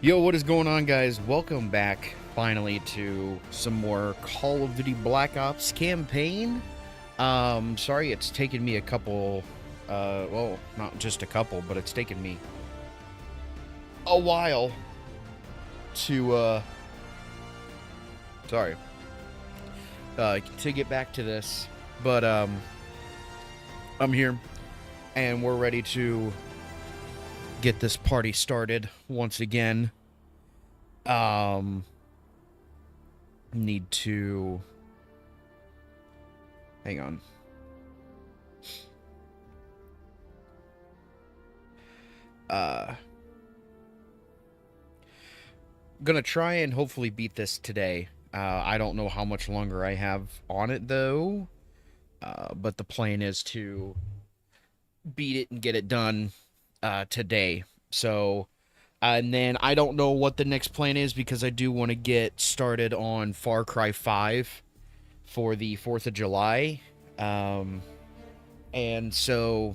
Yo, what is going on, guys? Welcome back, finally, to some more Call of Duty Black Ops campaign. Sorry it's taken me a couple, well, not just a couple, but it's taken me a while to, to get back to this. But, I'm here, and we're ready to get this party started once again. Need to hang on. Gonna try and hopefully beat this today. I don't know how much longer I have on it though. But the plan is to beat it and get it done today. So, and then I don't know what the next plan is because I do want to get started on Far Cry 5 for the 4th of July. And so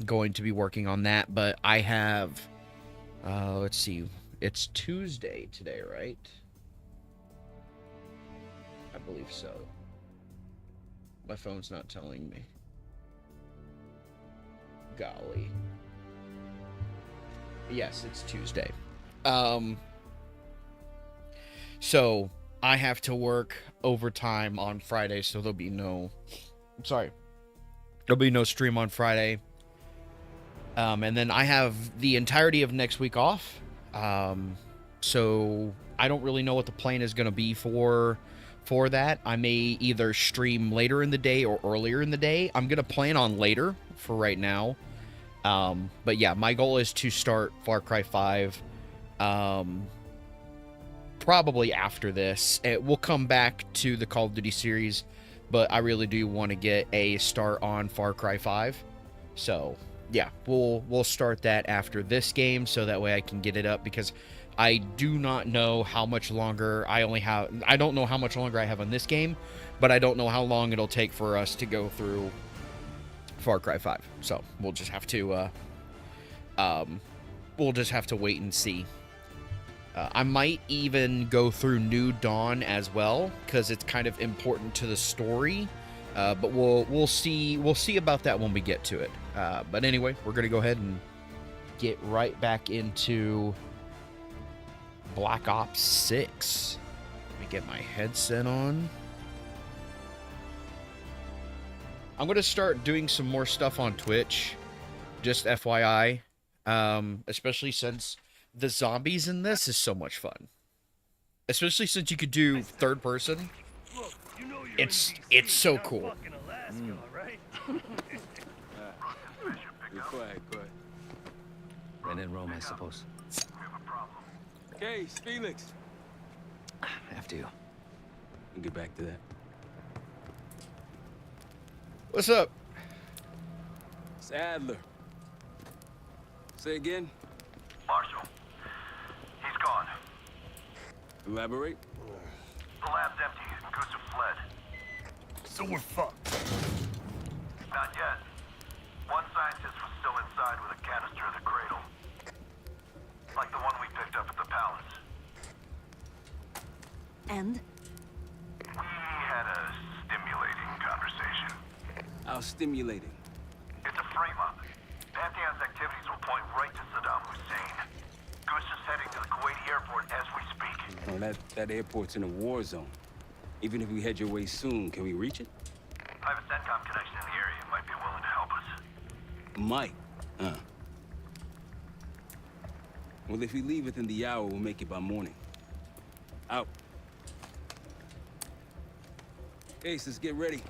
going to be working on that, but I have, let's see, it's Tuesday today, right? I believe so. My phone's not telling me. Golly. Yes, it's Tuesday. So I have to work overtime on Friday, so there'll be no stream on Friday. And then I have the entirety of next week off. So I don't really know what the plan is going to be for that. I may either stream later in the day or earlier in the day. I'm going to plan on later for right now. But yeah, my goal is to start Far Cry 5, probably after this. We'll come back to the Call of Duty series, but I really do want to get a start on Far Cry 5. So yeah, we'll start that after this game, so that way I can get it up, because I do not know how much longer I don't know how much longer I have on this game, but I don't know how long it'll take for us to go through Far Cry 5. So we'll just have to wait and see. I might even go through New Dawn as well, because it's kind of important to the story. But we'll see about that when we get to it. But anyway, we're gonna go ahead and get right back into Black Ops 6. Let me get my headset on. I'm going to start doing some more stuff on Twitch, just FYI, especially since the zombies in this is so much fun. Especially since you could do third person. It's so cool. Go ahead. When in Rome, I suppose. Okay, Felix. After you. We'll get back to that. What's up? It's Adler. Say again? Marshall. He's gone. Elaborate? The lab's empty and Gustav fled. So we're fucked. Not yet. One scientist was still inside with a canister of the cradle. Like the one we picked up at the palace. And? We had a stimulating conversation. How stimulating. It's a frame-up. Pantheon's activities will point right to Saddam Hussein. Gustav's heading to the Kuwaiti airport as we speak. Well, that airport's in a war zone. Even if we head your way soon, can we reach it? I have a CENTCOM connection in the area. Might be willing to help us. Might. Well, if we leave within the hour, we'll make it by morning. Out. Ace, let's get ready.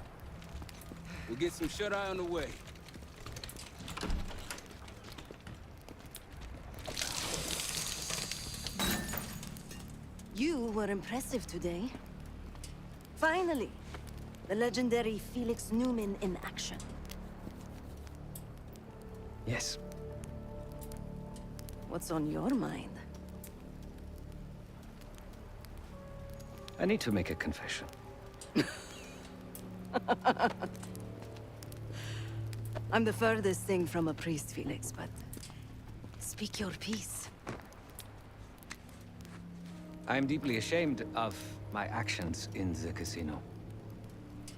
We'll get some shut-eye on the way. You were impressive today. Finally, the legendary Felix Newman in action. Yes. What's on your mind? I need to make a confession. I'm the furthest thing from a priest, Felix, but speak your piece. I am deeply ashamed of my actions in the casino.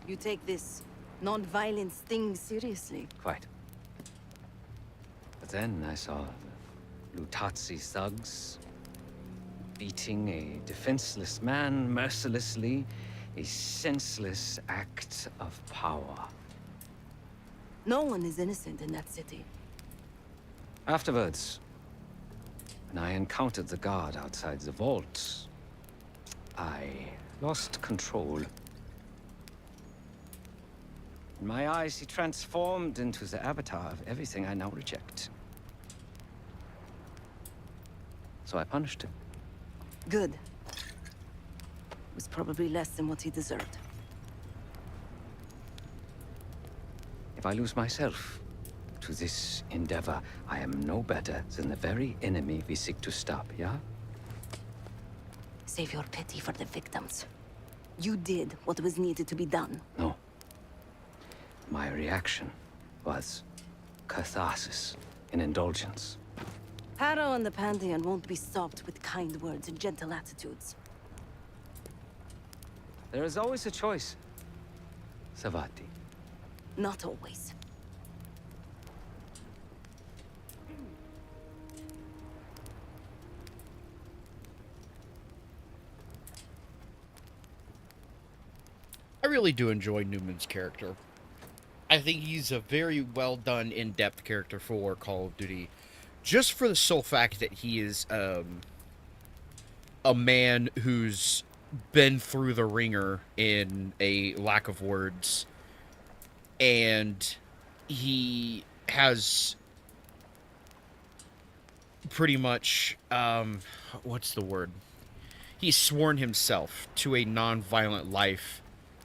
You take this non-violence thing seriously. Quite. But then I saw the Lutazzi thugs beating a defenseless man mercilessly, a senseless act of power. No one is innocent in that city. Afterwards, when I encountered the guard outside the vault, I lost control. In my eyes, he transformed into the avatar of everything I now reject. So I punished him. Good. It was probably less than what he deserved. If I lose myself to this endeavor, I am no better than the very enemy we seek to stop, yeah? Save your pity for the victims. You did what was needed to be done. No. My reaction was catharsis and indulgence. Harrow and the Pantheon won't be stopped with kind words and gentle attitudes. There is always a choice, Savati. Not always. I really do enjoy Newman's character. I think he's a very well done, in-depth character for Call of Duty. Just for the sole fact that he is a man who's been through the ringer, in a lack of words, and he has pretty much, what's the word? He's sworn himself to a non-violent life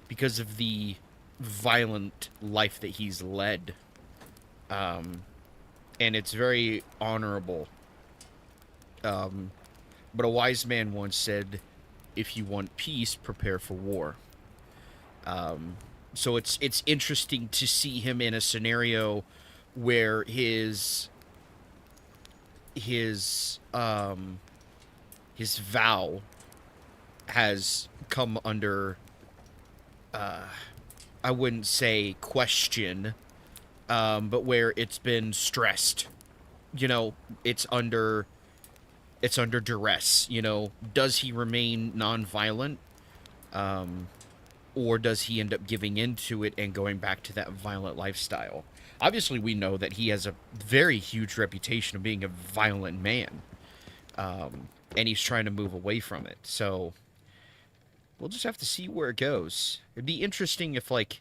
because of the violent life that he's led. And it's very honorable. But a wise man once said, if you want peace, prepare for war. So it's interesting to see him in a scenario where his vow has come under, I wouldn't say question, but where it's been stressed. You know, it's under duress. You know, does he remain non-violent, or does he end up giving into it and going back to that violent lifestyle? Obviously, we know that he has a very huge reputation of being a violent man, and he's trying to move away from it. So we'll just have to see where it goes. It'd be interesting if, like,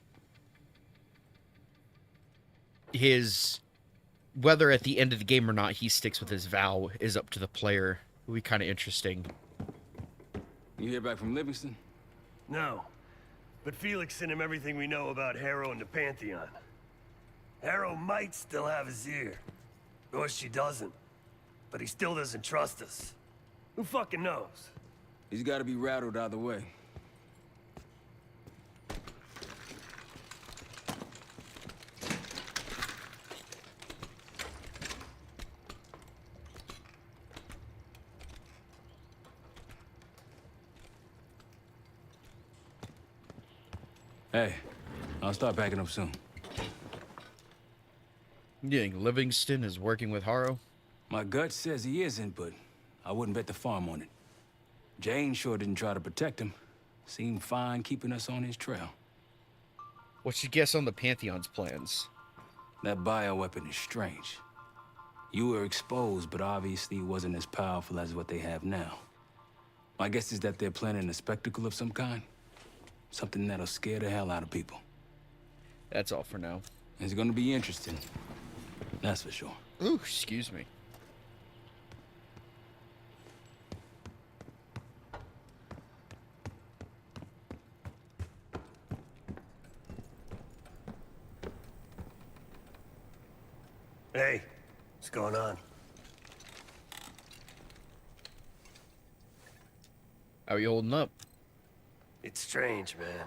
whether at the end of the game or not he sticks with his vow is up to the player. It would be kind of interesting. You hear back from Livingston? No. But Felix sent him everything we know about Harrow and the Pantheon. Harrow might still have his ear. Or she doesn't. But he still doesn't trust us. Who fucking knows? He's got to be rattled either way. Hey, I'll start packing up soon. You think Livingston is working with Harrow? My gut says he isn't, but I wouldn't bet the farm on it. Jane sure didn't try to protect him. Seemed fine keeping us on his trail. What's your guess on the Pantheon's plans? That bioweapon is strange. You were exposed, but obviously it wasn't as powerful as what they have now. My guess is that they're planning a spectacle of some kind. Something that'll scare the hell out of people. That's all for now. It's gonna be interesting. That's for sure. Ooh, excuse me. Hey, what's going on? How are you holding up? It's strange, man.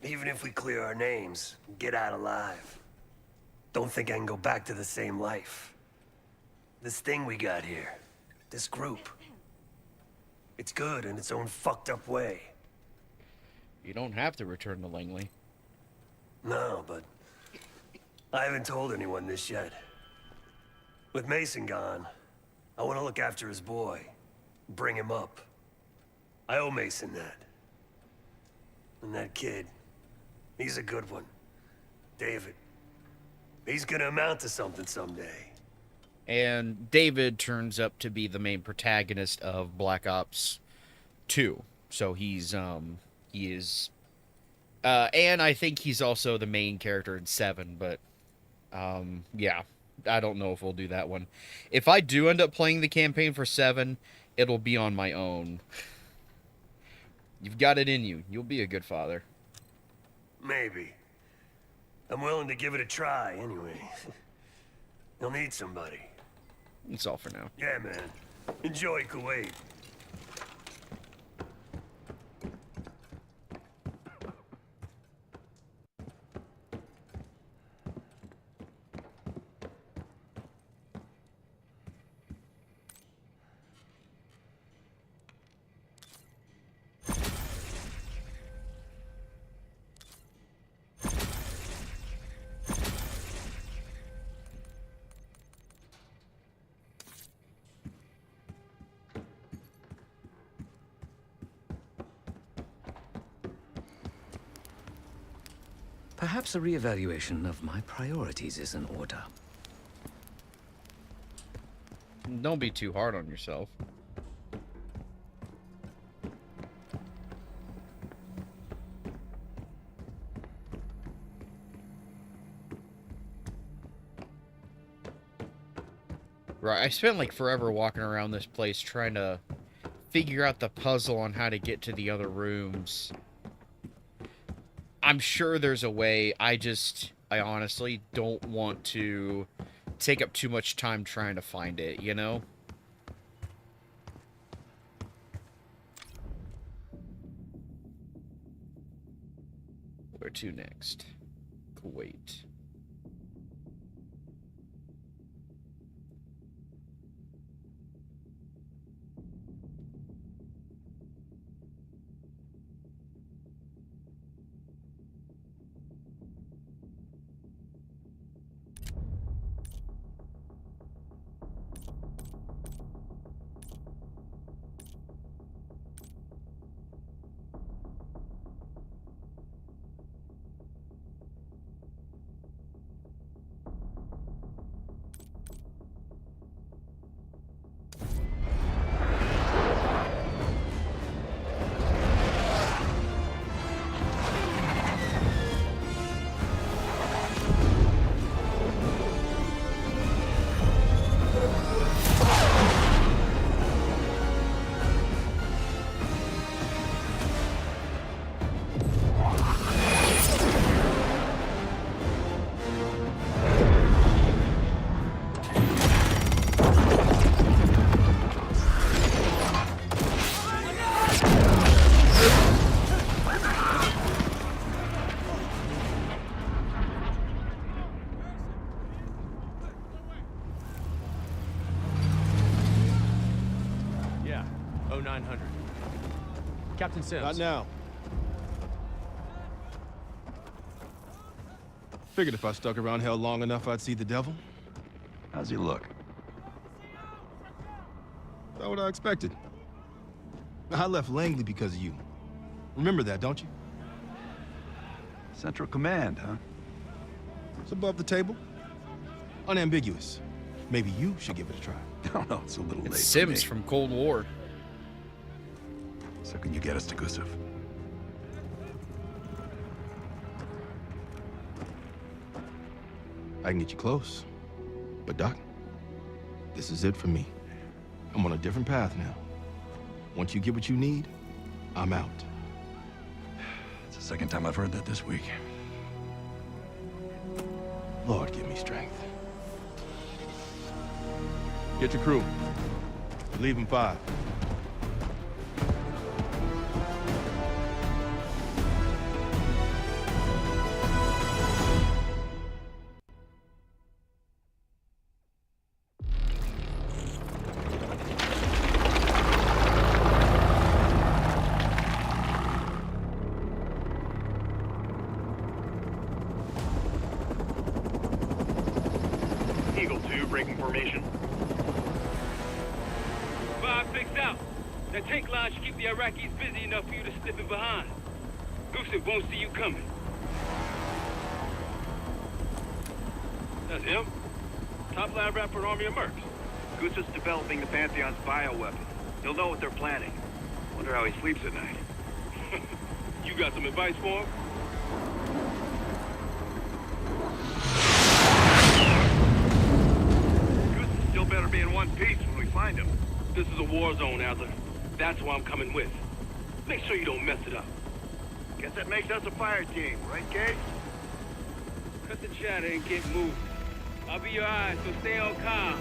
Even if we clear our names, get out alive, don't think I can go back to the same life. This thing we got here, this group, It's good in its own fucked up way. You don't have to return to Langley. No, but I haven't told anyone this yet. With Mason gone, I want to look after his boy, bring him up. I owe Mason that. And that kid, he's a good one. David. He's gonna amount to something someday. And David turns up to be the main protagonist of Black Ops 2. So he is and I think he's also the main character in 7, but yeah, I don't know if we'll do that one. If I do end up playing the campaign for 7, it'll be on my own. You've got it in you. You'll be a good father. Maybe. I'm willing to give it a try, anyway. You'll need somebody. That's all for now. Yeah, man. Enjoy Kuwait. Perhaps a reevaluation of my priorities is in order. Don't be too hard on yourself. Right, I spent like forever walking around this place trying to figure out the puzzle on how to get to the other rooms. I'm sure there's a way. I honestly don't want to take up too much time trying to find it, you know? Where to next? Kuwait. Yeah, 0900. Captain Sims. Not now. Figured if I stuck around hell long enough, I'd see the devil. How's he look? About what I expected. I left Langley because of you. Remember that, don't you? Central Command, huh? It's above the table. Unambiguous. Maybe you should give it a try. No, no, it's a little late. It's for Sims me. from Cold War. So can you get us to Gusev? I can get you close. But Doc, this is it for me. I'm on a different path now. Once you get what you need, I'm out. It's the second time I've heard that this week. Lord, give me strength. Get your crew. Leave in 5. breaking formation. 5-6 out. That tank line should keep the Iraqis busy enough for you to slip in behind. Gusev won't see you coming. That's him. Top lab rat for an army of mercs. Gusev's developing the Pantheon's bioweapon. He'll know what they're planning. Wonder how he sleeps at night. You got some advice for him? Gusev still better be in one piece when we find him. This is a war zone, Adler. That's why I'm coming with. Make sure you don't mess it up. Guess that makes us a fire team, right, Case? Cut the chatter and get moving. I'll be your eyes, so stay on calm.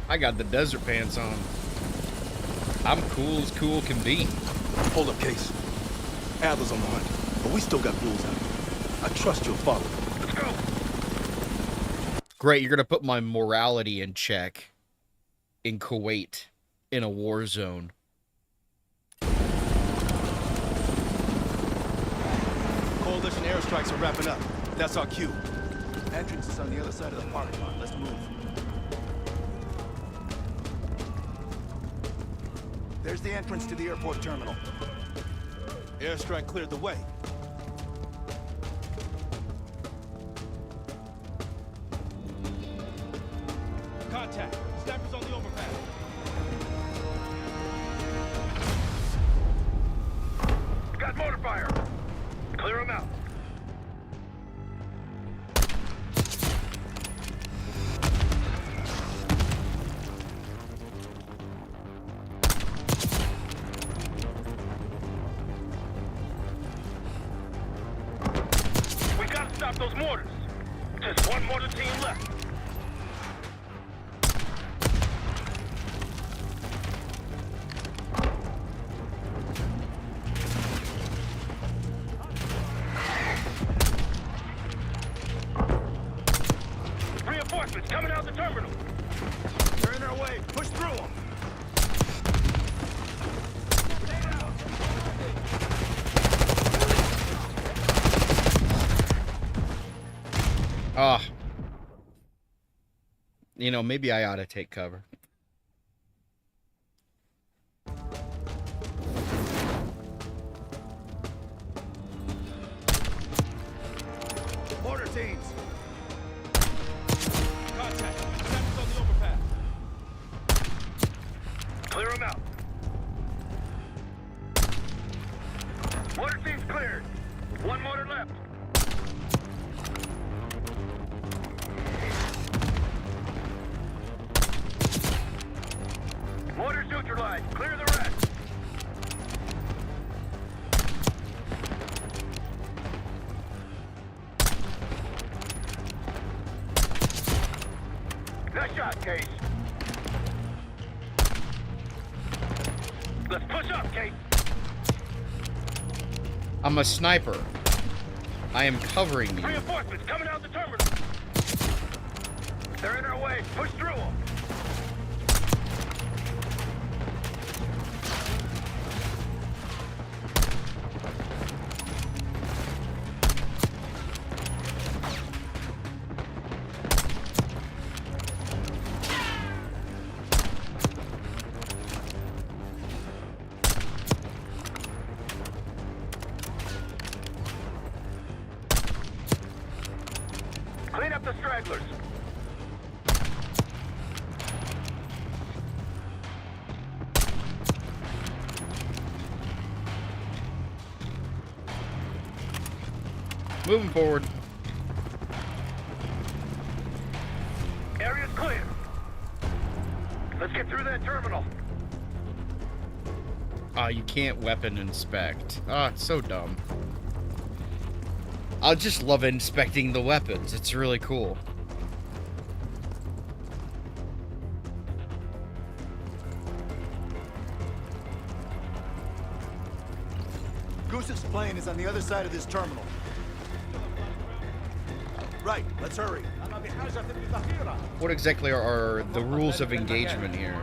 I got the desert pants on. I'm cool as cool can be. Hold up, Case. Adler's on the hunt, but we still got rules out here. I trust you'll follow. Let's go! Great, you're gonna put my morality in check in Kuwait in a war zone. Coalition airstrikes are wrapping up. That's our cue. Entrance is on the other side of the parking lot. Let's move. There's the entrance to the airport terminal. Airstrike cleared the way. Contact. Snipers on the overpass. Got mortar fire! Clear him out. We gotta stop those mortars. Just one mortar team left. Reinforcements coming out the terminal. They're in our way. Push through them. Ah. You know, maybe I ought to take cover. Mortar teams. Contact. Snipers on the overpass. Clear them out. Mortar team's cleared. One mortar left. Mortars neutralized. Clear the rest. Nice shot, Case. Let's push up, Case. I'm a sniper. I am covering you. Reinforcements coming out the terminal. They're in our way. Push through them. Clean up the stragglers. Moving forward. Area's clear. Let's get through that terminal. You can't weapon inspect. It's so dumb. I just love inspecting the weapons. It's really cool. Gusev's plane is on the other side of this terminal. Right, let's hurry. What exactly are the rules of engagement here?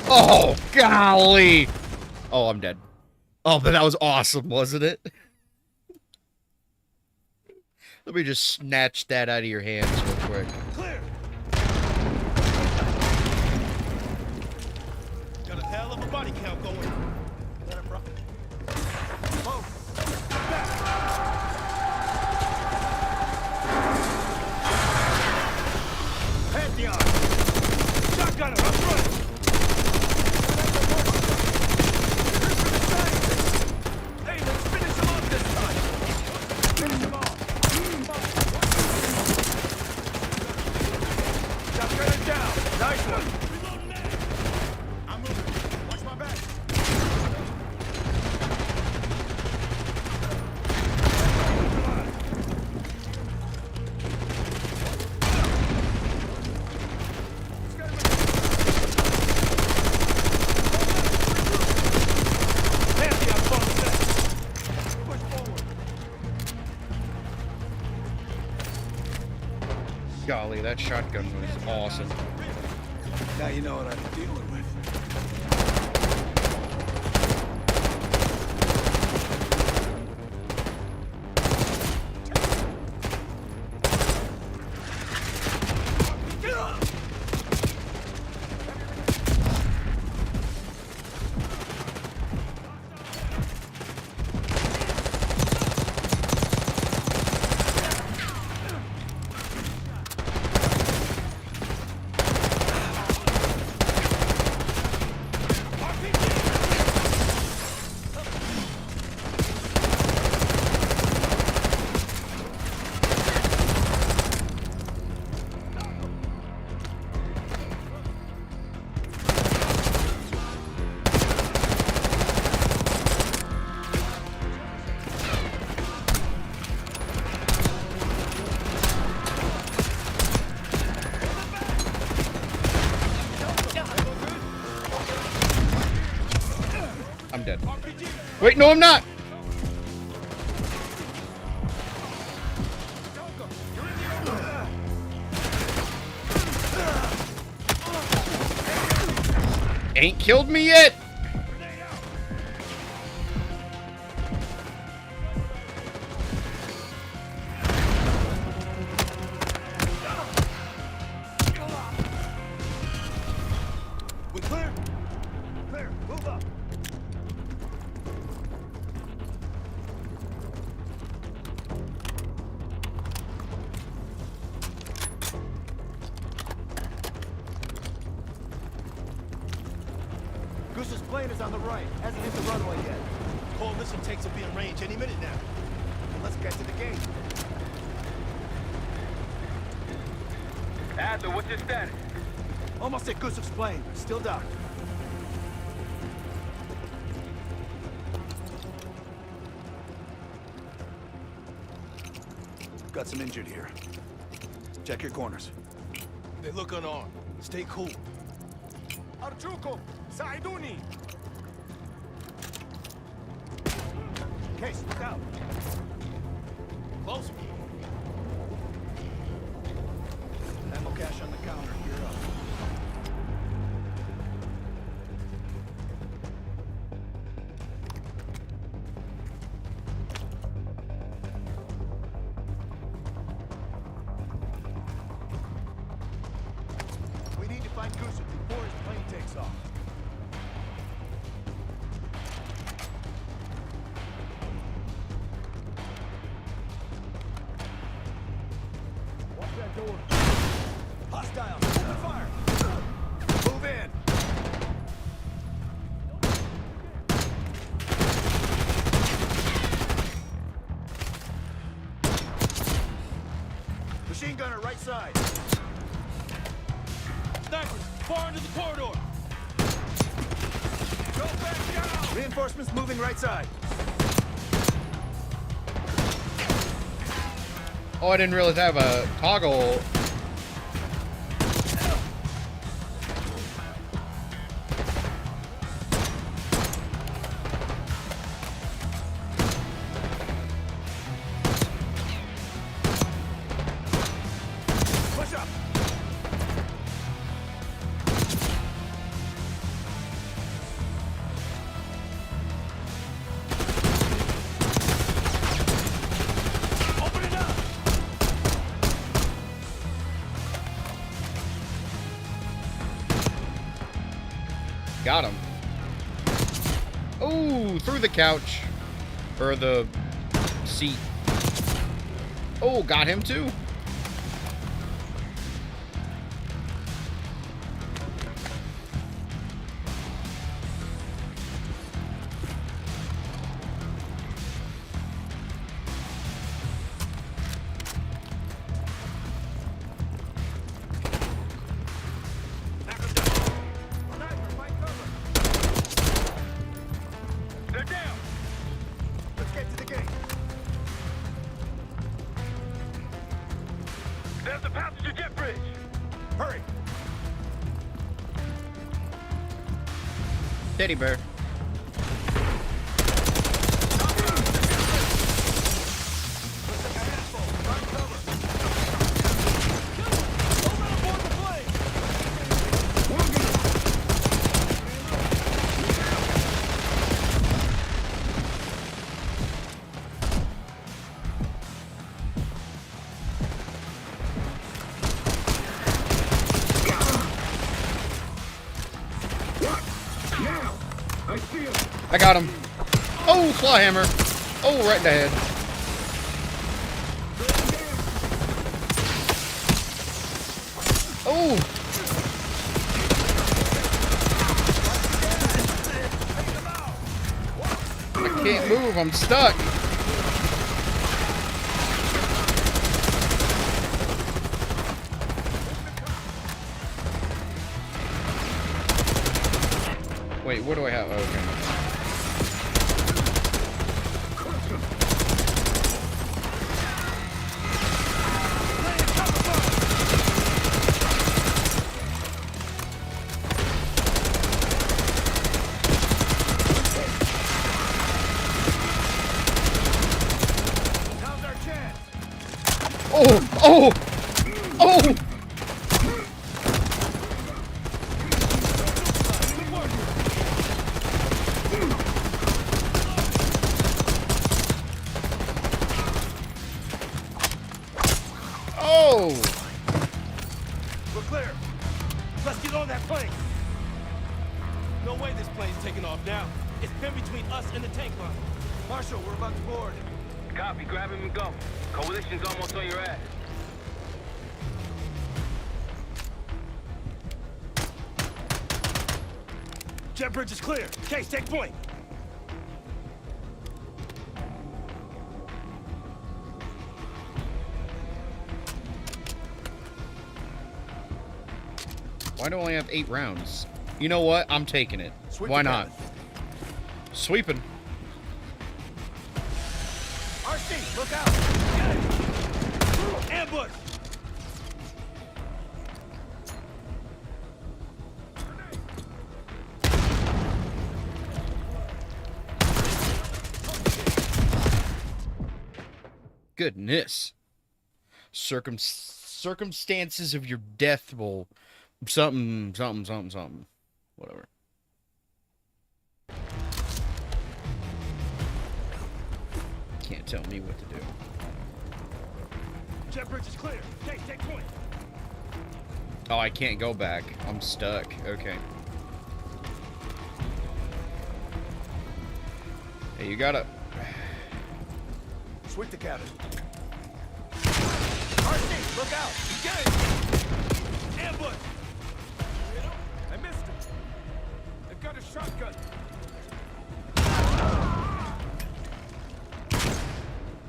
Oh, golly! Oh, I'm dead. Oh, but that was awesome, wasn't it? Let me just snatch that out of your hands real quick. Clear. Got a hell of a body count going. Let him rock. Whoa. Pantheon. Shotgunner up front. Hey, let's finish him off this time. Finish him off. Shotgunner down. Nice one. I'm moving. Watch my back. Pantheon falling back. Push forward. Golly, that shotgun was awesome. Now you know what I'm dealing with. I'm dead. Wait, no, I'm not! Ain't killed me yet! We clear? Clear. Move up. Goose's plane is on the right. Hasn't hit the runway yet. Coalition tanks will be in range any minute now. Let's get to the gate. Adler, what's your status? Almost at Goose's plane. Still docked. Got some injured here. Check your corners. They look unarmed. Stay cool. Archuko, Saiduni. Case, look out. Close. Ammo cache on the counter. Gear up. We need to find Goose before his plane takes off. Watch that door. Hostile. Open fire. Move in. Machine gunner, right side. Snipers, far into the corridor. Go back down. Reinforcements moving right side. Oh, I didn't realize I have a toggle. Push up. Got him. Oh, through the couch. Or the seat. Oh, got him too. They're down. Let's get to the gate. There's the passenger jet bridge. Hurry. Teddy bear. I got him. Oh, claw hammer. Oh, right in the head. Oh. I can't move. I'm stuck. Wait, what do I have? Okay. Oh! Oh! Oh! Oh! We're clear. Let's get on that plane. No way this plane's taking off now. It's pinned between us and the tank line. Marshal, we're about to board. Copy, grab him and go. Coalition's almost on your ass. Jet bridge is clear. Case, take point. Why do I only have 8 rounds? You know what? I'm taking it. Sweep Why the not? cabin. Sweeping. RC, look out! Get it! Ambush! Goodness. Circumstances of your death will something. Whatever. Can't tell me what to do. Jet bridge is clear. Case, take point. Oh, I can't go back. I'm stuck. Okay. Hey, you gotta... Sweep the cabin. RC, look out! Get it! Ambush! I missed him. They've got a shotgun.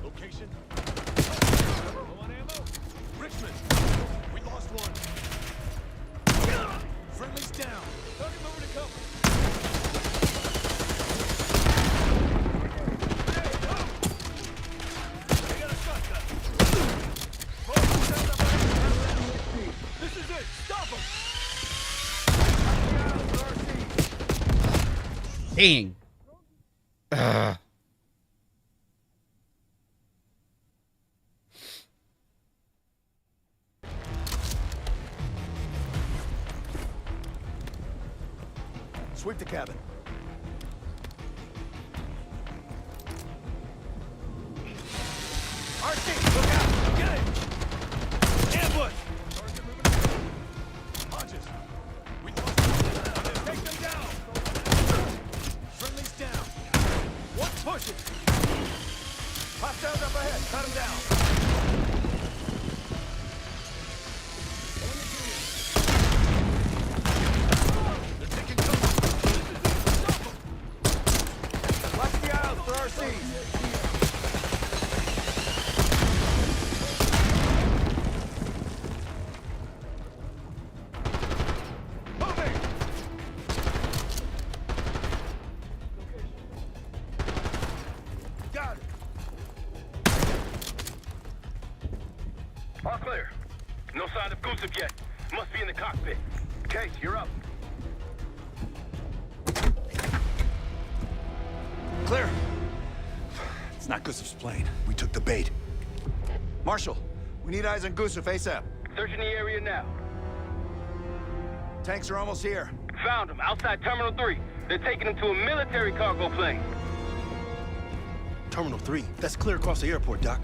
Location. Low on ammo. Richmond. We lost one. Friendly's down. Target moving to cover. This is it! Stop him! Dang. Sweep the cabin. RC, look out! Get it! Ambush! Hodges, we lost them. Take them down! Gusev yet. Must be in the cockpit. Case, you're up. Clear. It's not Gusev's plane. We took the bait. Marshal, we need eyes on Gusev ASAP. Searching the area now. Tanks are almost here. Found him outside Terminal 3. They're taking him to a military cargo plane. Terminal 3. That's clear across the airport, Doc.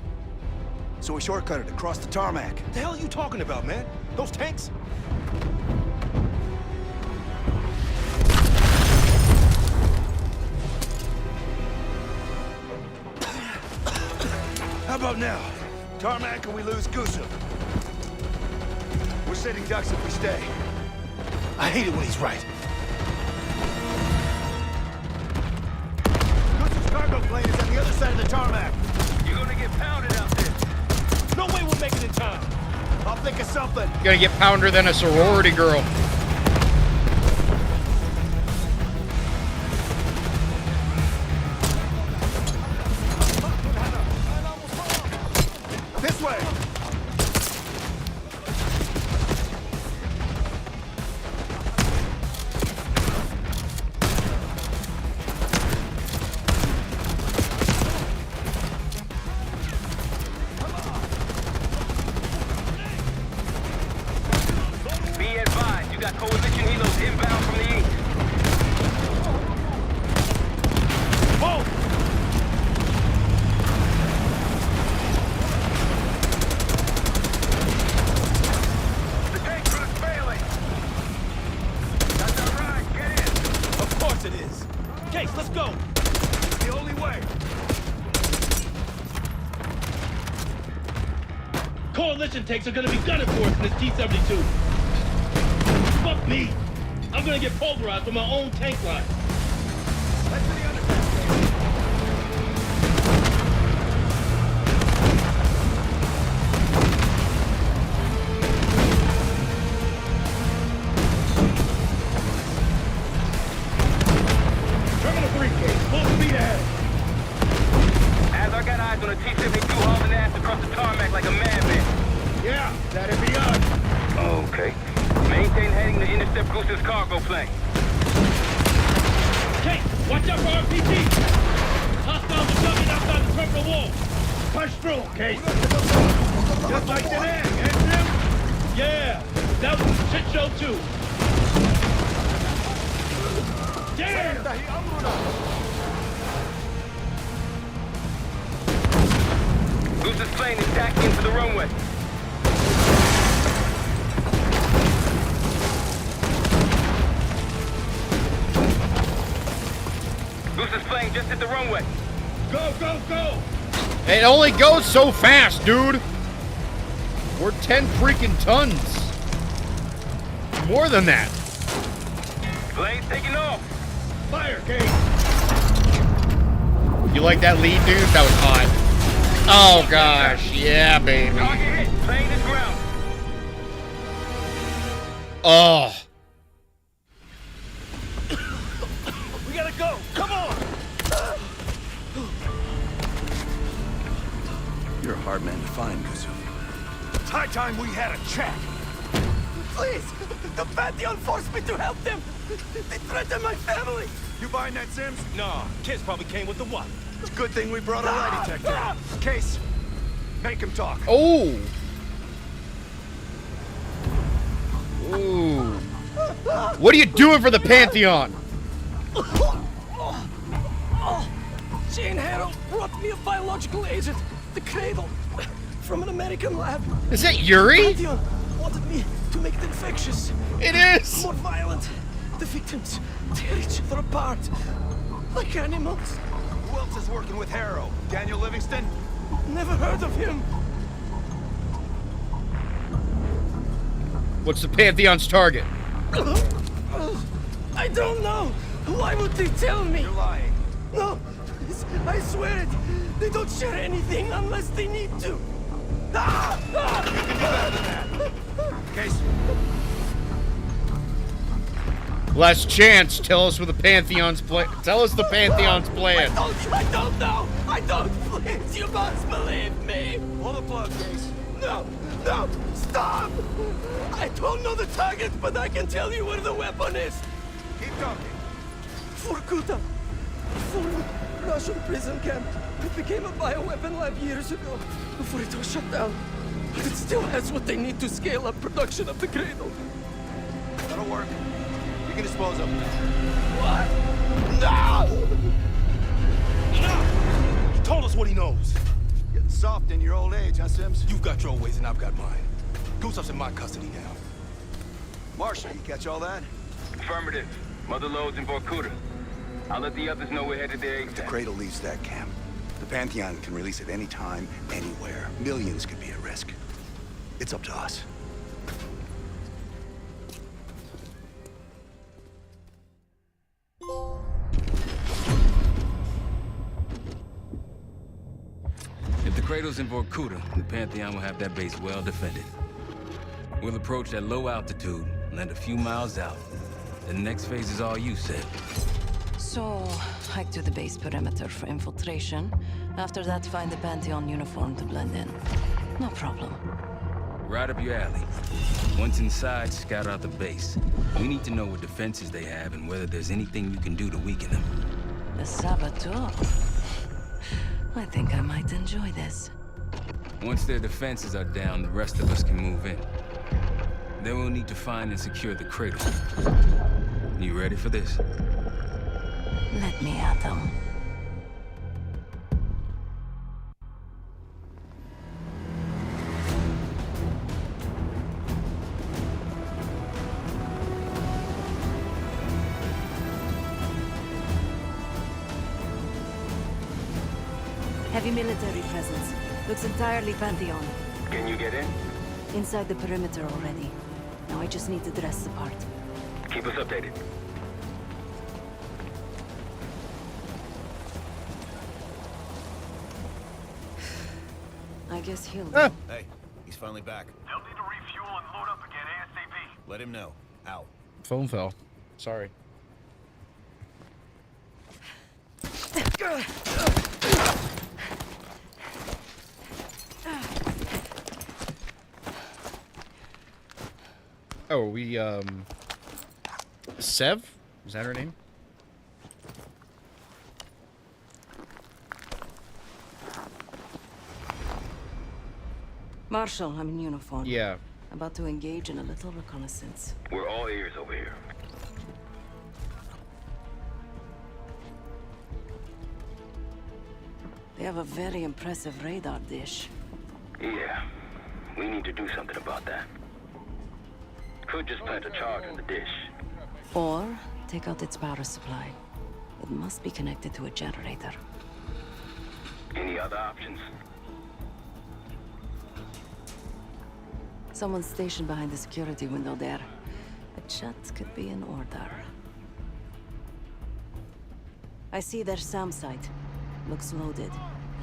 So we shortcutted across the tarmac. The hell are you talking about, man? Those tanks? How about now? Tarmac and we lose Gusev. We're sitting ducks if we stay. I hate it when he's right. Gusev's cargo plane is on the other side of the tarmac. You're gonna get pounded out there. No way we'll make it in time. I'll think of something. You're gonna get pounder than a sorority girl. This way. Be advised, you got coalition helos inbound from the east. Whoa! The tank crew is failing. That's our ride. Get in. Of course it is. Case, let's go. It's the only way. Coalition tanks are gonna be gunning for us in this T-72. Fuck me! I'm gonna get pulverized from my own tank line. Head to the underpass. Terminal 3, Case. Full speed ahead. As I got eyes on a T-72 hauling ass across the tarmac like a madman. Yeah, that'd be us. Okay. Maintain heading to intercept Gusev's cargo plane. Case, watch out for RPG. Hostiles are coming outside the terminal wall. Push through, Case. Just like that egg, ain't it? Yeah, that was a shit show too. Yeah! Gusev's plane is tacking into the runway. Gusev's plane just hit the runway. Go, go, go! It only goes so fast, dude. We're 10 freaking tons. More than that. Plane's taking off. Fire, Case! You like that lead, dude? That was hot. Oh, gosh. Yeah, baby. Target hit. Plane is ground. Oh. We gotta go. Come on. You're a hard man to find, Gusev. It's high time we had a chat. Please! The Pantheon forced me to help them! They threatened my family! You buying that, Sims? Nah, kids probably came with the what? It's a good thing we brought a lie detector. Case, make him talk. Oh. Ooh. What are you doing for the Pantheon? Jane Harrow brought me a biological agent, the Cradle, from an American lab. Is that Yuri? Pantheon wanted me to make it infectious. It is. More violent. The victims tear each other apart, like animals. Who else is working with Harrow? Daniel Livingston? Never heard of him. What's the Pantheon's target? I don't know. Why would they tell me? You're lying. No, I swear it. They don't share anything unless they need to. Ah! You can do better than that. Case. Last chance. Tell us what the Pantheon's plan. Tell us the Pantheon's plan. I don't know. I don't. Please, you must believe me. Pull the plug, Case. No, no. Stop! I don't know the target, but I can tell you where the weapon is. Keep talking. Vorkuta. Former Russian prison camp. It became a bioweapon lab years ago, before it was shut down. But it still has what they need to scale up production of the Cradle. That'll work. You can dispose of them. What? No! He told us what he knows. Getting soft in your old age, huh, Sims? You've got your ways and I've got mine. Gusev's in my custody now. Marshal, you catch all that? Affirmative. Mother loads in Vorkuta. I'll let the others know we're headed there If the ASAP. Cradle leaves that camp, the Pantheon can release it any time, anywhere. Millions could be at risk. It's up to us. If the Cradle's in Vorkuta, the Pantheon will have that base well defended. We'll approach at low altitude, land a few miles out. The next phase is all you, said. So, hike to the base perimeter for infiltration. After that, find the Pantheon uniform to blend in. No problem. Right up your alley. Once inside, scout out the base. We need to know what defenses they have and whether there's anything you can do to weaken them. The Saboteur. I think I might enjoy this. Once their defenses are down, the rest of us can move in. Then we'll need to find and secure the Cradle. You ready for this? Let me at them. Heavy military presence. Looks entirely Pantheon. Can you get in? Inside the perimeter already. Now I just need to dress the part. Keep us updated. I guess he'll... Hey, he's finally back. They'll need to refuel and load up again ASAP. Let him know. Out. Phone fell. Sorry. Oh, we, Sev? Is that her name? Marshal, I'm in uniform. Yeah. About to engage in a little reconnaissance. We're all ears over here. They have a very impressive radar dish. Yeah. We need to do something about that. Could just plant a charge in the dish. Or take out its power supply. It must be connected to a generator. Any other options? Someone's stationed behind the security window there. A chat could be in order. I see their SAM site. Looks loaded.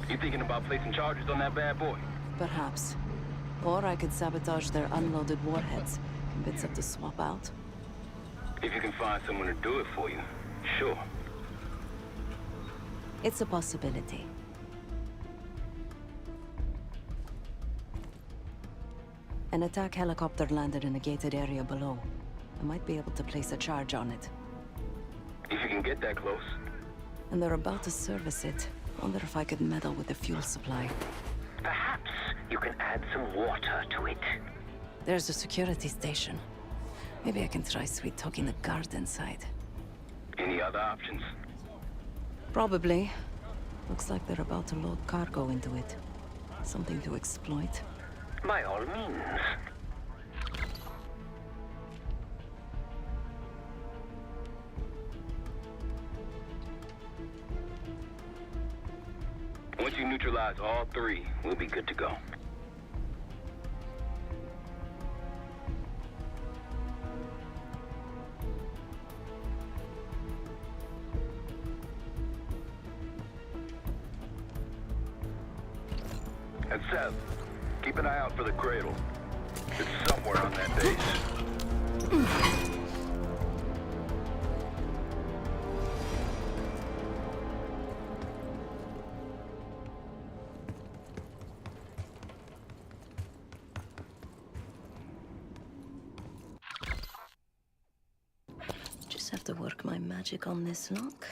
You thinking about placing charges on that bad boy? Perhaps. Or I could sabotage their unloaded warheads. Convince them to swap out. If you can find someone to do it for you, sure. It's a possibility. An attack helicopter landed in a gated area below. I might be able to place a charge on it. If you can get that close. And they're about to service it. Wonder if I could meddle with the fuel supply. Perhaps you can add some water to it. There's a security station. Maybe I can try sweet-talking the guard inside. Any other options? Probably. Looks like they're about to load cargo into it. Something to exploit. By all means. Once you neutralize all three, we'll be good to go. And Seth, keep an eye out for the Cradle. It's somewhere on that base. have to work my magic on this lock.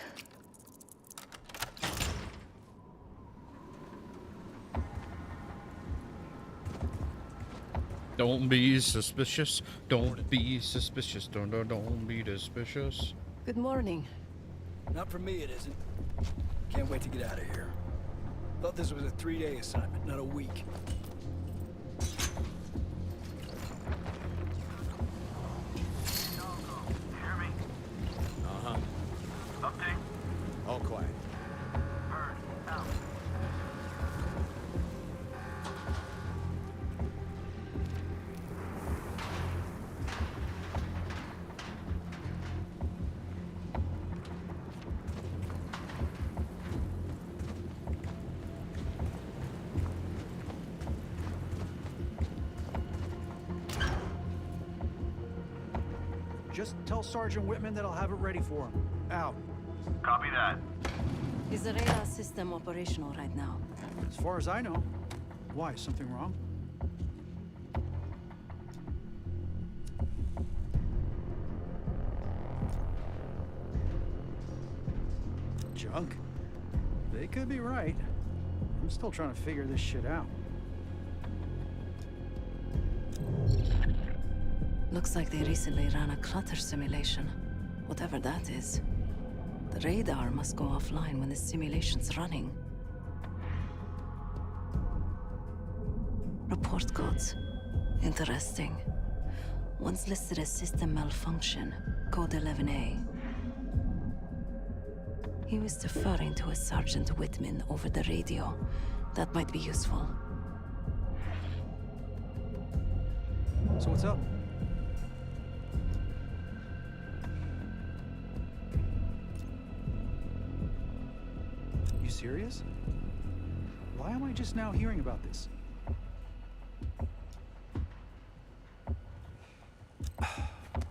Don't be suspicious. Don't be suspicious. Don't be suspicious. Good morning. Not for me, it isn't. Can't wait to get out of here. Thought this was a 3-day assignment, not a week. Hear me? Uh-huh. Update. All quiet. Heard. Out. Just tell Sergeant Whitman that I'll have it ready for him. Out. Copy that. Is the radar system operational right now? As far as I know. Why? Something wrong? Junk? They could be right. I'm still trying to figure this shit out. Looks like they recently ran a clutter simulation. Whatever that is. The radar must go offline when the simulation's running. Report codes. Interesting. One's listed as system malfunction, code 11A. He was deferring to a Sergeant Whitman over the radio. That might be useful. So what's up? You serious? Why am I just now hearing about this?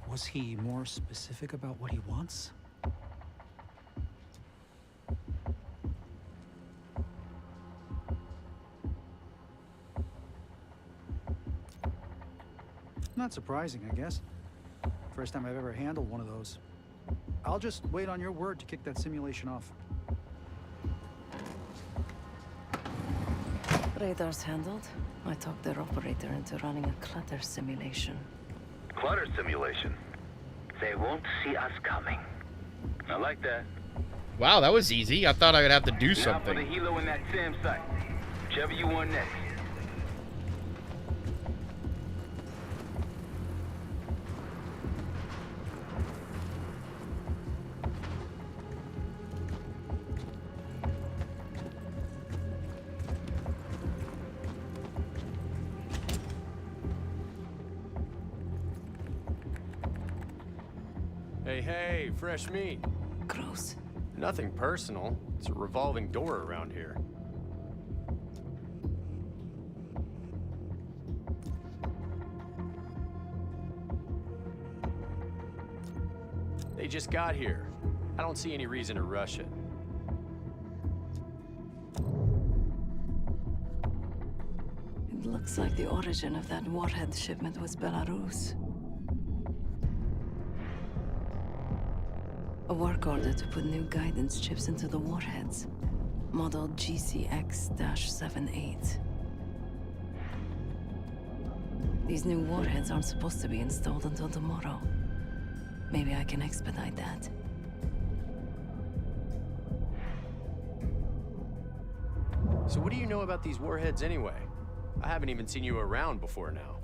Was he more specific about what he wants? Not surprising, I guess. First time I've ever handled one of those. I'll just wait on your word to kick that simulation off. Radar's handled. I talked their operator into running a clutter simulation. Clutter simulation? They won't see us coming. I like that. Wow, that was easy. I thought I would have to do Now for something. the helo in that SAM site. Whichever you want next. Hey, fresh meat. Gross. Nothing personal. It's a revolving door around here. They just got here. I don't see any reason to rush it. It looks like the origin of that warhead shipment was Belarus. A work order to put new guidance chips into the warheads. Model GCX-78. These new warheads aren't supposed to be installed until tomorrow. Maybe I can expedite that. So what do you know about these warheads anyway? I haven't even seen you around before now.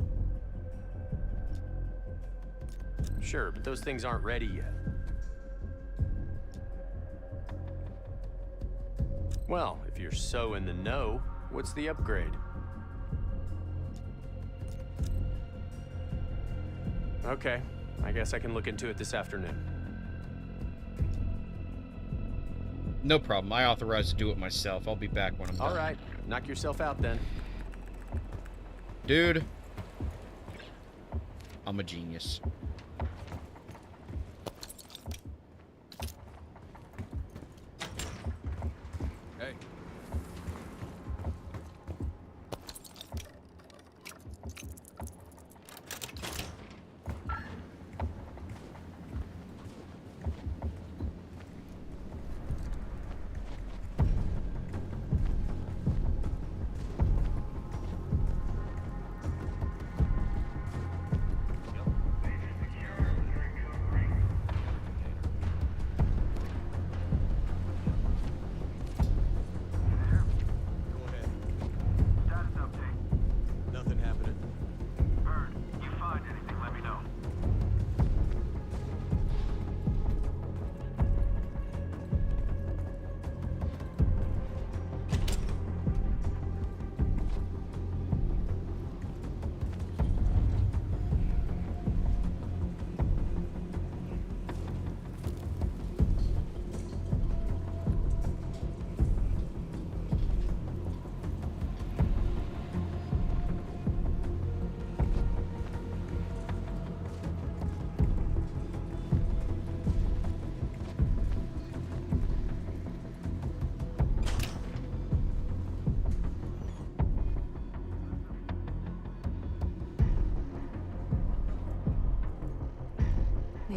Sure, but those things aren't ready yet. Well, if you're so in the know, what's the upgrade? Okay, I guess I can look into it this afternoon. No problem. I authorized to do it myself. I'll be back when I'm done. All right, knock yourself out then. Dude, I'm a genius. Hey.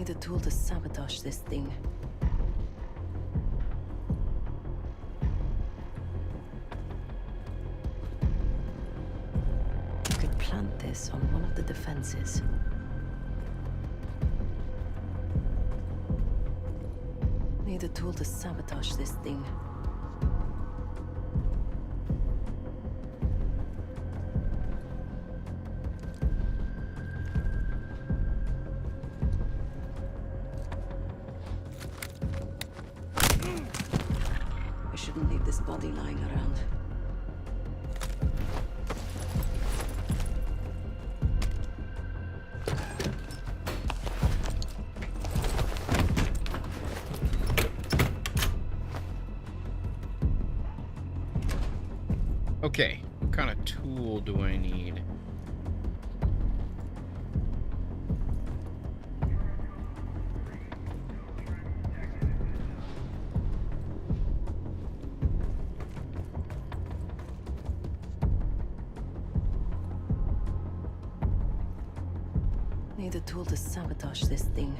Need a tool to sabotage this thing. Could plant this on one of the defenses. Need a tool to sabotage this thing. I shouldn't leave this body lying around. Okay, what kind of tool do I need? Need a tool to sabotage this thing.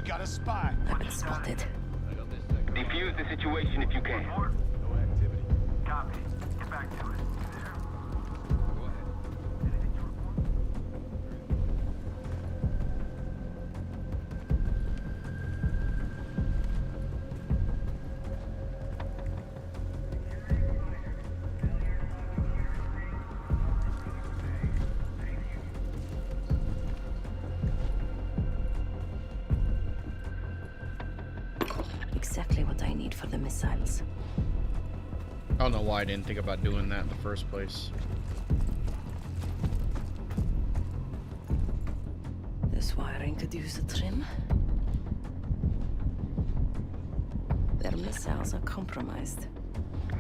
Got a spy. I've been spotted. Defuse the situation if you can. No activity. Copy. Get back to it. You there? Go ahead. Exactly what I need for the missiles. I don't know why I didn't think about doing that in the first place. This wiring could use a trim. Their missiles are compromised.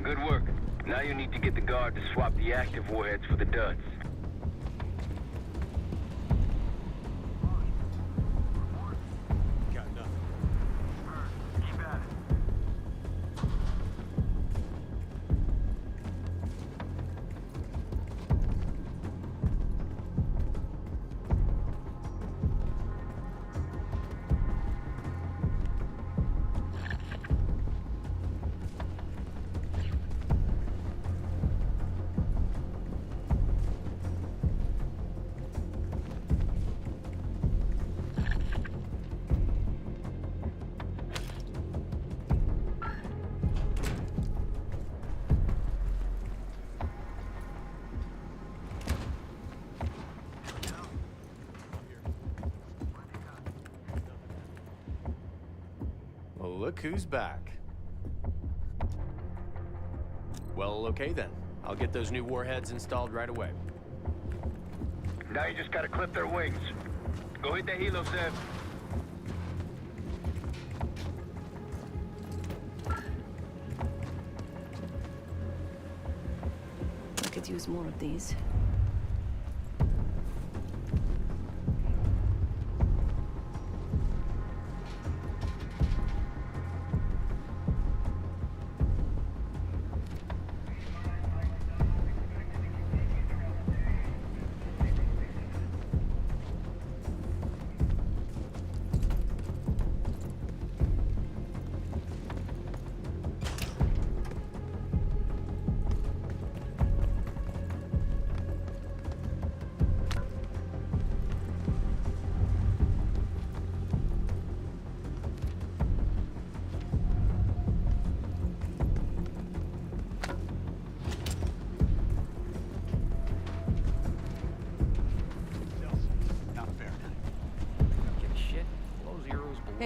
Good work. Now you need to get the guard to swap the active warheads for the duds. Got nothing. Keep at it. Well, look who's back. Well, okay then. I'll get those new warheads installed right away. Now you just gotta clip their wings. Go hit the helo, Zeb. I could use more of these.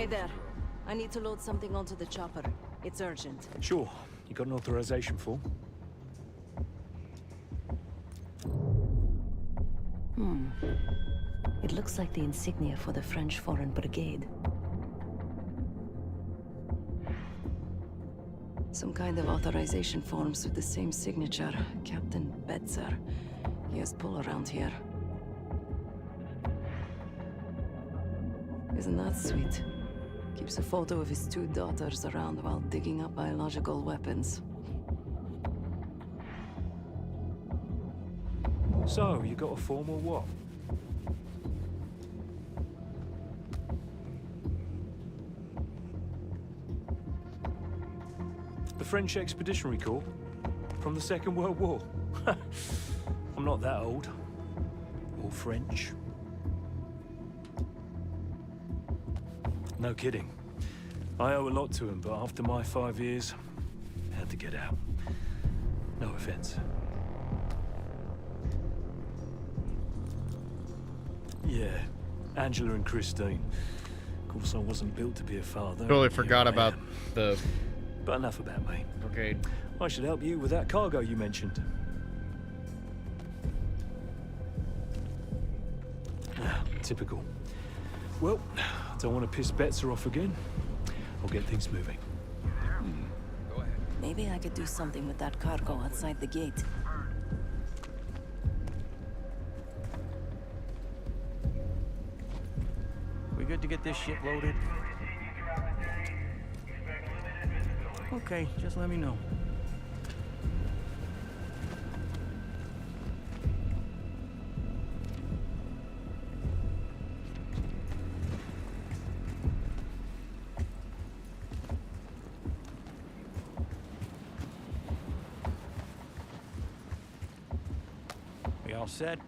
Hey there. I need to load something onto the chopper. It's urgent. Sure. You got an authorization form? It looks like the insignia for the French Foreign Brigade. Some kind of authorization forms with the same signature. Captain Betzer. He has pull around here. Isn't that sweet? Keeps a photo of his 2 daughters around while digging up biological weapons. So, you got a form or what? The French Expeditionary Corps? From the Second World War? I'm not that old. Or French. No kidding. I owe a lot to him, but after my 5 years, I had to get out. No offense. Yeah, Angela and Christine. Of course, I wasn't built to be a father. Totally forgot about the... But enough about me. Okay. I should help you with that cargo you mentioned. Typical. Well, don't want to piss Betzer off again. I'll get things moving. Maybe I could do something with that cargo outside the gate. We good to get this shit loaded? Okay, just let me know. We all set?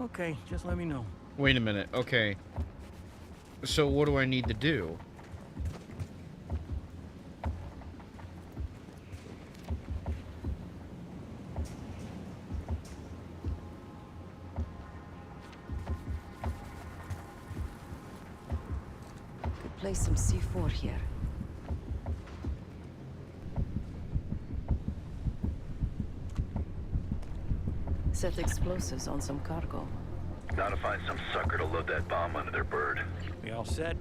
Okay, just let me know. Wait a minute. Okay. So what do I need to do? Could place some C4 here. Set explosives on some cargo. Gotta find some sucker to load that bomb under their bird. We all set?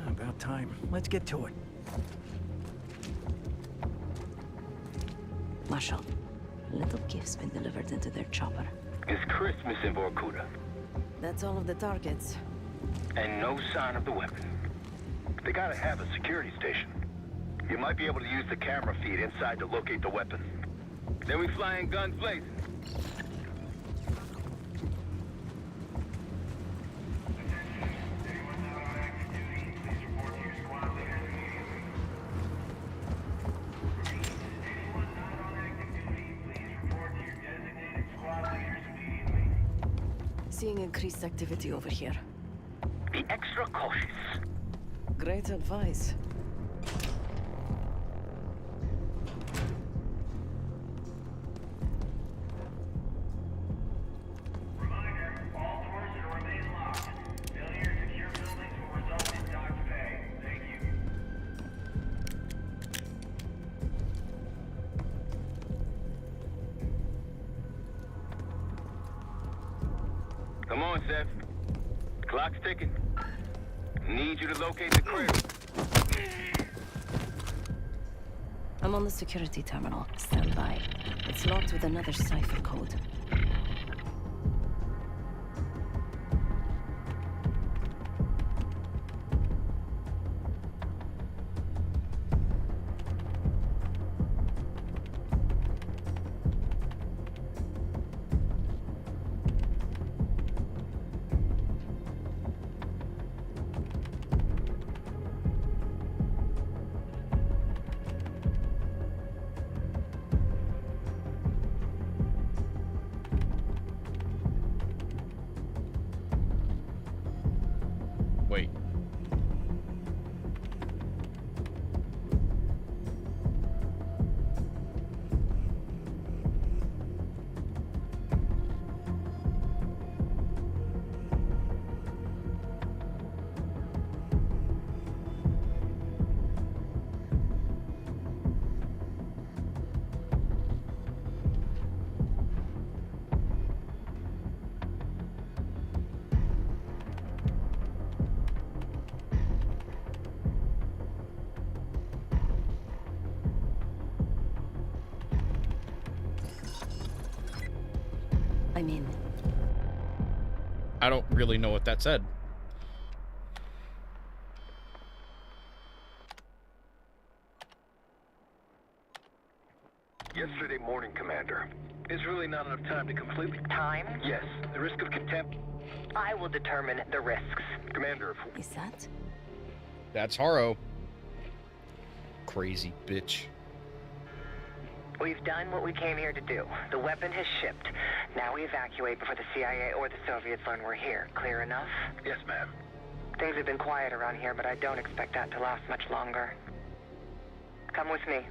About time. Let's get to it. Marshal, a little gift's been delivered into their chopper. Is Christmas in Vorkuta? That's all of the targets. And no sign of the weapon. They gotta have a security station. You might be able to use the camera feed inside to locate the weapon. Then we fly in guns blazing. Seeing increased activity over here. Be extra cautious. Great advice. Come on, Seth. Clock's ticking. Need you to locate the cradle. I'm on the security terminal. Stand by. It's locked with another cipher code. I'm in. I don't really know what that said. Yesterday morning, Commander. There's really not enough time to completely... Time? Yes. The risk of contempt... I will determine the risks. Commander, if... Is that? That's Harrow. Crazy bitch. We've done what we came here to do. The weapon has shipped. Now we evacuate before the CIA or the Soviets learn we're here. Clear enough? Yes, ma'am. Things have been quiet around here, but I don't expect that to last much longer. Come with me.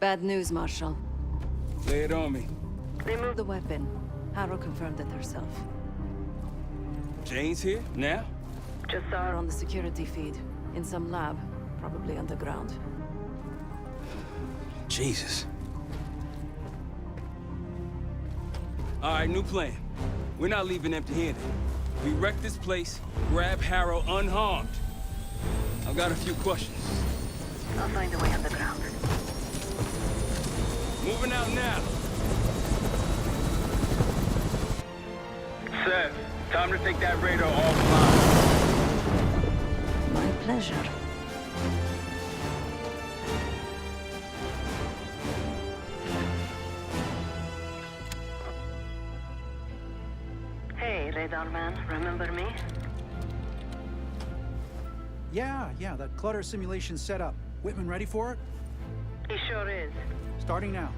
Bad news, Marshal. Lay it on me. They moved the weapon. Harrow confirmed it herself. Jane's here? Now? Just saw her on the security feed. In some lab. Probably underground. Jesus. All right, new plan. We're not leaving empty-handed. We wreck this place, grab Harrow unharmed. I've got a few questions. I'll find a way underground. Moving out now. Seth, time to take that radar offline. My pleasure. Hey, Radar Man, remember me? Yeah, that clutter simulation set up. Whitman ready for it? He sure is. Starting now.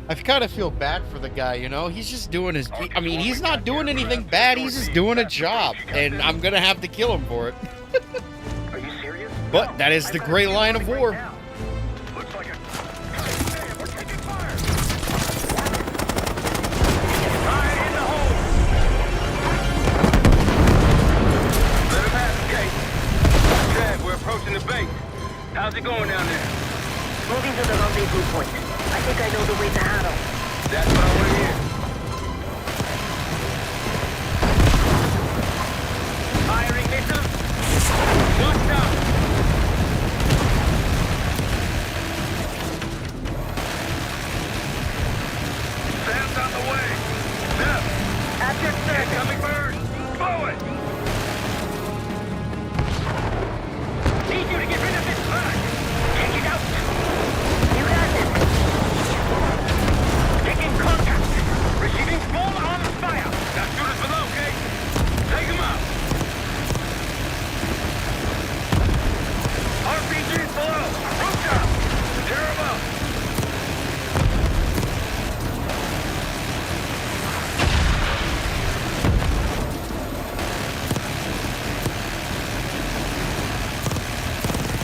I kind of feel bad for the guy, you know? He's just doing his... I mean, he's not doing anything bad. He's just doing a job. And I'm going to have to kill him for it. Are you serious? But that is the great line of war. Looks like a... Hey, we're taking fire! Fire in the hole! Let him have it, Kate. Ted, we're approaching the base. How's it going down there? Moving to the rendezvous point. I think I know the way to Harrow. That's what I want to hear. Firing missiles. Watch out. Sam's on the way. Seth. At your service. Incoming bird. Forward. Need you to get rid of this bird. Take it out. You got it. Taking contact. Receiving full arm fire. Now shoot us below, Kate. Take him out. RPG's below. Rooftop. Tear him up.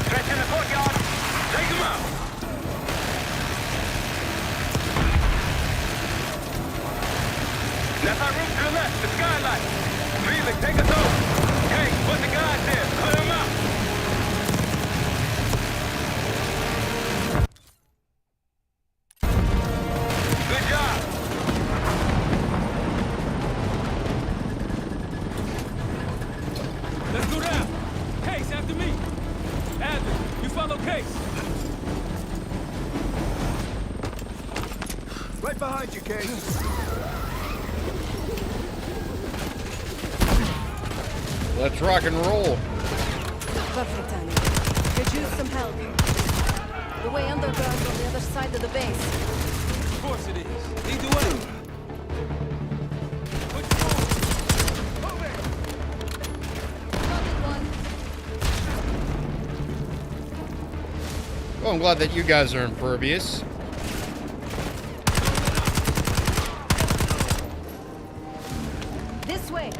Stretch in the courtyard. Take him out. That's our route to the left, the skylight. Felix, take us over. Hey, put the guys there. Clear them out. Good job. Let's go down. Case, after me. Adler, you follow Case. Right behind you, Case. Let's rock and roll. Perfect timing. Could use some help. The way underground on the other side of the base. Of course it is. Lead the way. Well, I'm glad that you guys are impervious. This way.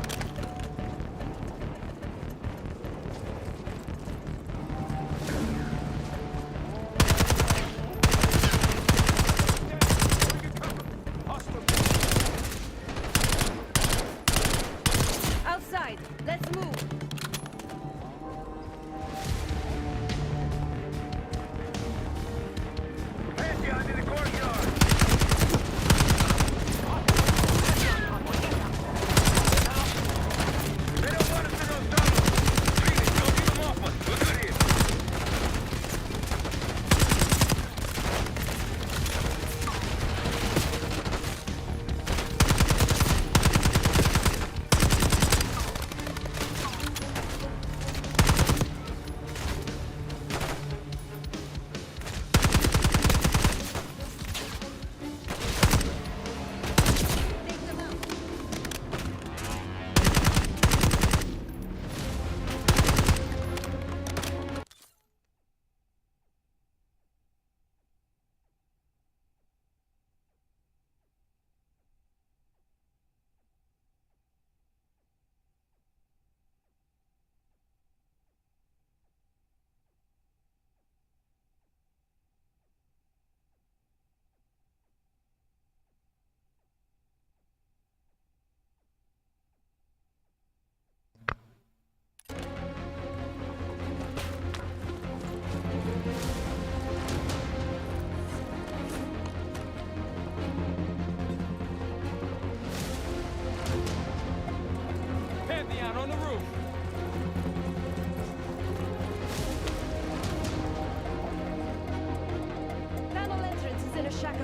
Outside. Let's move. Past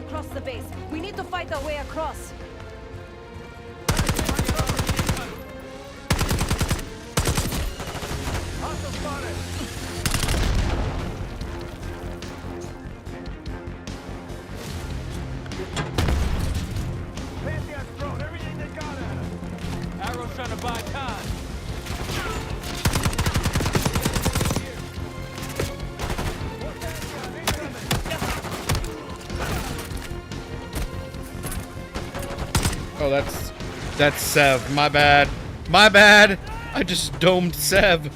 across the base. We need to fight our way across. Arrow's trying to buy time. Oh, that's Sev. My bad. My bad. I just domed Sev.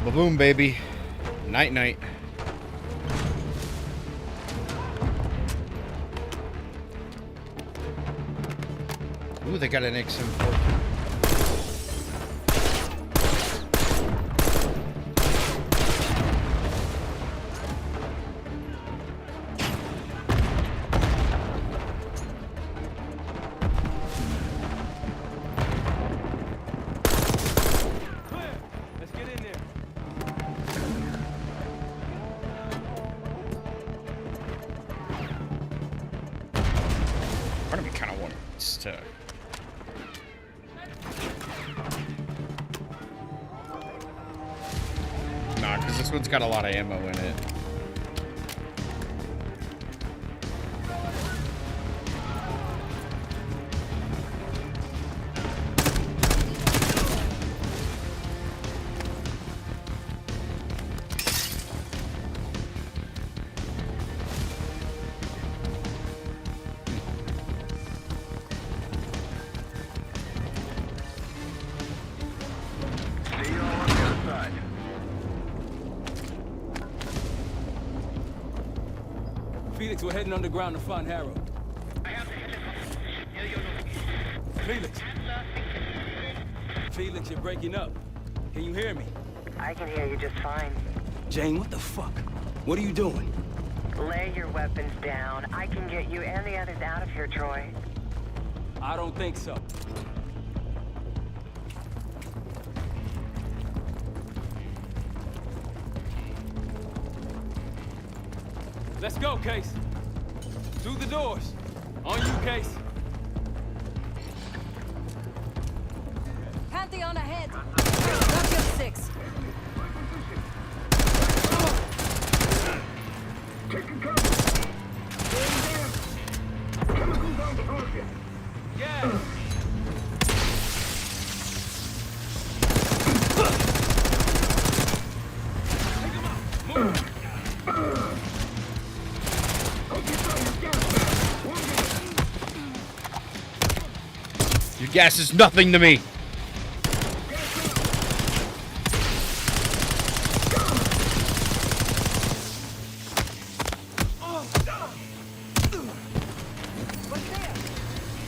Ba-boom, baby. Night night. Ooh, they got an XM4. Part of me kind of wants to. Nah, because this one's got a lot of ammo in it. See you all on the other side. Felix, we're heading underground to find Harrow. Felix. Felix, you're breaking up. Can you hear me? I can hear you just fine. Jane, what the fuck? What are you doing? Lay your weapons down. I can get you and the others out of here, Troy. I don't think so. Let's go, Case. Through the doors. On you, Case. Pantheon ahead. Drop your 6. Taking cover. Going down. Chemicals on target. Yeah. Your gas is nothing to me.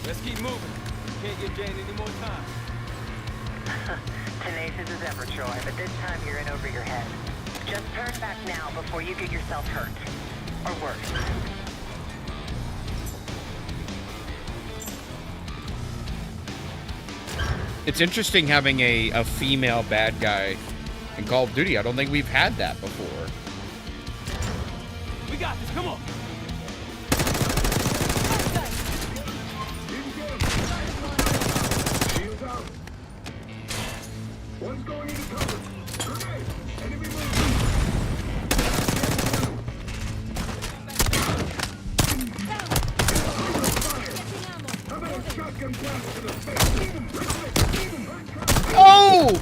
Let's keep moving. Can't give Jane any more time. Tenacious as ever, Troy, but this time you're in over your head. Just turn back now before you get yourself hurt. Or worse. It's interesting having a female bad guy in Call of Duty. I don't think we've had that before. We got this. Come on. Shields out. One's going into cover. Grenade. Enemy movement. How about a shotgun blast to the face? Oh!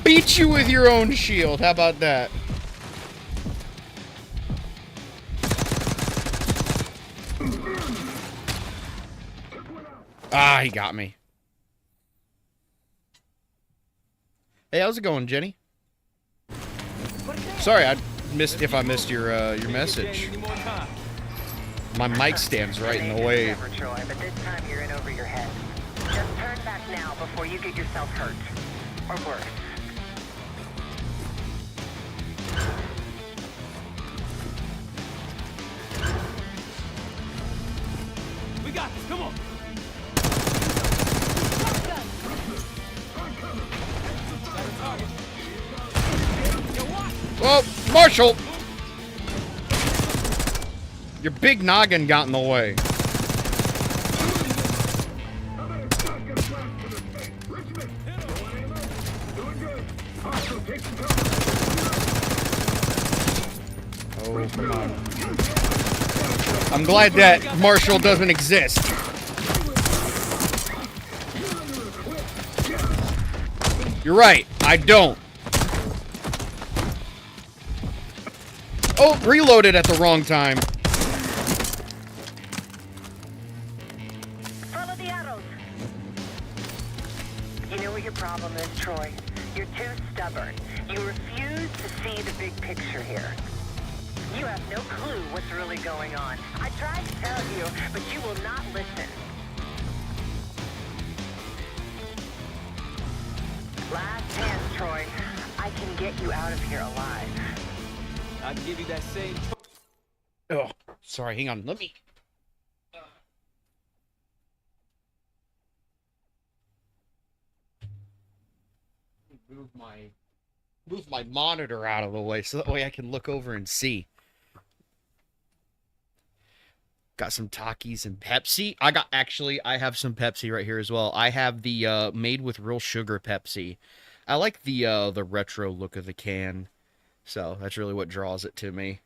Beat you with your own shield. How about that? Ah, he got me. Hey, how's it going, Jenny? Sorry, I missed if I missed your message. My mic stands right in the way. Troy, but this time you're in over your head. Just turn back now before you get yourself hurt. Or worse. We got this. Come on. Marshall! Your big noggin got in the way. Oh, come on. I'm glad that Marshall doesn't exist. You're right, I don't. Oh, reloaded at the wrong time. Follow the arrows. You know what your problem is, Troy? You're too stubborn. You refuse to see the big picture here. You have no clue what's really going on. I tried to tell you, but you will not listen. Last chance, Troy. I can get you out of here alive. I can give you that same. Oh, sorry, hang on. Let me. Move my monitor out of the way so that way I can look over and see. Got some Takis and Pepsi. I have some Pepsi right here as well. I have the made with real sugar Pepsi. I like the retro look of the can. So that's really what draws it to me.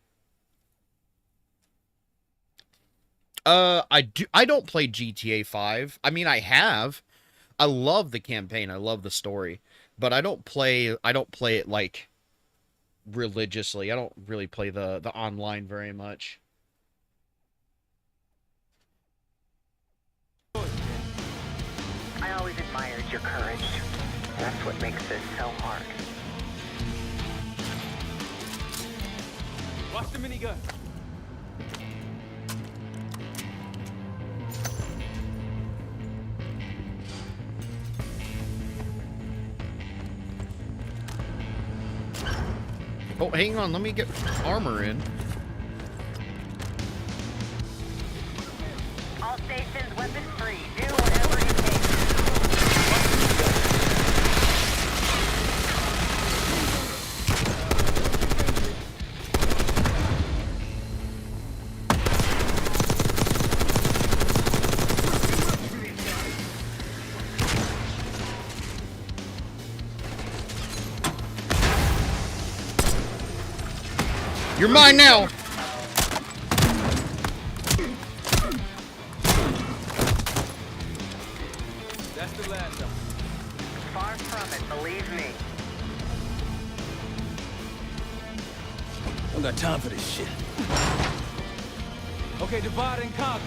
I don't play GTA 5. I mean, I have. I love the campaign. I love the story. But I don't play it like religiously. I don't really play the online very much. I always admired your courage. That's what makes this so hard. Watch the minigun. Oh, hang on. Let me get armor in. All stations, weapons free. Do whatever you take. You're mine now. That's the last of Far from it, believe me. I don't got time for this shit. Okay, divide and conquer.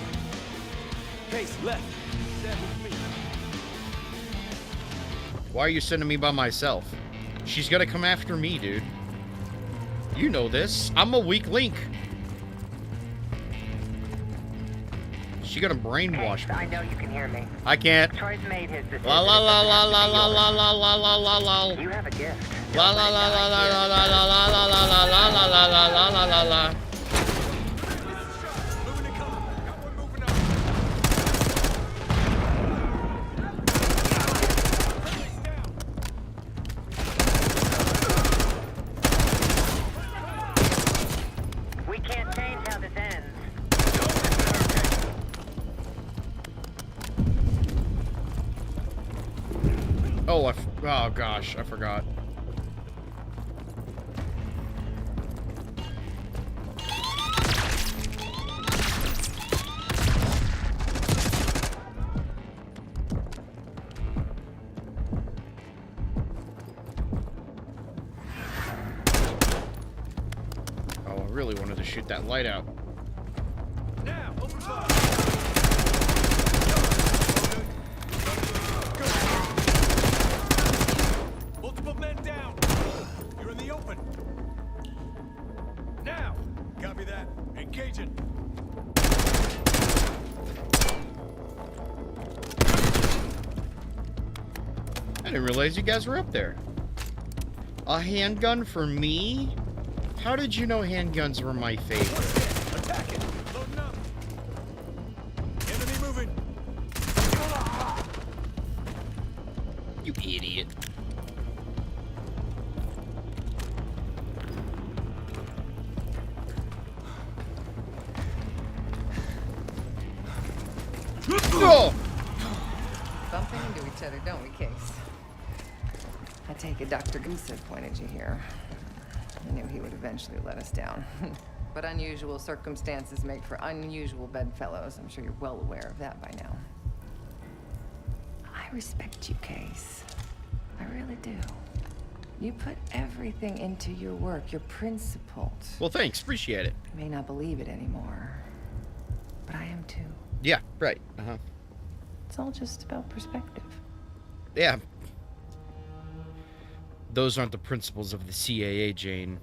Pace left. Stand with me. Why are you sending me by myself? She's gonna come after me, dude. You know this. I'm a weak link. She gonna brainwash me. I know you can hear me. I can't. Troy's made his decision. La la la la la la la la la la la la. You have a gift. La la la la la la la la la la la la la la la la la la. We can't change how this ends. Oh, oh gosh, I forgot. Oh, I really wanted to shoot that light out. Now, open fire. Multiple men down. You're in the open. Now, copy that. Engaging. I didn't realize you guys were up there. A handgun for me? How did you know handguns were my favorite? Attack it. Loading up. Enemy moving. You idiot. Oh! Bumping into each other, don't we, Case? I take it Dr. Goose pointed you here. I knew he would eventually let us down. But unusual circumstances make for unusual bedfellows. I'm sure you're well aware of that by now. I respect you, Case. I really do. You put everything into your work. You're principled. Well, thanks. Appreciate it. You may not believe it anymore, but I am too. Yeah, right. Uh-huh. It's all just about perspective. Yeah. Those aren't the principles of the CAA, Jane.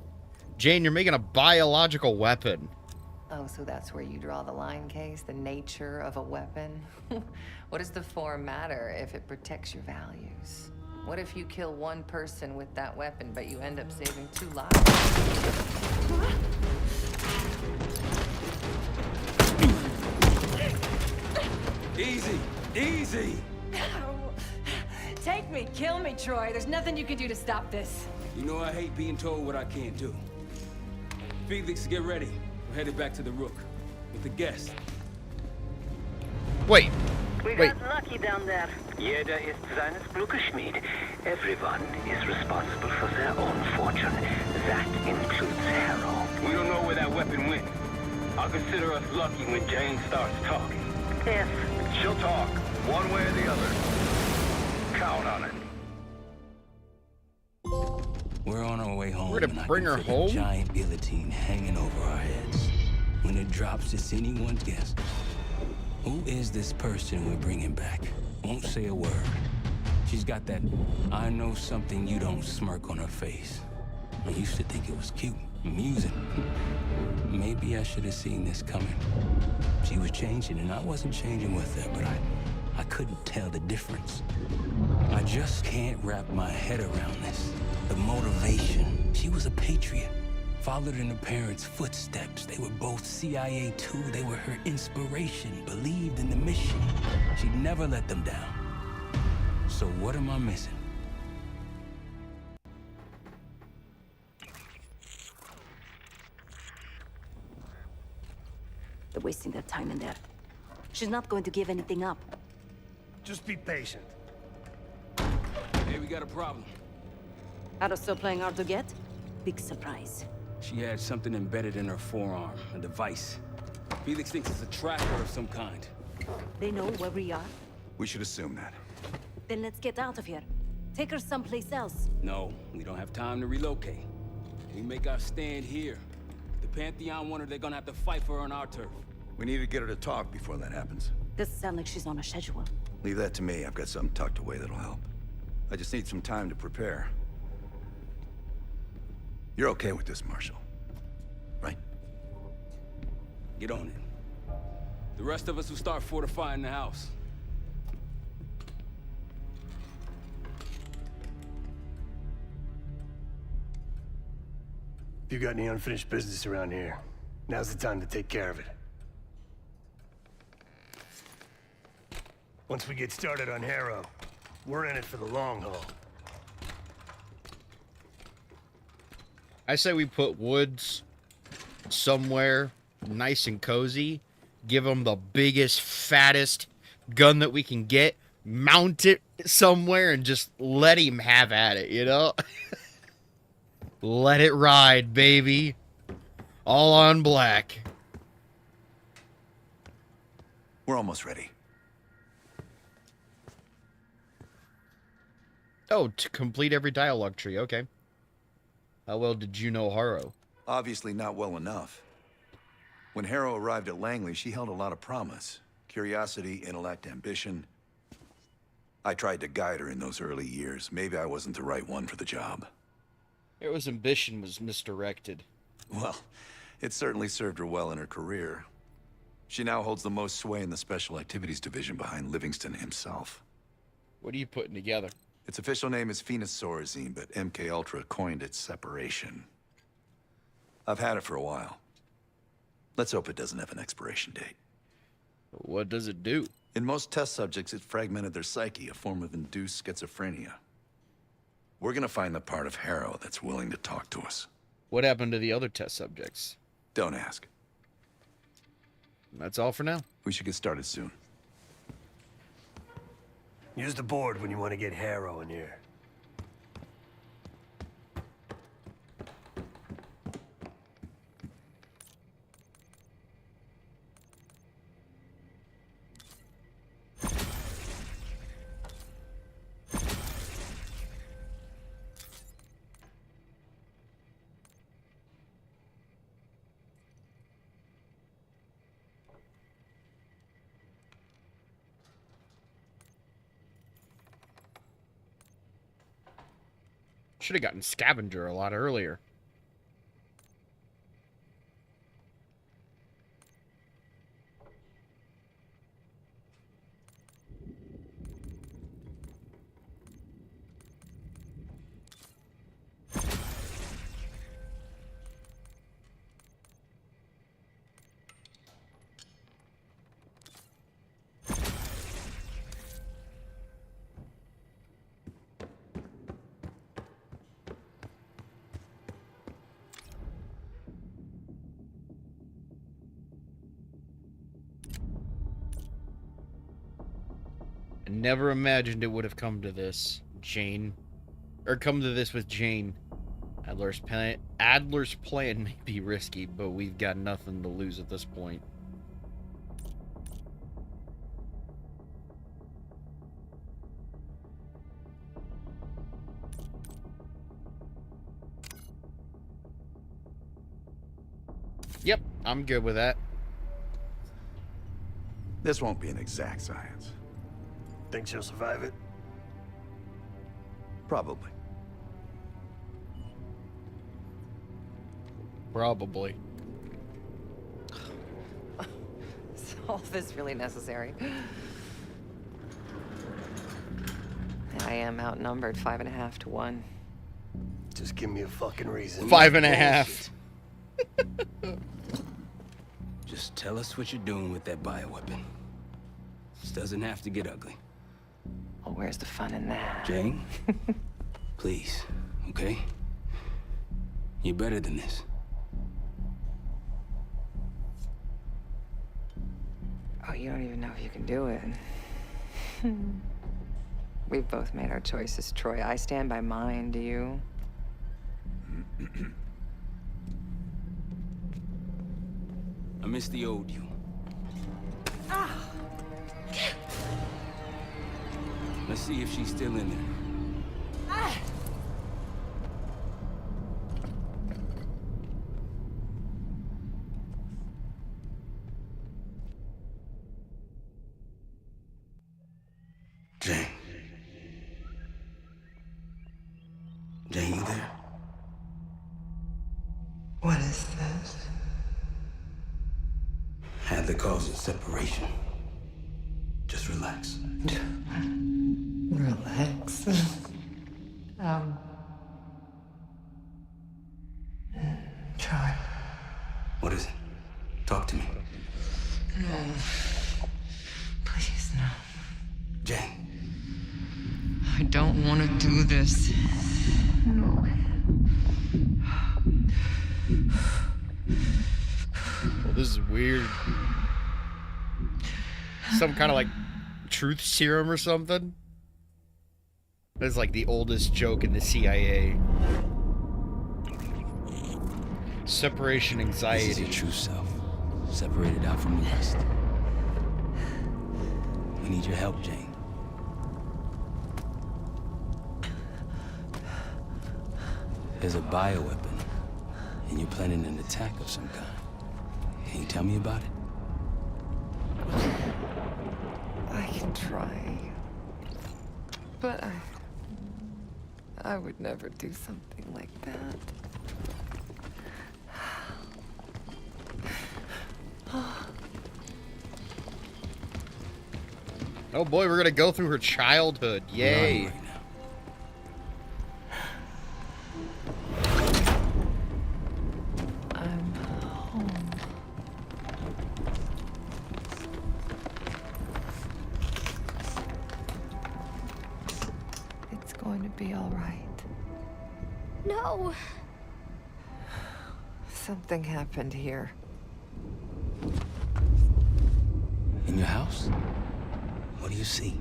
Jane, you're making a biological weapon. Oh, so that's where you draw the line, Case? The nature of a weapon? What does the form matter if it protects your values? What if you kill one person with that weapon, but you end up saving 2 lives? Easy, easy. Take me, kill me, Troy. There's nothing you can do to stop this. You know I hate being told what I can't do. Felix, get ready. We're headed back to the Rook with the guest. Wait. We got lucky down there. Jeder ist seines Glückes Schmied. Everyone is responsible for their own fortune. That includes Harrow. We don't know where that weapon went. I'll consider us lucky when Jane starts talking. Yes. She'll talk, one way or the other. Count on it. We're on our way home. We're gonna bring her home? A giant guillotine hanging over our heads. When it drops, it's anyone's guess. Who is this person we're bringing back? Won't say a word. She's got that I know something you don't smirk on her face. I used to think it was cute, amusing. Maybe I should have seen this coming. She was changing, and I wasn't changing with her, but I couldn't tell the difference. I just can't wrap my head around this. The motivation. She was a patriot. Followed in her parents' footsteps. They were both CIA too. They were her inspiration. Believed in the mission. She'd never let them down. So what am I missing? They're wasting their time in there. She's not going to give anything up. Just be patient. Hey, we got a problem. Harrow's still playing hard to get? Big surprise. She had something embedded in her forearm, a device. Felix thinks it's a tracker of some kind. They know where we are? We should assume that. Then let's get out of here. Take her someplace else. No, we don't have time to relocate. We make our stand here. The Pantheon want her, they're gonna have to fight for her on our turf. We need to get her to talk before that happens. Doesn't sound like she's on a schedule. Leave that to me. I've got something tucked away that'll help. I just need some time to prepare. You're okay with this, Marshal, right? Get on it. The rest of us will start fortifying the house. If you got any unfinished business around here, now's the time to take care of it. Once we get started on Harrow, we're in it for the long haul. I say we put Woods somewhere nice and cozy, give him the biggest, fattest gun that we can get, mount it somewhere, and just let him have at it, you know? Let it ride, baby. All on black. We're almost ready. Oh, to complete every dialogue tree, okay. How well did you know Harrow? Obviously not well enough. When Harrow arrived at Langley, she held a lot of promise. Curiosity, intellect, ambition. I tried to guide her in those early years. Maybe I wasn't the right one for the job. Harrow's ambition was misdirected. Well, it certainly served her well in her career. She now holds the most sway in the Special Activities Division behind Livingston himself. What are you putting together? Its official name is Phoenosaurazine, but MKUltra coined its separation. I've had it for a while. Let's hope it doesn't have an expiration date. What does it do? In most test subjects, it fragmented their psyche, a form of induced schizophrenia. We're gonna find the part of Harrow that's willing to talk to us. What happened to the other test subjects? Don't ask. That's all for now. We should get started soon. Use the board when you want to get Harrow in here. Should have gotten Scavenger a lot earlier. Never imagined it would have come to this, Jane. Or come to this with Jane. Adler's plan may be risky, but we've got nothing to lose at this point. Yep, I'm good with that. This won't be an exact science. Think she'll survive it? Probably. Probably. Is all this really necessary? I am outnumbered 5.5 to 1. Just give me a fucking reason. 5.5. Just tell us what you're doing with that bioweapon. This doesn't have to get ugly. Well, where's the fun in that? Jane, please, okay? You're better than this. Oh, you don't even know if you can do it. We've both made our choices, Troy. I stand by mine, do you? I miss the old you. Let's see if she's still in there. Jane. Jane, you there? What is this? Had the cause of separation. Just relax. Relax. Try. What is it? Talk to me. No. Please, no. Jane. I don't want to do this. No. Well, this is weird. Some kind of like truth serum or something. That's like the oldest joke in the CIA. Separation anxiety. This is your true self, separated out from the rest. We need your help, Jane. There's a bioweapon, and you're planning an attack of some kind. Can you tell me about it? I can try. But I would never do something like that. Oh boy, we're gonna go through her childhood. Yay. I'm home. It's going to be all right. No. Something happened here. In your house? What do you see?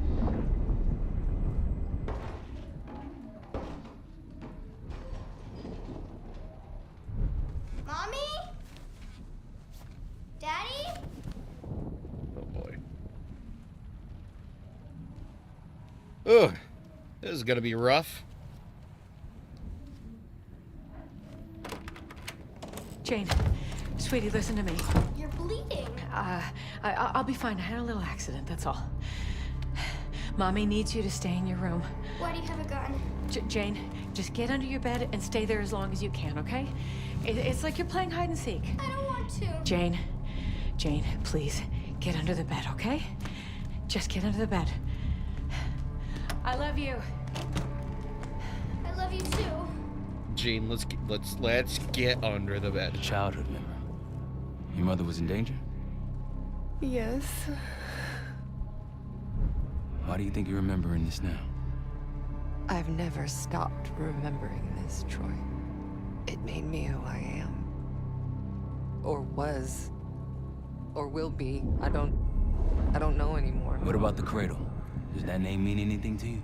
Ugh. This is gonna be rough. Jane, sweetie, listen to me. You're bleeding. I'll be fine. I had a little accident, that's all. Mommy needs you to stay in your room. Why do you have a gun? Jane, just get under your bed and stay there as long as you can, okay? It's like you're playing hide and seek. I don't want to. Jane, please, get under the bed, okay? Just get under the bed. I love you. I love you too. Gene, let's get under the bed. Childhood memory. Your mother was in danger? Yes. Why do you think you're remembering this now? I've never stopped remembering this, Troy. It made me who I am. Or was. Or will be. I don't know anymore. What about the cradle? Does that name mean anything to you?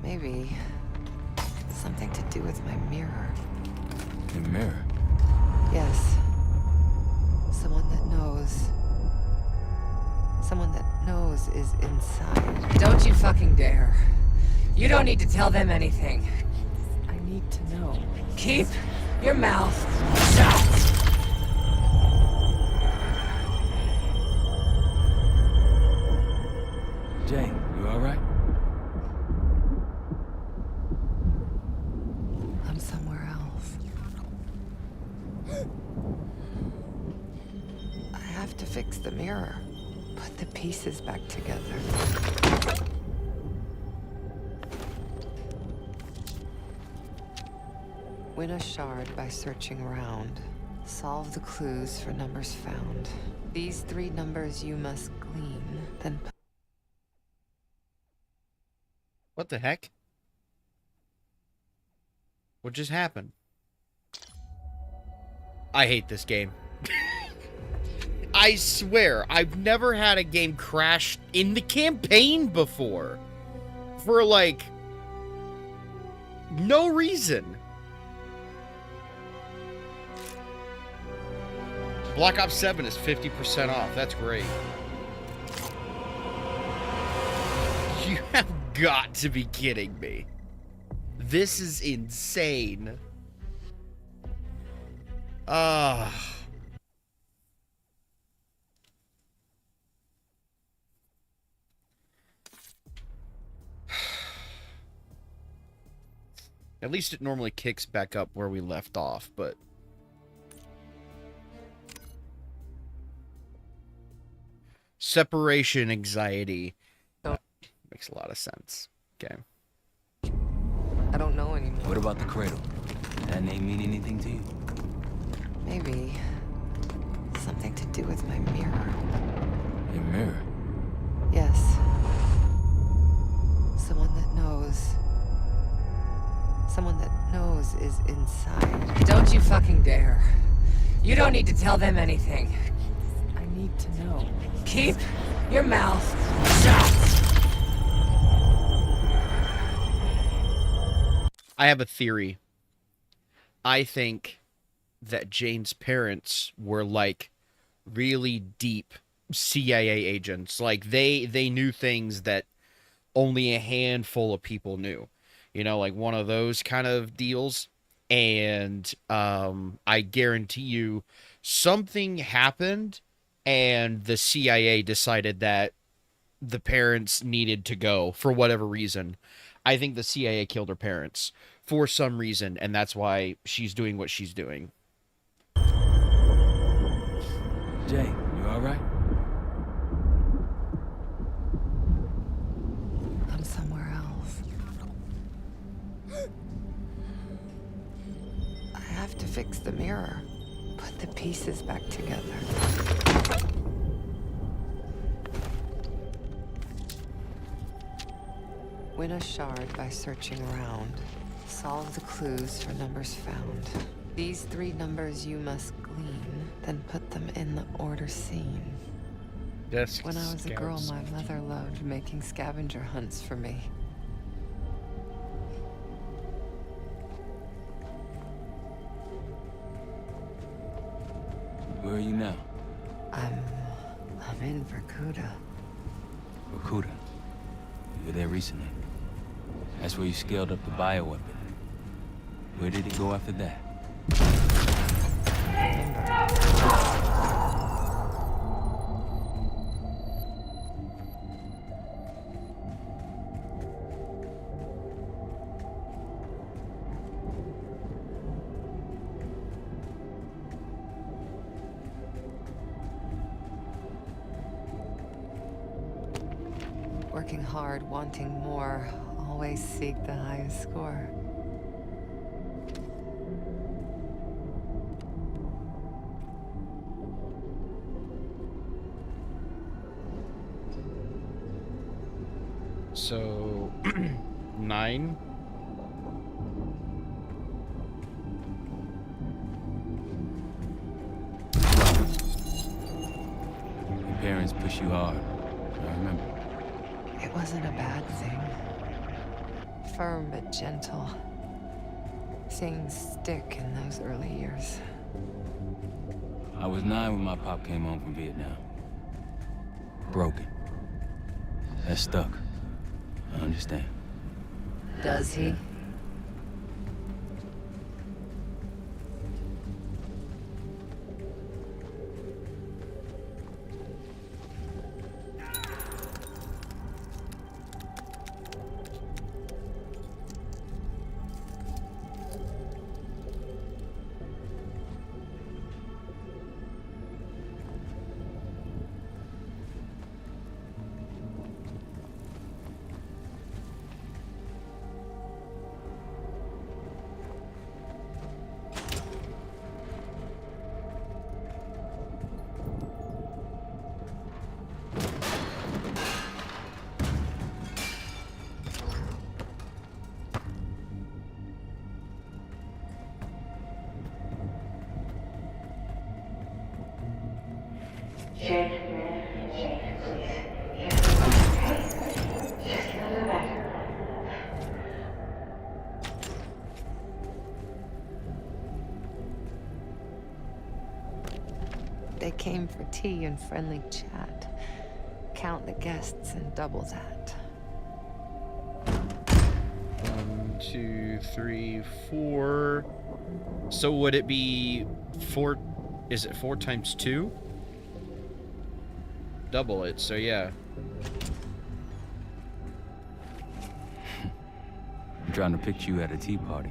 Maybe. Something to do with my mirror. Your mirror? Yes. Someone that knows. Someone that knows is inside. Don't you fucking dare. You don't need to tell them anything. I need to know. Keep your mouth shut! Jane, you alright? I'm somewhere else. I have to fix the mirror. Put the pieces back together. Win a shard by searching around. Solve the clues for numbers found. These 3 numbers you must glean, then What the heck? What just happened? I hate this game. I swear, I've never had a game crash in the campaign before. For, like, no reason. Black Ops 7 is 50% off. That's great. You have got to be kidding me. This is insane. At least it normally kicks back up where we left off, but... Separation anxiety. Makes a lot of sense. Okay. I don't know anymore. What about the cradle? Does that name mean anything to you? Maybe. Something to do with my mirror. Your mirror? Yes. Someone that knows. Someone that knows is inside. Don't you fucking dare. You don't need to tell them anything. I need to know. Keep your mouth shut! I have a theory. I think that Jane's parents were, like, really deep CIA agents. Like, they knew things that only a handful of people knew. You know, like one of those kind of deals. And I guarantee you something happened and the CIA decided that the parents needed to go for whatever reason. I think the CIA killed her parents for some reason, and that's why she's doing what she's doing. Jane, you alright? I'm somewhere else. I have to fix the mirror. Put the pieces back together. Win a shard by searching around. Solve the clues for numbers found. These 3 numbers you must glean, then put them in the order seen. Yes. When I was a girl, my mother loved making scavenger hunts for me. Where are you now? I'm in Vorkuta. Vorkuta? over there recently. That's where you scaled up the bioweapon. Where did it go after that? Working hard, wanting more, always seek the highest score. So, 9. Your parents push you hard. I remember. It wasn't a bad thing. Firm but gentle. Things stick in those early years. I was 9 when my pop came home from Vietnam. Broken. That stuck. I understand. Does he? Shane, please. Just get under the bed. They came for tea and friendly chat. Count the guests and double that. 1, 2, 3, 4. So would it be 4? Is it 4 times 2? Double it, so yeah. I'm trying to picture you at a tea party.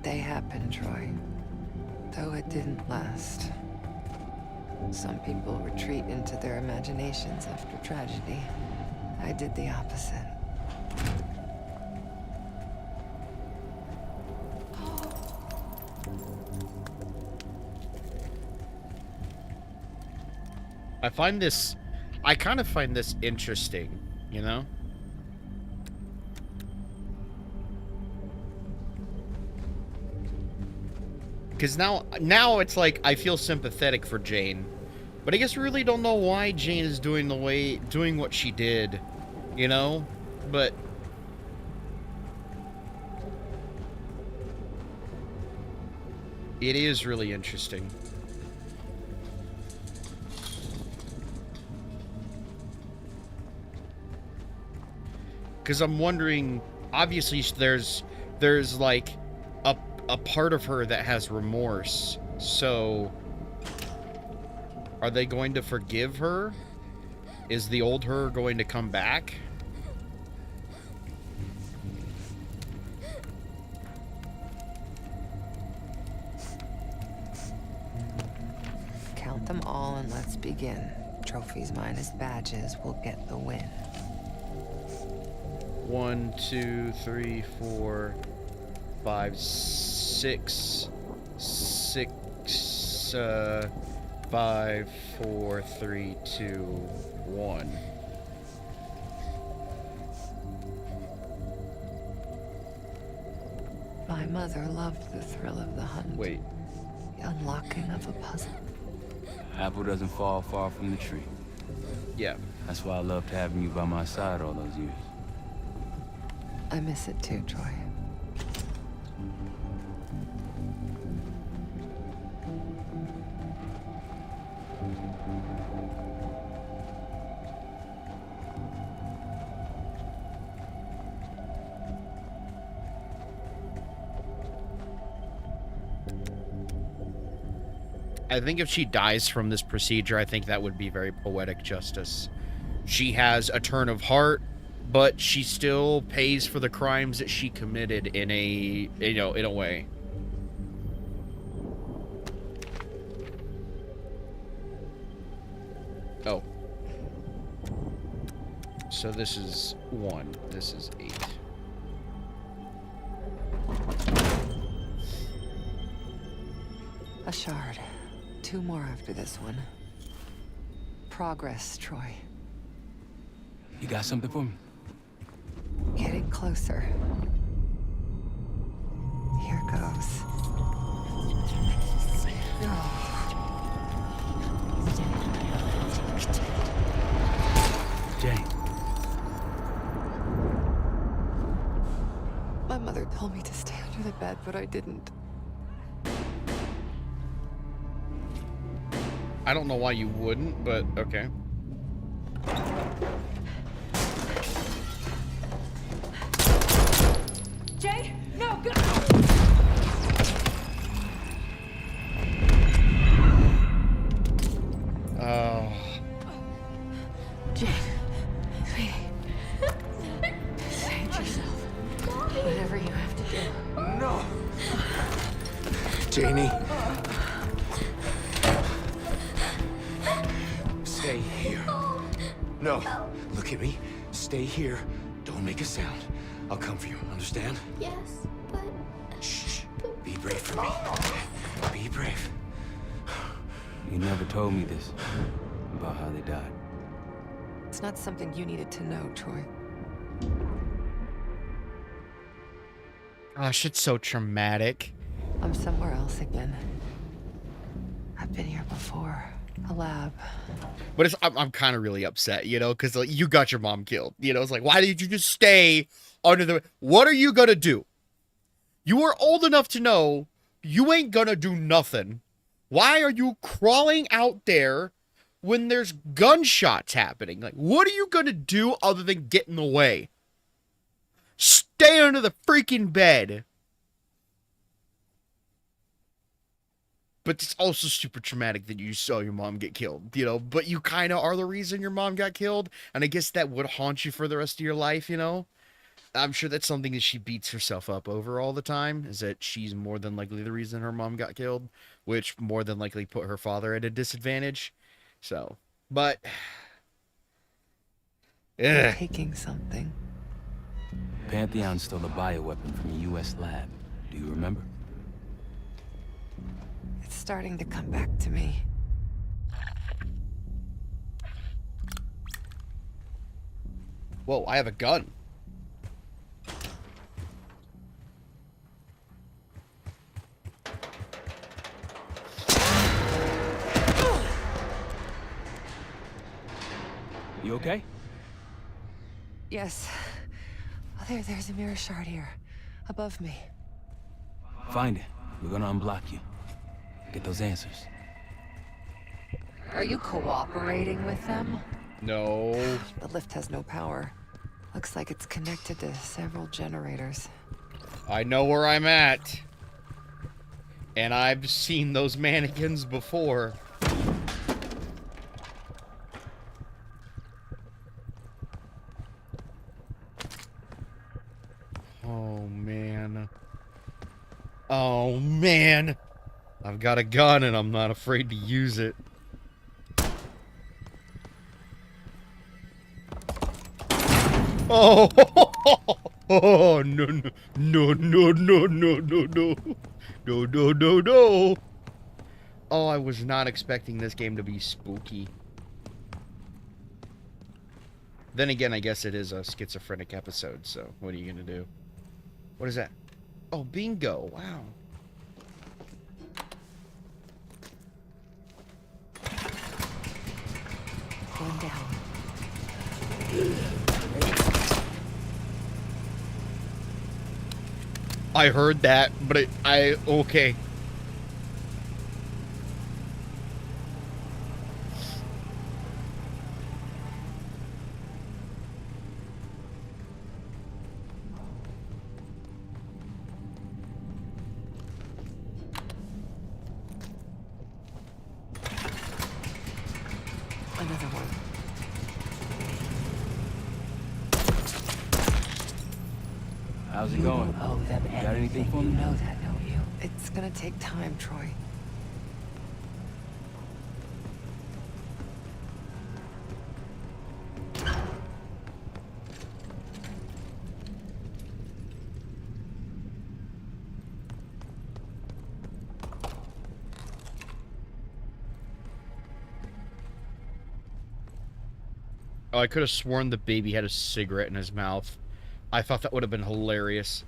They happened, Troy. Though it didn't last. Some people retreat into their imaginations after tragedy. I did the opposite. I kind of find this interesting, you know? Because now it's like, I feel sympathetic for Jane. But I guess we really don't know why Jane is doing what she did, you know? But it is really interesting. Because I'm wondering, obviously there's like a part of her that has remorse. So are they going to forgive her? Is the old her going to come back? Count them all and let's begin. Trophies minus badges will get the win. 1, 2, 3, 4, 5, 6, 6, 5, 4, 3, 2, 1. My mother loved the thrill of the hunt. Wait. The unlocking of a puzzle. Apple doesn't fall far from the tree. Yeah. That's why I loved having you by my side all those years. I miss it too, Troy. I think if she dies from this procedure, I think that would be very poetic justice. She has a turn of heart, but she still pays for the crimes that she committed in a, in a way. Oh. So this is 1. This is 8. A shard. 2 more after this one. Progress, Troy. You got something for me? Getting closer. Here goes. Jane. My mother told me to stay under the bed, but I didn't. I don't know why you wouldn't, but okay. Jay, no, go! Oh. Jane, sweetie. Save yourself. Whatever you have to do. No! Janie. Stay here. No. Look at me. Stay here. Don't make a sound. I'll come for you, understand? Yes, but... Shh. Be brave for me. Be brave. You never told me this, about how they died. It's not something you needed to know, Troy. Gosh, it's so traumatic. I'm somewhere else again. I've been here before. A lab. But it's, I'm kind of really upset, because like, you got your mom killed. It's like, why did you just stay under the... What are you gonna do? You are old enough to know you ain't gonna do nothing. Why are you crawling out there when there's gunshots happening? Like, what are you gonna do other than get in the way? Stay under the freaking bed. But it's also super traumatic that you saw your mom get killed, but you kind of are the reason your mom got killed. And I guess that would haunt you for the rest of your life, I'm sure that's something that she beats herself up over all the time, is that she's more than likely the reason her mom got killed, which more than likely put her father at a disadvantage. So, but... You're taking something. Pantheon stole a bioweapon from a U.S. lab. Do you remember? It's starting to come back to me. Whoa, I have a gun. You okay? Yes. Oh, there's a mirror shard here. Above me. Find it. We're gonna unblock you. Get those answers. Are you cooperating with them? No. The lift has no power. Looks like it's connected to several generators. I know where I'm at. And I've seen those mannequins before. Oh, man. Oh, man. I've got a gun and I'm not afraid to use it. Oh, oh, no, no, no, no, no, no, no, no, no, no, no, no. Oh, I was not expecting this game to be spooky. Then again, I guess it is a schizophrenic episode, so what are you gonna do? What is that? Oh, bingo, wow. Going down. I heard that, but okay. Another one. How's it going? Owe them You got anything for me? You know that, don't you? It's gonna take time, Troy. Oh, I could have sworn the baby had a cigarette in his mouth. I thought that would have been hilarious.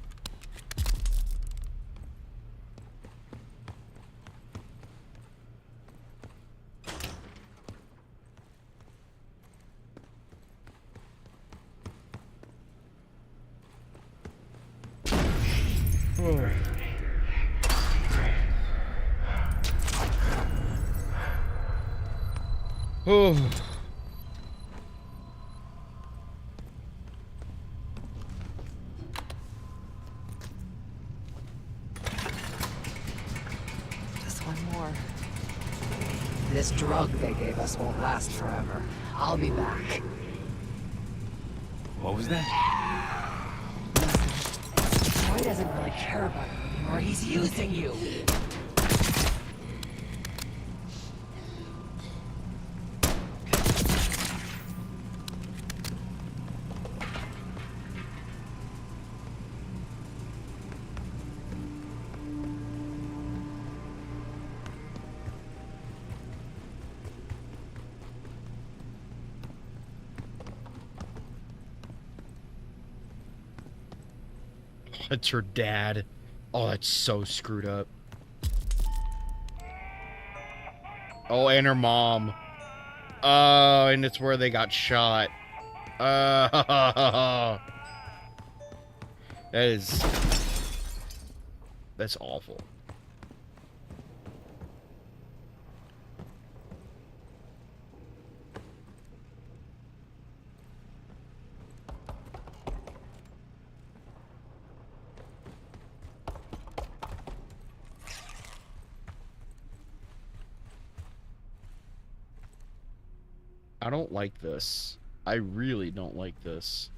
Oh. Just one more. This drug they gave us won't last forever. I'll be back. What was that? Troy doesn't really care about you anymore. He's using you. It's her dad. Oh, that's so screwed up. Oh, and her mom. Oh, and it's where they got shot. That's awful. I don't like this. I really don't like this.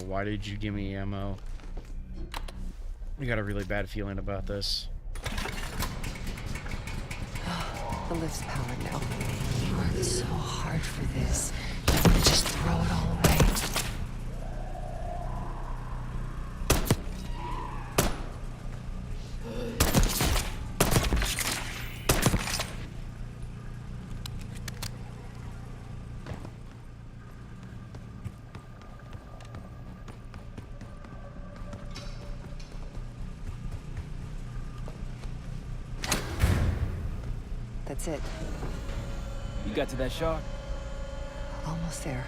Why did you give me ammo? I got a really bad feeling about this. The lift's powered now. You worked so hard for this. You want to just throw it all away. That's it. You got to that shark? Almost there.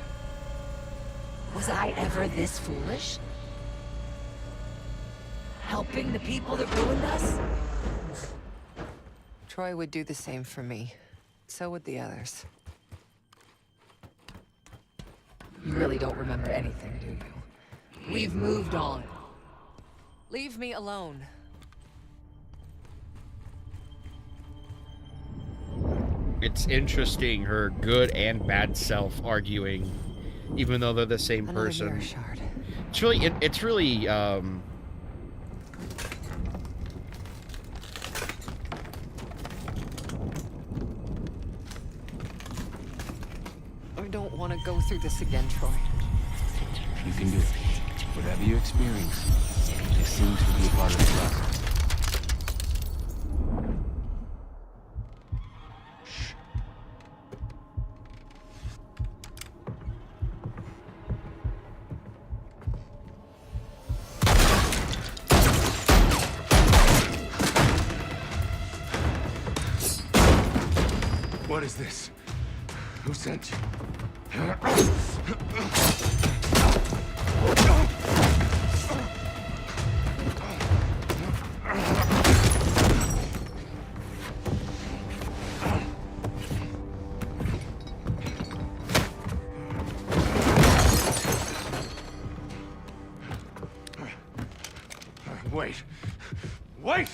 Was I ever this foolish? Helping the people that ruined us? Troy would do the same for me. So would the others. You really don't remember anything, do you? We've moved on. Leave me alone. It's interesting, her good and bad self arguing, even though they're the same person. Mirror shard. It's really, it's really, I don't want to go through this again, Troy. You can do it. Whatever you experience, it seems to be a part of the process. What is this? Who sent you? Wait. Wait!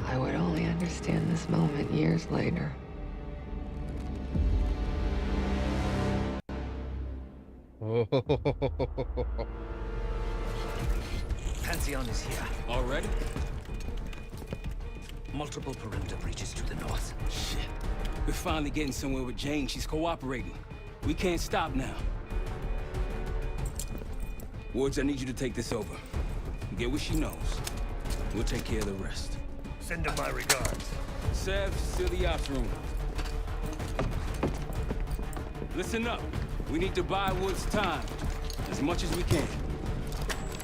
I would only understand this moment years later. Pantheon is here. Already? Multiple perimeter breaches to the north. Shit. We're finally getting somewhere with Jane. She's cooperating. We can't stop now. Woods, I need you to take this over. Get what she knows. We'll take care of the rest. Send her my regards. Sev, still the ops room. Listen up. We need to buy Woods time. As much as we can.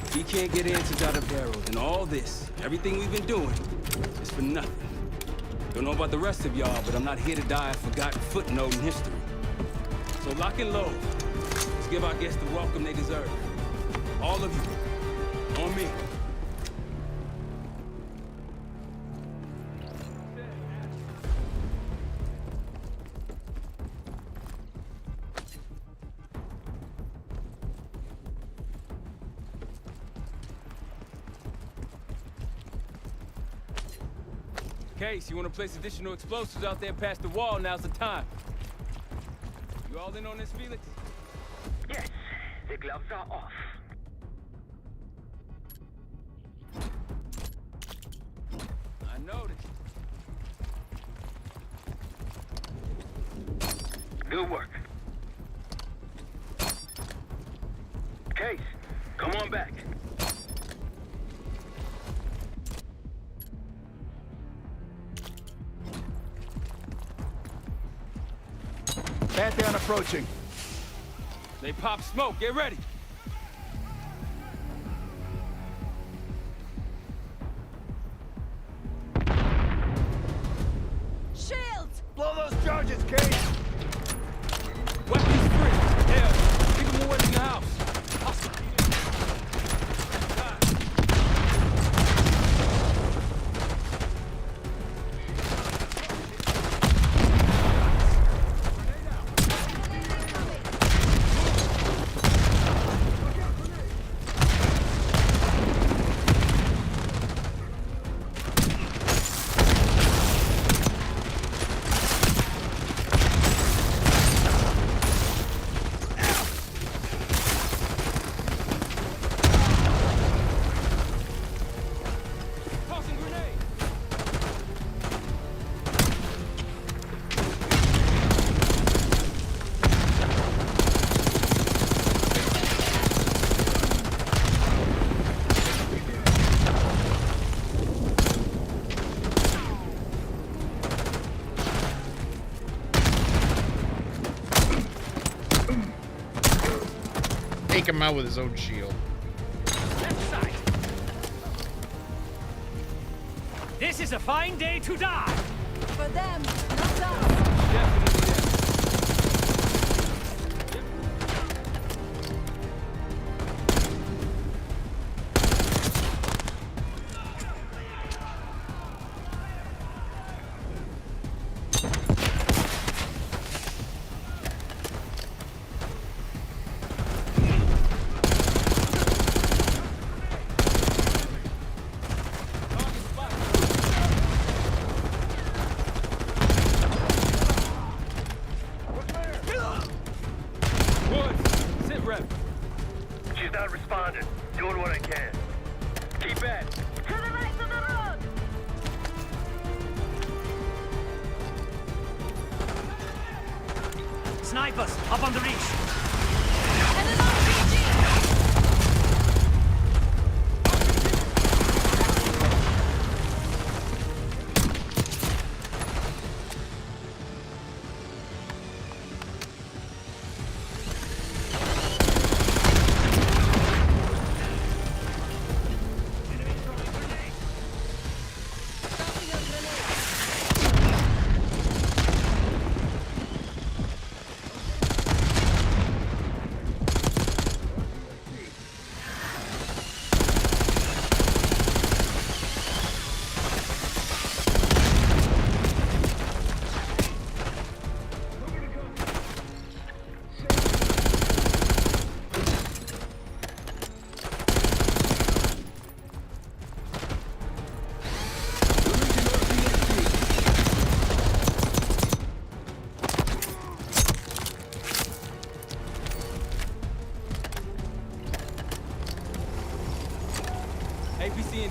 If he can't get answers out of Harrow, then all this, everything we've been doing, is for nothing. Don't know about the rest of y'all, but I'm not here to die a forgotten footnote in history. So lock and load. Let's give our guests the welcome they deserve. All of you. On me. Case, you want to place additional explosives out there past the wall, now's the time. You all in on this, Felix? Yes, the gloves are off. I noticed. Good work. Case, come on back. Pantheon approaching. They pop smoke. Get ready. Shields! Blow those charges, Case! Weapons free. Hell, keep them away from the house. Take him out with his own shield. Left side. This is a fine day to die. For them, not us. Definitely. She's not responding. Doing what I can. Keep at it. To the right of the road! Snipers, up on the reach. And an RPG!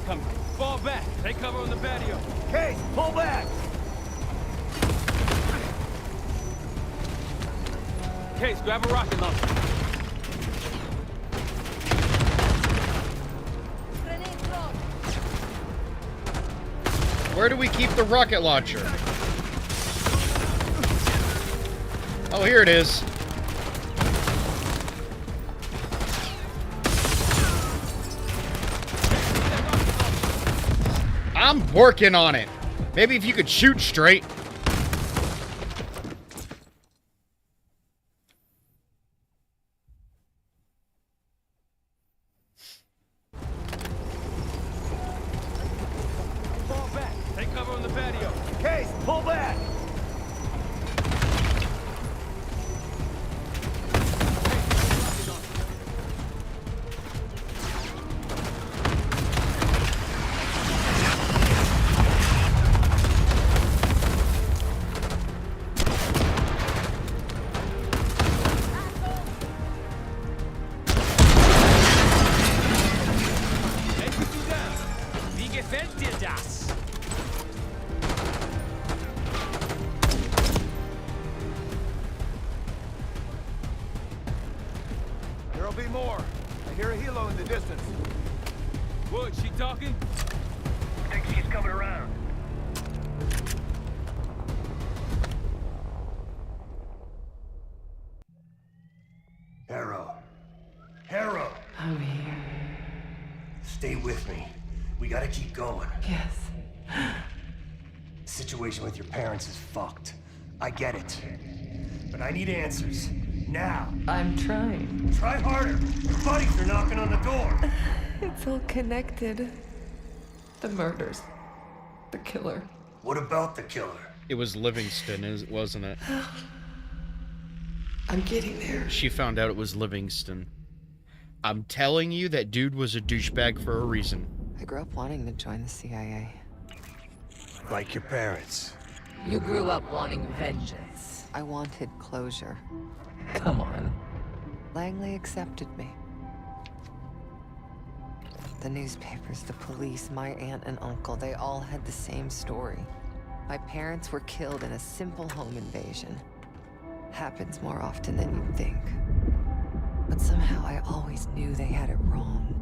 coming. Fall back. Take cover on the patio. Case, pull back! Case, grab a rocket launcher. Where do we keep the rocket launcher? Oh, here it is. I'm working on it. Maybe if you could shoot straight. Fall back. Take cover on the patio. Case, pull back! Wie gefällt dir das? There'll be more. I hear a helo in the distance. Wood, she talking? Think she's coming around. Harrow. Harrow! I'm here. Stay with me. We gotta keep going. Yes. The situation with your parents is fucked. I get it. But I need answers. Now. I'm trying. Try harder. Your buddies are knocking on the door. It's all connected. The murders. The killer. What about the killer? It was Livingston, wasn't it? I'm getting there. She found out it was Livingston. I'm telling you, that dude was a douchebag for a reason. I grew up wanting to join the CIA. Like your parents. You grew up wanting vengeance. I wanted closure. Come on. Langley accepted me. The newspapers, the police, my aunt and uncle, they all had the same story. My parents were killed in a simple home invasion. Happens more often than you'd think. But somehow I always knew they had it wrong.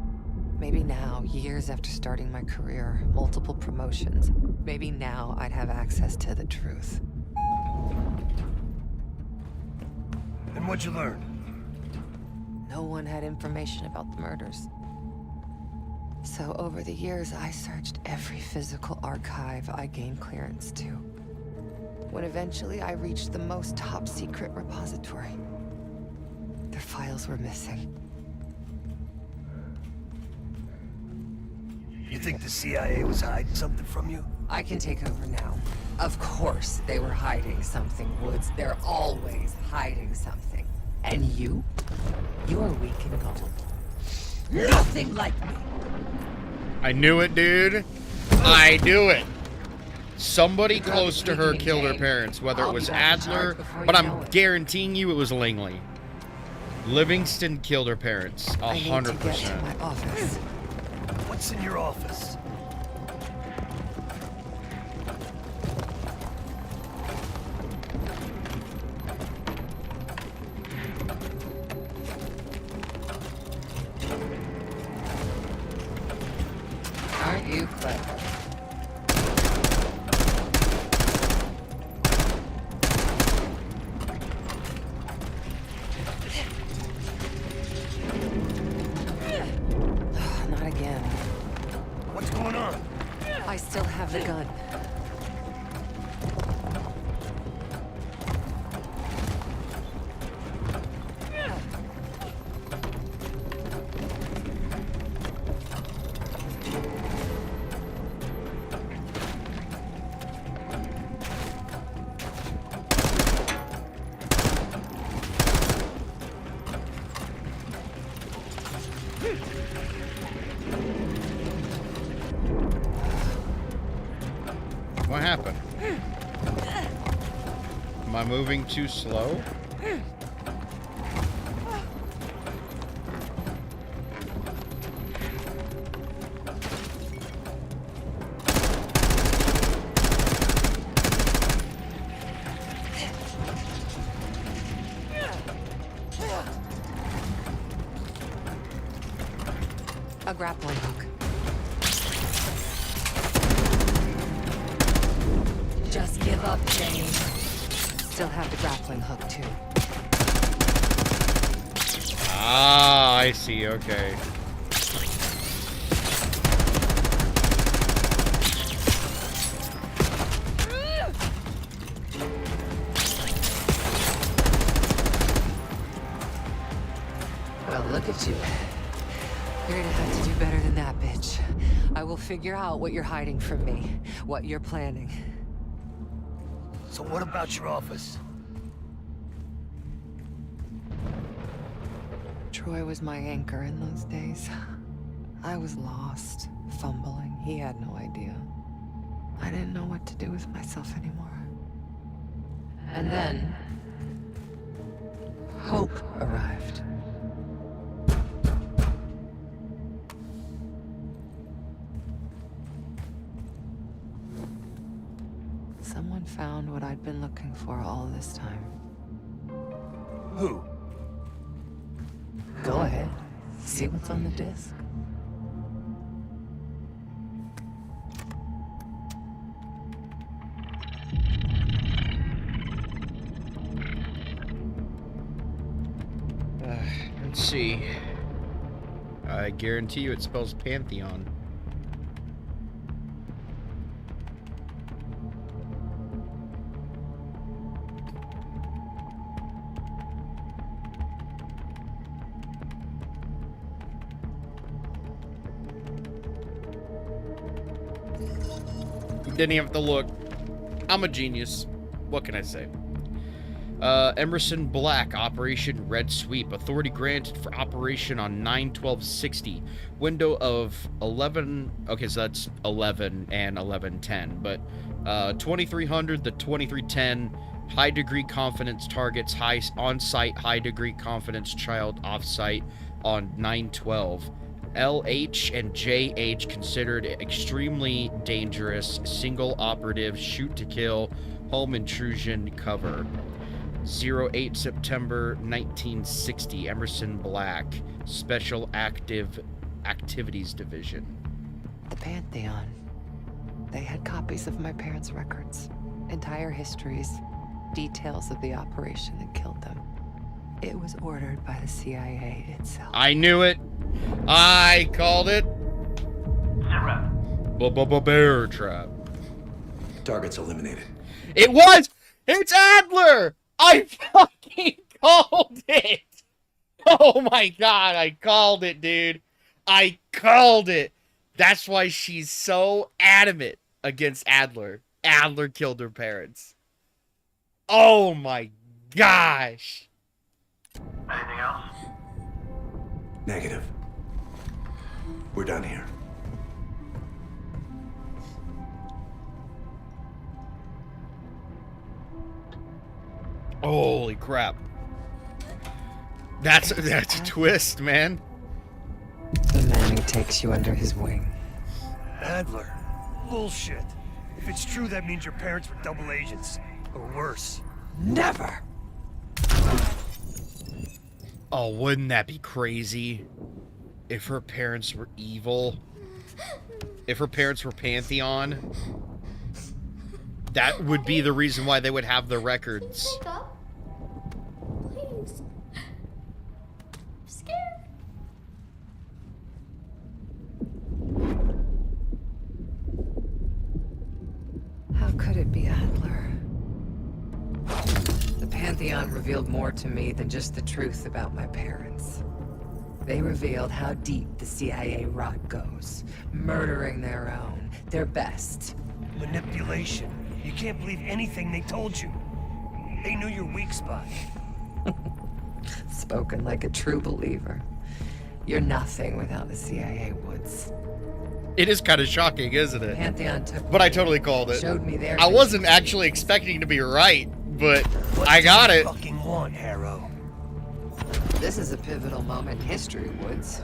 Maybe now, years after starting my career, multiple promotions, maybe now I'd have access to the truth. And what'd you learn? No one had information about the murders. So over the years, I searched every physical archive I gained clearance to. When eventually I reached the most top-secret repository, their files were missing. You think the CIA was hiding something from you? I can take over now. Of course they were hiding something, Woods. They're always hiding something. And you? You're weak and gullible. Nothing like me! I knew it, dude. I knew it. Somebody close to her killed her parents, whether it was Adler, but I'm guaranteeing you it was Langley. Livingston killed her parents, 100%. My office. What's in your office? Aren't you clever? Not again. What's going on? I still have the gun. What happened? Am I moving too slow? A grappling hook. Just give up, Jane. Still have the grappling hook, too. Ah, I see, okay. Well, look at you. You're gonna have to do better than that, bitch. I will figure out what you're hiding from me, what you're planning. So what about your office? Troy was my anchor in those days. I was lost, fumbling. He had no idea. I didn't know what to do with myself anymore. And then, Hope arrived. Someone found what I'd been looking for all this time. Who? Go ahead. See what's on the disc. Let's see. I guarantee you it spells Pantheon. Didn't even have to look. I'm a genius. What can I say? Emerson Black, Operation Red Sweep. Authority granted for operation on 9/12/60. Window of 11. Okay, so that's 11 and 11:10. But 2300 to 2310. High degree confidence targets. High on-site. High degree confidence child off-site on 9/12. LH and JH considered extremely dangerous. Single operative. Shoot to kill. Home intrusion cover. 08 September 1960, Emerson Black, Special Activities Division. The Pantheon. They had copies of my parents' records, entire histories, details of the operation that killed them. It was ordered by the CIA itself. I knew it. I called it. Bear trap. Target's eliminated. It was. It's Adler. I fucking called it! Oh my god, I called it, dude. I called it. That's why she's so adamant against Adler. Adler killed her parents. Oh my gosh. Anything else? Negative. We're done here. Holy crap. That's a twist, man. The man who takes you under his wing. Adler. Bullshit. If it's true, that means your parents were double agents. Or worse. Never! Oh, wouldn't that be crazy? If her parents were evil? If her parents were Pantheon? That would be the reason why they would have the records. Wake up. Please. I'm scared. How could it be Adler? The Pantheon revealed more to me than just the truth about my parents. They revealed how deep the CIA rot goes, murdering their own, their best. Manipulation. You can't believe anything they told you. They knew your weak spot. Spoken like a true believer. You're nothing without the CIA, Woods. It is kind of shocking, isn't it? Pantheon took But I totally called it. Showed me their I wasn't actually expecting to be right, but What I got do you it. fucking want, Harrow? This is a pivotal moment in history, Woods.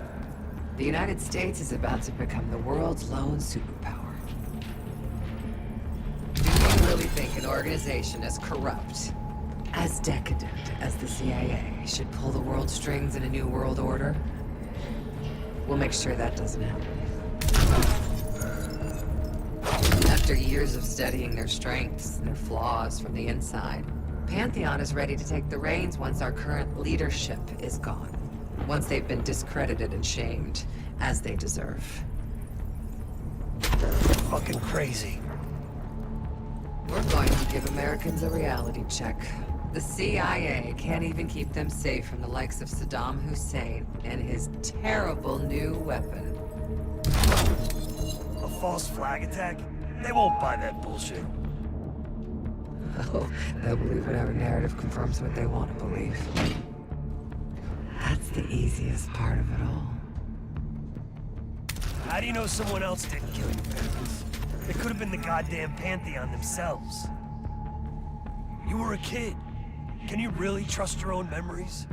The United States is about to become the world's lone superpower. Do you really think an organization as corrupt, as decadent as the CIA should pull the world's strings in a new world order? We'll make sure that doesn't happen. After years of studying their strengths and their flaws from the inside, Pantheon is ready to take the reins once our current leadership is gone. Once they've been discredited and shamed, as they deserve. Fucking crazy. We're going to give Americans a reality check. The CIA can't even keep them safe from the likes of Saddam Hussein and his terrible new weapon. A false flag attack? They won't buy that bullshit. Oh, they'll believe whatever narrative confirms what they want to believe. That's the easiest part of it all. How do you know someone else didn't kill your parents? It could have been the goddamn Pantheon themselves. You were a kid. Can you really trust your own memories?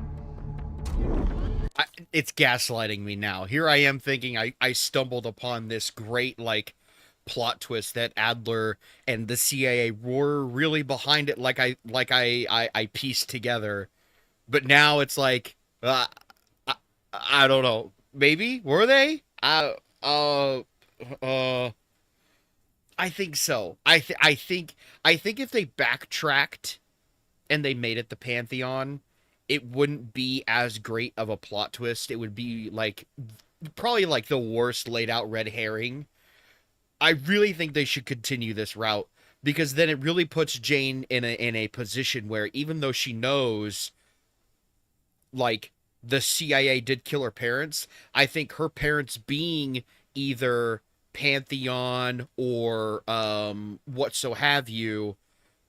It's gaslighting me now. Here I am thinking I stumbled upon this great, like, plot twist that Adler and the CIA were really behind it, like I pieced together. But now it's like, I don't know. Maybe? Were they? I think so. I think if they backtracked and they made it the Pantheon, it wouldn't be as great of a plot twist. It would be like probably like the worst laid out red herring. I really think they should continue this route, because then it really puts Jane in a position where, even though she knows, like, the CIA did kill her parents, I think her parents being either Pantheon or what so have you,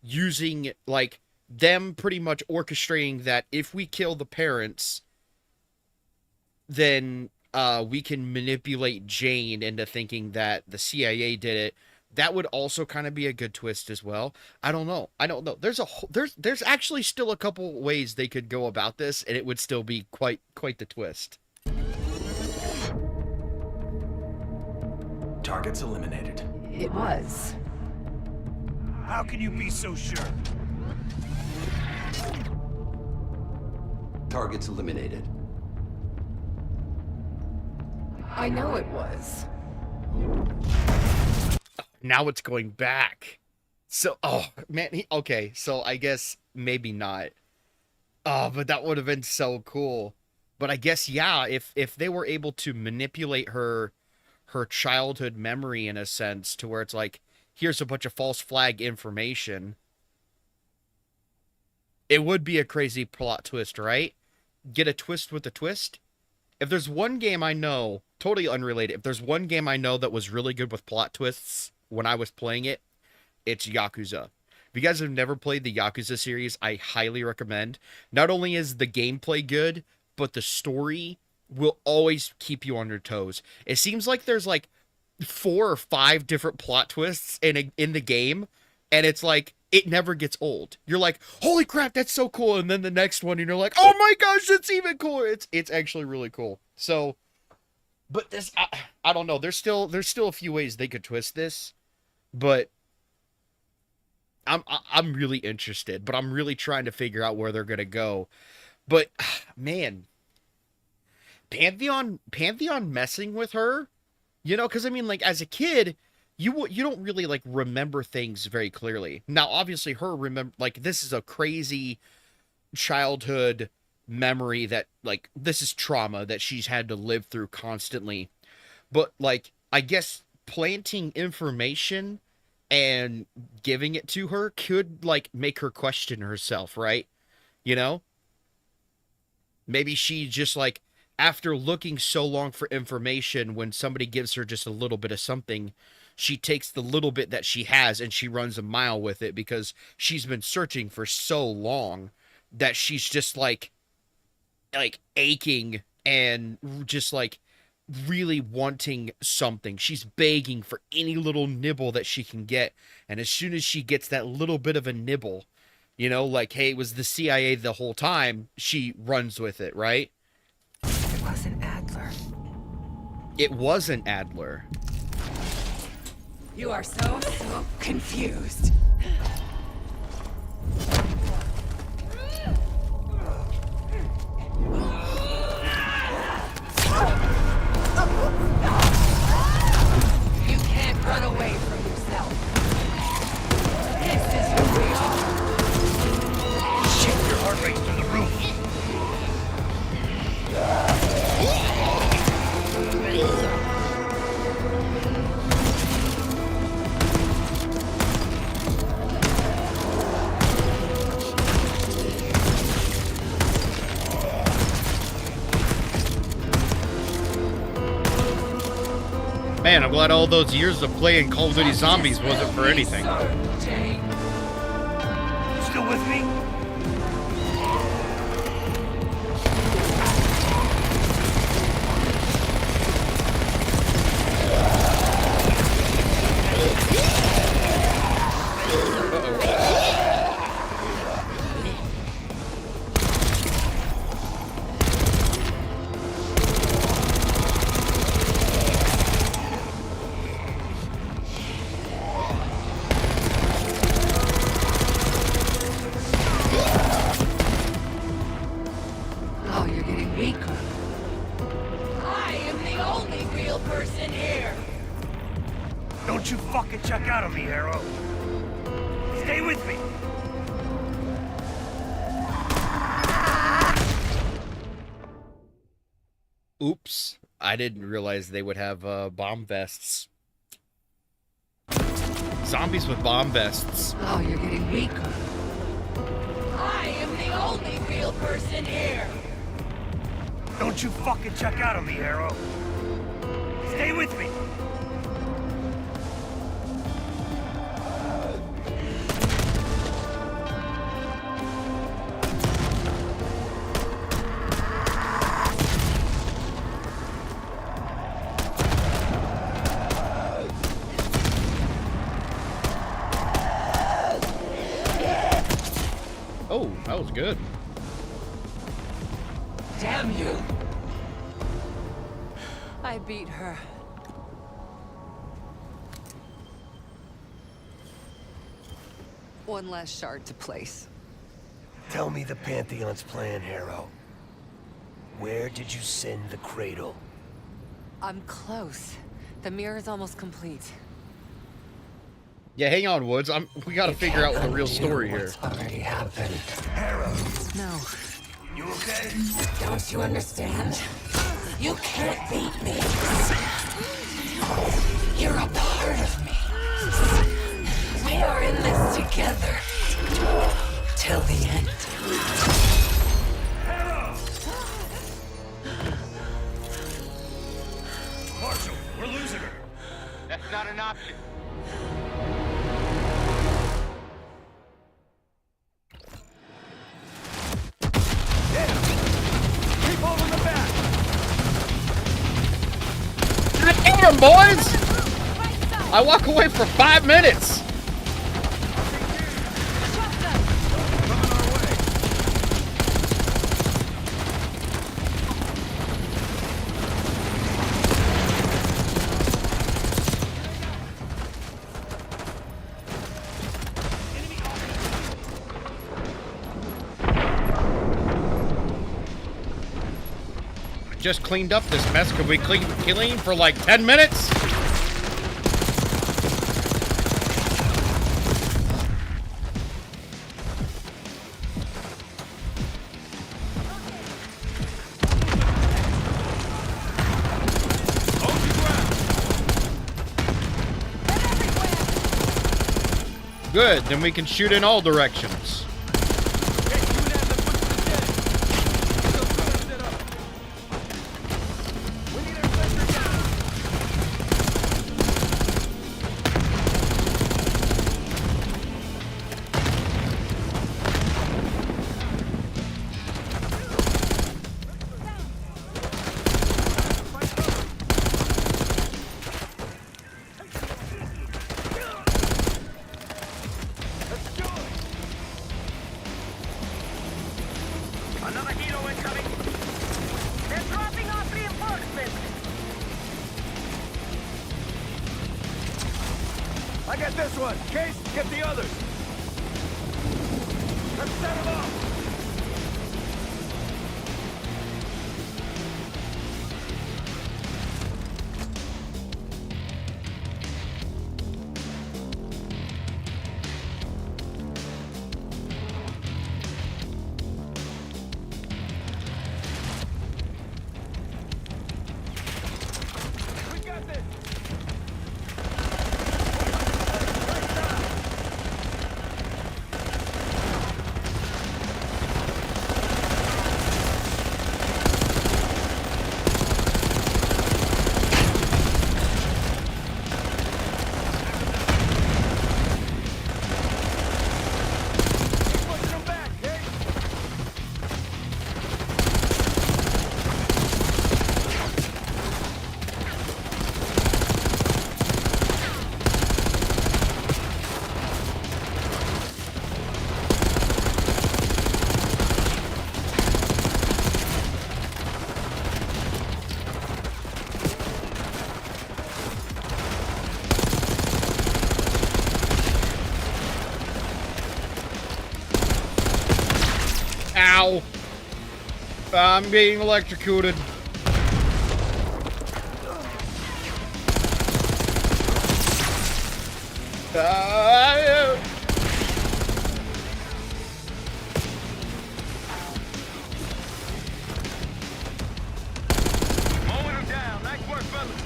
using, like, them pretty much orchestrating that if we kill the parents, then we can manipulate Jane into thinking that the CIA did it. That would also kind of be a good twist as well. I don't know. There's actually still a couple ways they could go about this, and it would still be quite the twist. Targets eliminated. It was. How can you be so sure? Targets eliminated. I know it was. Now it's going back. So, oh, man, okay, so I guess maybe not. Oh, but that would have been so cool. But I guess, yeah, if they were able to manipulate her childhood memory in a sense to where it's like, here's a bunch of false flag information, it would be a crazy plot twist, right? Get a twist with a twist? If there's one game I know, totally unrelated, if there's one game I know that was really good with plot twists when I was playing it, it's Yakuza. If you guys have never played the Yakuza series, I highly recommend. Not only is the gameplay good, but the story will always keep you on your toes. It seems like there's like 4 or 5 different plot twists in the game, and it's like, it never gets old. You're like, holy crap, that's so cool. And then the next one, and you're like, oh my gosh, it's even cooler. It's actually really cool. So, but this, I don't know. There's still a few ways they could twist this, but I'm really interested. But I'm really trying to figure out where they're gonna go. But man, Pantheon messing with her, you know, because I mean, like, as a kid, you don't really like remember things very clearly. Now, obviously, this is a crazy childhood memory that, like, this is trauma that she's had to live through constantly. But, like, I guess planting information and giving it to her could, like, make her question herself, right? You know? Maybe she just, like, after looking so long for information, when somebody gives her just a little bit of something, she takes the little bit that she has and she runs a mile with it, because she's been searching for so long that she's just like aching and just like really wanting something. She's begging for any little nibble that she can get. And as soon as she gets that little bit of a nibble, you know, like, hey, it was the CIA the whole time, she runs with it, right? It wasn't Adler. It wasn't Adler. You are so confused. race to the roof. Man, I'm glad all those years of playing Call of Duty Zombies wasn't for anything. Still with me? Oh, you're getting weaker. I am the only real person here. Don't you fucking check out on me, Harrow. Stay with me. Oops. I didn't realize they would have bomb vests. Zombies with bomb vests. Oh, you're getting weaker. I am the only real person here. Don't you fucking check out on me, Harrow. Stay with me. Oh, that was good. Damn you. I beat her. One last shard to place. Tell me the Pantheon's plan, Harrow. Where did you send the cradle? I'm close. The mirror's almost complete. Yeah, hang on, Woods. We gotta figure out the real story here. Already happened. Harrow. No. You okay? Don't you understand? You can't beat me. You're a part of me. We are in this together. Till the end. Harrow! Marshall, we're losing her. That's not an option. Keep holding the back! Get him, boys! I walk away for 5 minutes. Just cleaned up this mess. Could we clean for like 10 minutes? Good, then we can shoot in all directions. Another helo incoming. They're dropping off reinforcements. I got this one. Case, get the others. Let's set them off. Ow! I'm being electrocuted. Mowing him down. Nice work, fellas.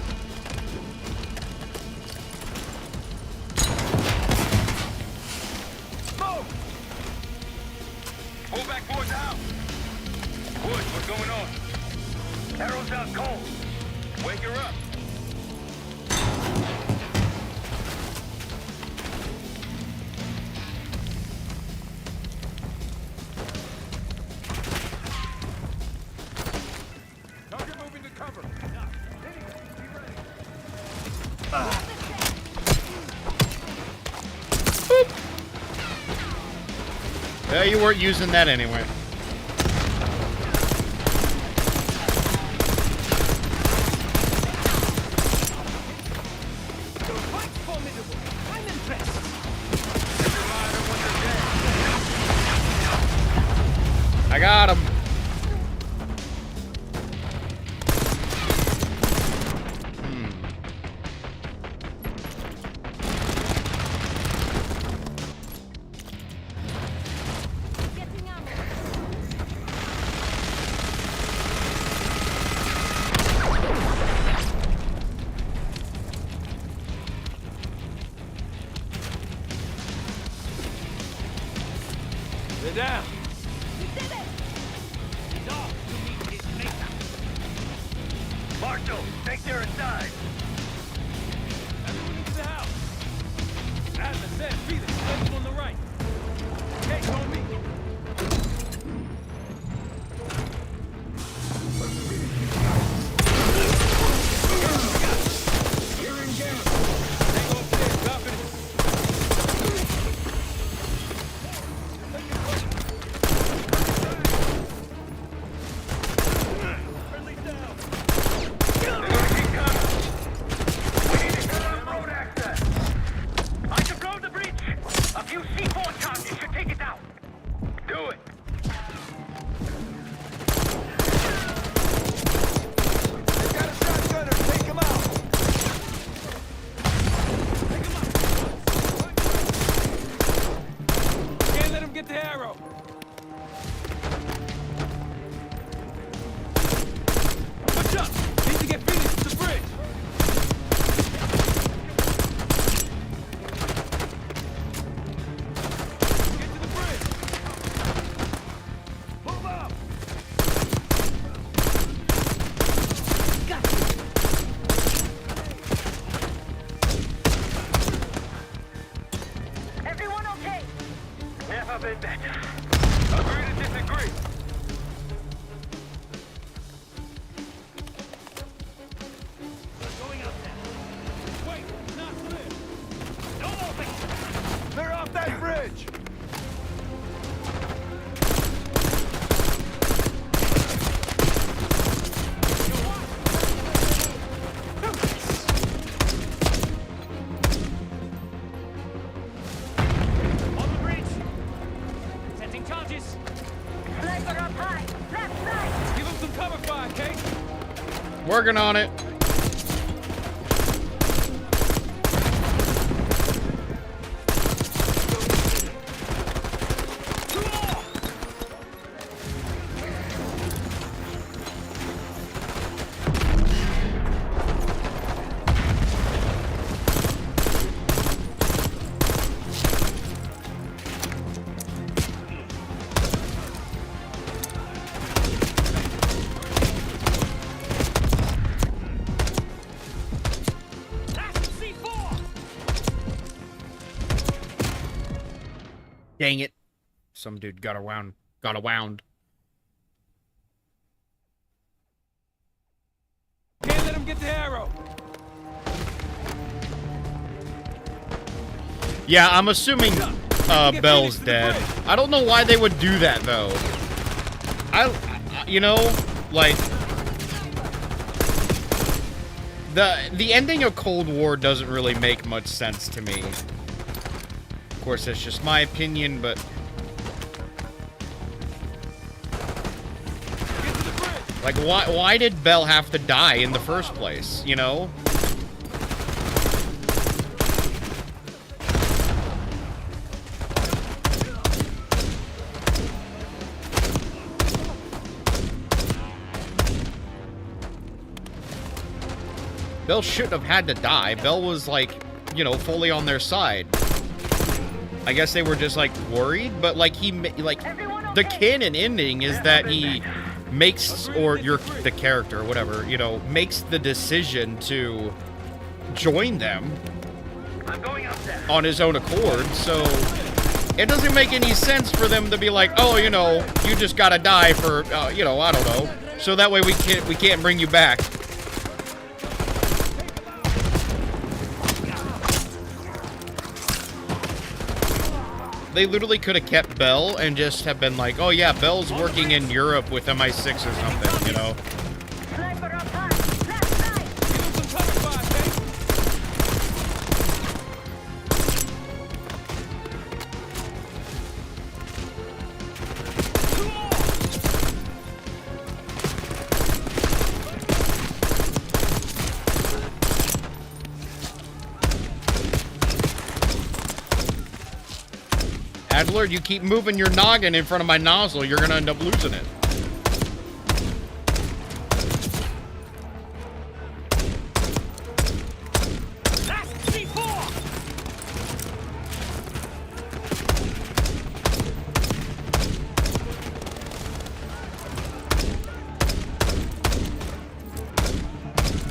Move! Pull back towards the house. Woods, what's going on? Arrow's out cold. Wake her up. Target moving to cover. Yeah, you weren't using that anyway. I got him. They're down. Marshal, think they're inside. Everyone into the house. As I said, Felix, left on the right. Hey, on me. Get the arrow! Watch up! Need to get Felix to the bridge! Get to the bridge! Move up! Everyone okay? Never been better. Agree to disagree. Going up now. Wait, not clear. Don't open! They're off that bridge! On the bridge. Setting charges. Sniper up high. Left side. Give him some cover fire, Kate. Working on it. Dang it. Some dude got a wound. Can't let him get the arrow. Yeah, I'm assuming Bell's dead. I don't know why they would do that though. You know, like the ending of Cold War doesn't really make much sense to me. Of course, that's just my opinion, but Like, why did Bell have to die in the first place, you know? Bell shouldn't have had to die. Bell was, like, you know, fully on their side. I guess they were just, like, worried, but, like, the canon ending is that he makes, or the character, whatever, you know, makes the decision to join them on his own accord, so it doesn't make any sense for them to be like, oh, you know, you just gotta die for, you know, I don't know, so that way we can't bring you back. They literally could have kept Bell and just have been like, oh yeah, Bell's working in Europe with MI6 or something, you know? Adler, you keep moving your noggin in front of my nozzle, you're gonna end up losing it.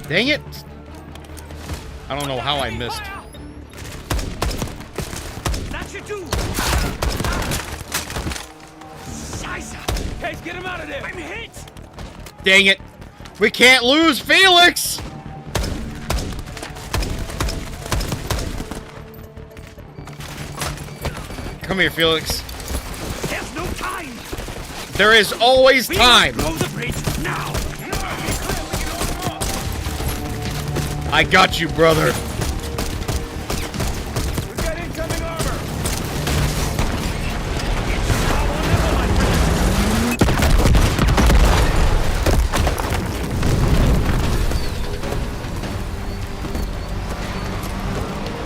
Dang it! I don't know how I missed. That should do. Guys, get him out of there! I'm hit! Dang it! We can't lose Felix! Come here, Felix. There's no time! There is always time! Blow the bridge now! I got you, brother. We've got incoming armor!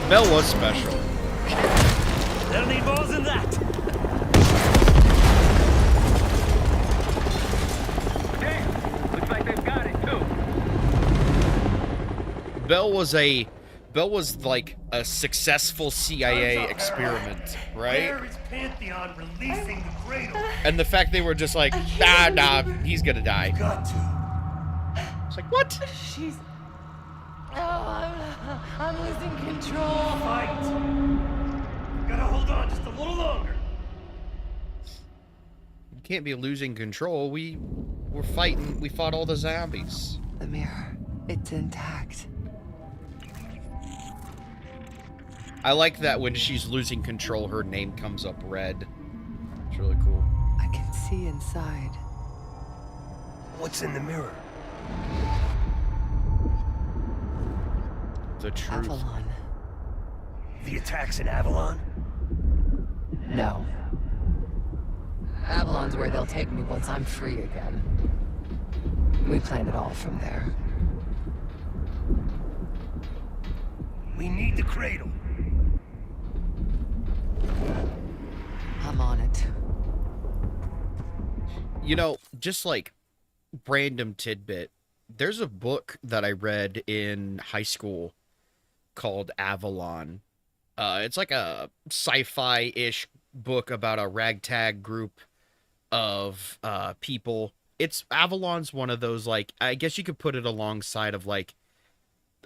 Bell was special. They'll need more than that! Damn! Looks like they've got it, too! Bell was like a successful CIA experiment, right? Where is Pantheon releasing the cradle? And the fact they were just like, nah, he's gonna die. Got to. It's like, what? She's... Oh, I'm losing control. Fight! Gotta hold on just a little longer. You can't be losing control. We fought all the zombies. The mirror, it's intact. I like that when she's losing control, her name comes up red. It's really cool. I can see inside. What's in the mirror? The truth. Avalon. The attacks in Avalon? No. Avalon's where they'll take me once I'm free again. We planned it all from there. We need the cradle. I'm on it. You know, just like random tidbit, there's a book that I read in high school called Avalon. It's like a sci-fi-ish book about a ragtag group of people. Avalon's one of those, like, I guess you could put it alongside of like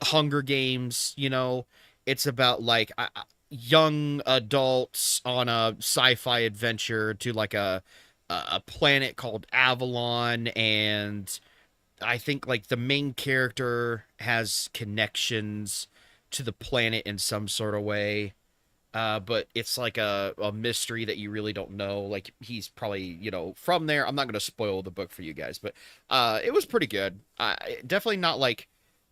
Hunger Games, you know. It's about like young adults on a sci-fi adventure to like a planet called Avalon, and I think like the main character has connections to the planet in some sort of way, but it's like a mystery that you really don't know. Like, he's probably, you know, from there. I'm not going to spoil the book for you guys, but it was pretty good. Definitely not like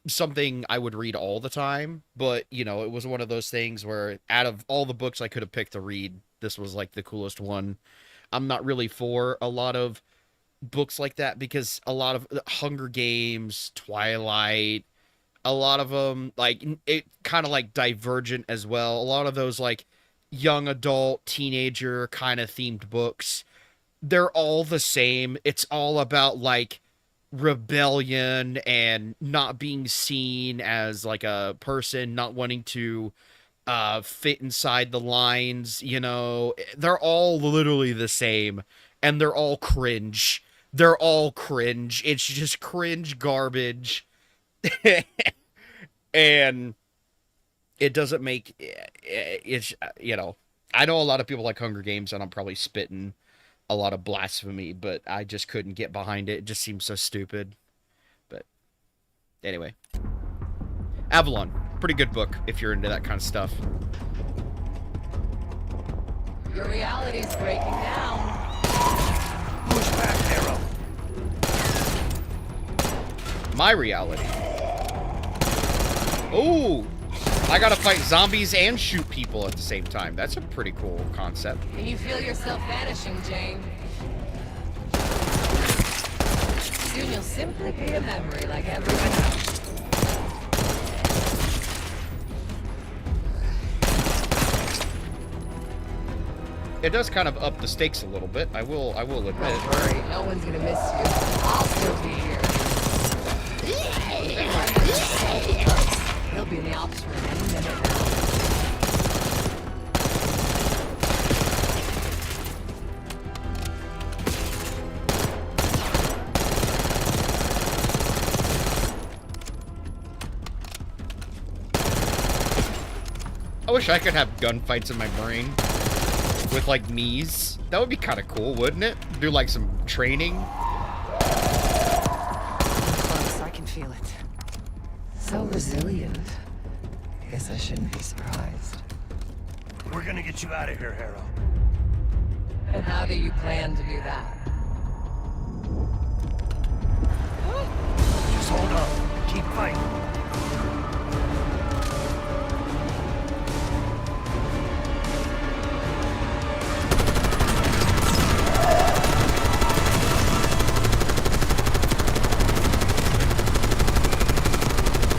something I would read all the time, but, you know, it was one of those things where out of all the books I could have picked to read, this was like the coolest one. I'm not really for a lot of books like that because a lot of Hunger Games, Twilight, a lot of them, like, it kind of like Divergent as well. A lot of those, like, young adult, teenager kind of themed books, they're all the same. It's all about, like, rebellion and not being seen as, like, a person, not wanting to fit inside the lines, you know. They're all literally the same, and they're all cringe. They're all cringe. It's just cringe garbage. And it doesn't make it's, you know, I know a lot of people like Hunger Games, and I'm probably spitting a lot of blasphemy, but I just couldn't get behind it. It just seems so stupid. But anyway, Avalon, pretty good book if you're into that kind of stuff. Your reality's breaking down. Push back, Harrow. My reality. Oh, I gotta fight zombies and shoot people at the same time. That's a pretty cool concept. Can you feel yourself vanishing, Jane? Soon you'll simply be a memory like everyone else. It does kind of up the stakes a little bit. I will admit. Don't worry, no one's gonna miss you. I'll still be here. He'll be in the ops room any minute now. I wish I could have gunfights in my brain with, like, Mii's. That would be kind of cool, wouldn't it? Do, like, some training. Close, I can feel it. So resilient. Guess I shouldn't be surprised. We're gonna get you out of here, Harrow. And how do you plan to do that? Just hold on. Keep fighting.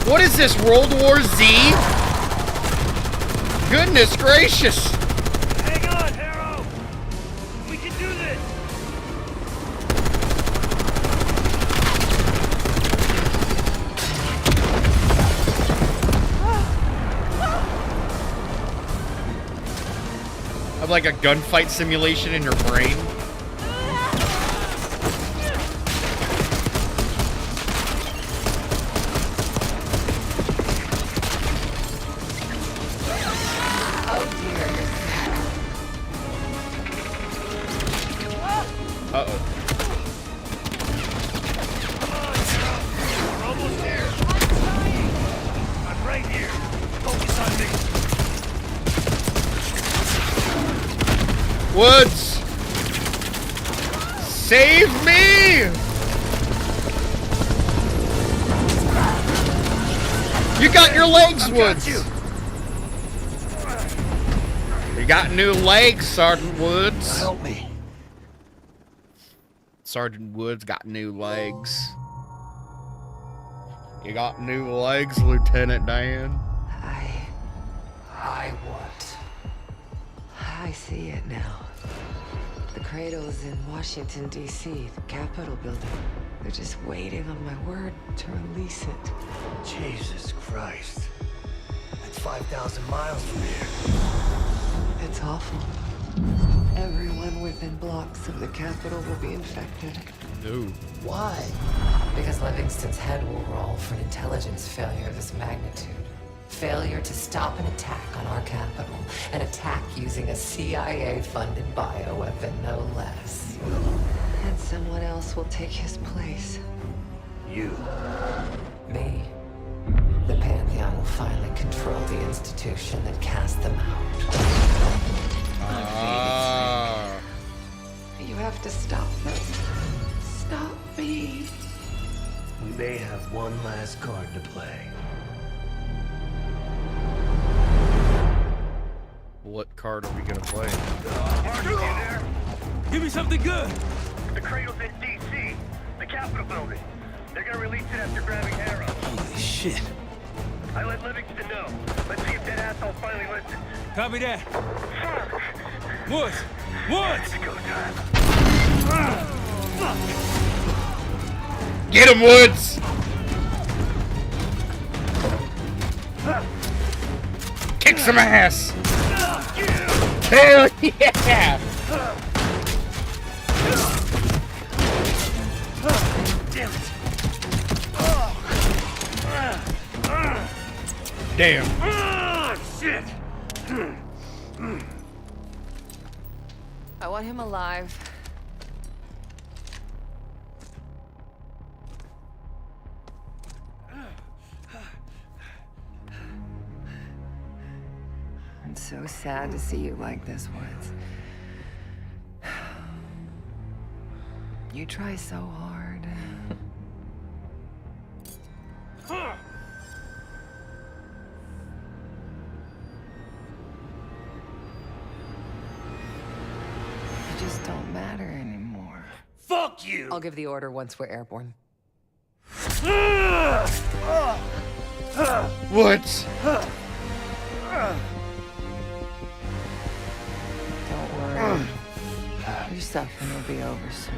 What is this, World War Z? Goodness gracious! Hang on, Harrow! We can do this! Have like a gunfight simulation in your brain. Uh-oh. We're almost there. I'm right here. Focus on me. Woods! Save me! You got your legs, Woods! You got new legs, Sergeant Woods. Help me. Sergeant Woods got new legs. You got new legs, Lieutenant Dan. I what? I see it now. The cradle's in Washington, D.C., the Capitol building. They're just waiting on my word to release it. Jesus Christ. That's 5,000 miles from here. It's awful. Everyone within blocks of the Capitol will be infected. No. Why? Because Livingston's head will roll for an intelligence failure of this magnitude. Failure to stop an attack on our capital. An attack using a CIA-funded bioweapon, no less. And someone else will take his place. You. Me. The Pantheon will finally control the institution that cast them out. You have to stop them. Stop me. We may have one last card to play. What card are we gonna play? Give me something good! The cradle's in D.C. Capitol building. They're gonna release it after grabbing Harrow. Holy shit. I let Livingston know. Let's see if that asshole finally listens. Copy that. Woods! Woods! It's go time. Get him, Woods! Kick some ass! Hell yeah! Damn it! Damn. Shit! I want him alive. I'm so sad to see you like this, Woods. You try so hard. You just don't matter anymore. Fuck you! I'll give the order once we're airborne. Woods! Don't worry. Your suffering will be over soon.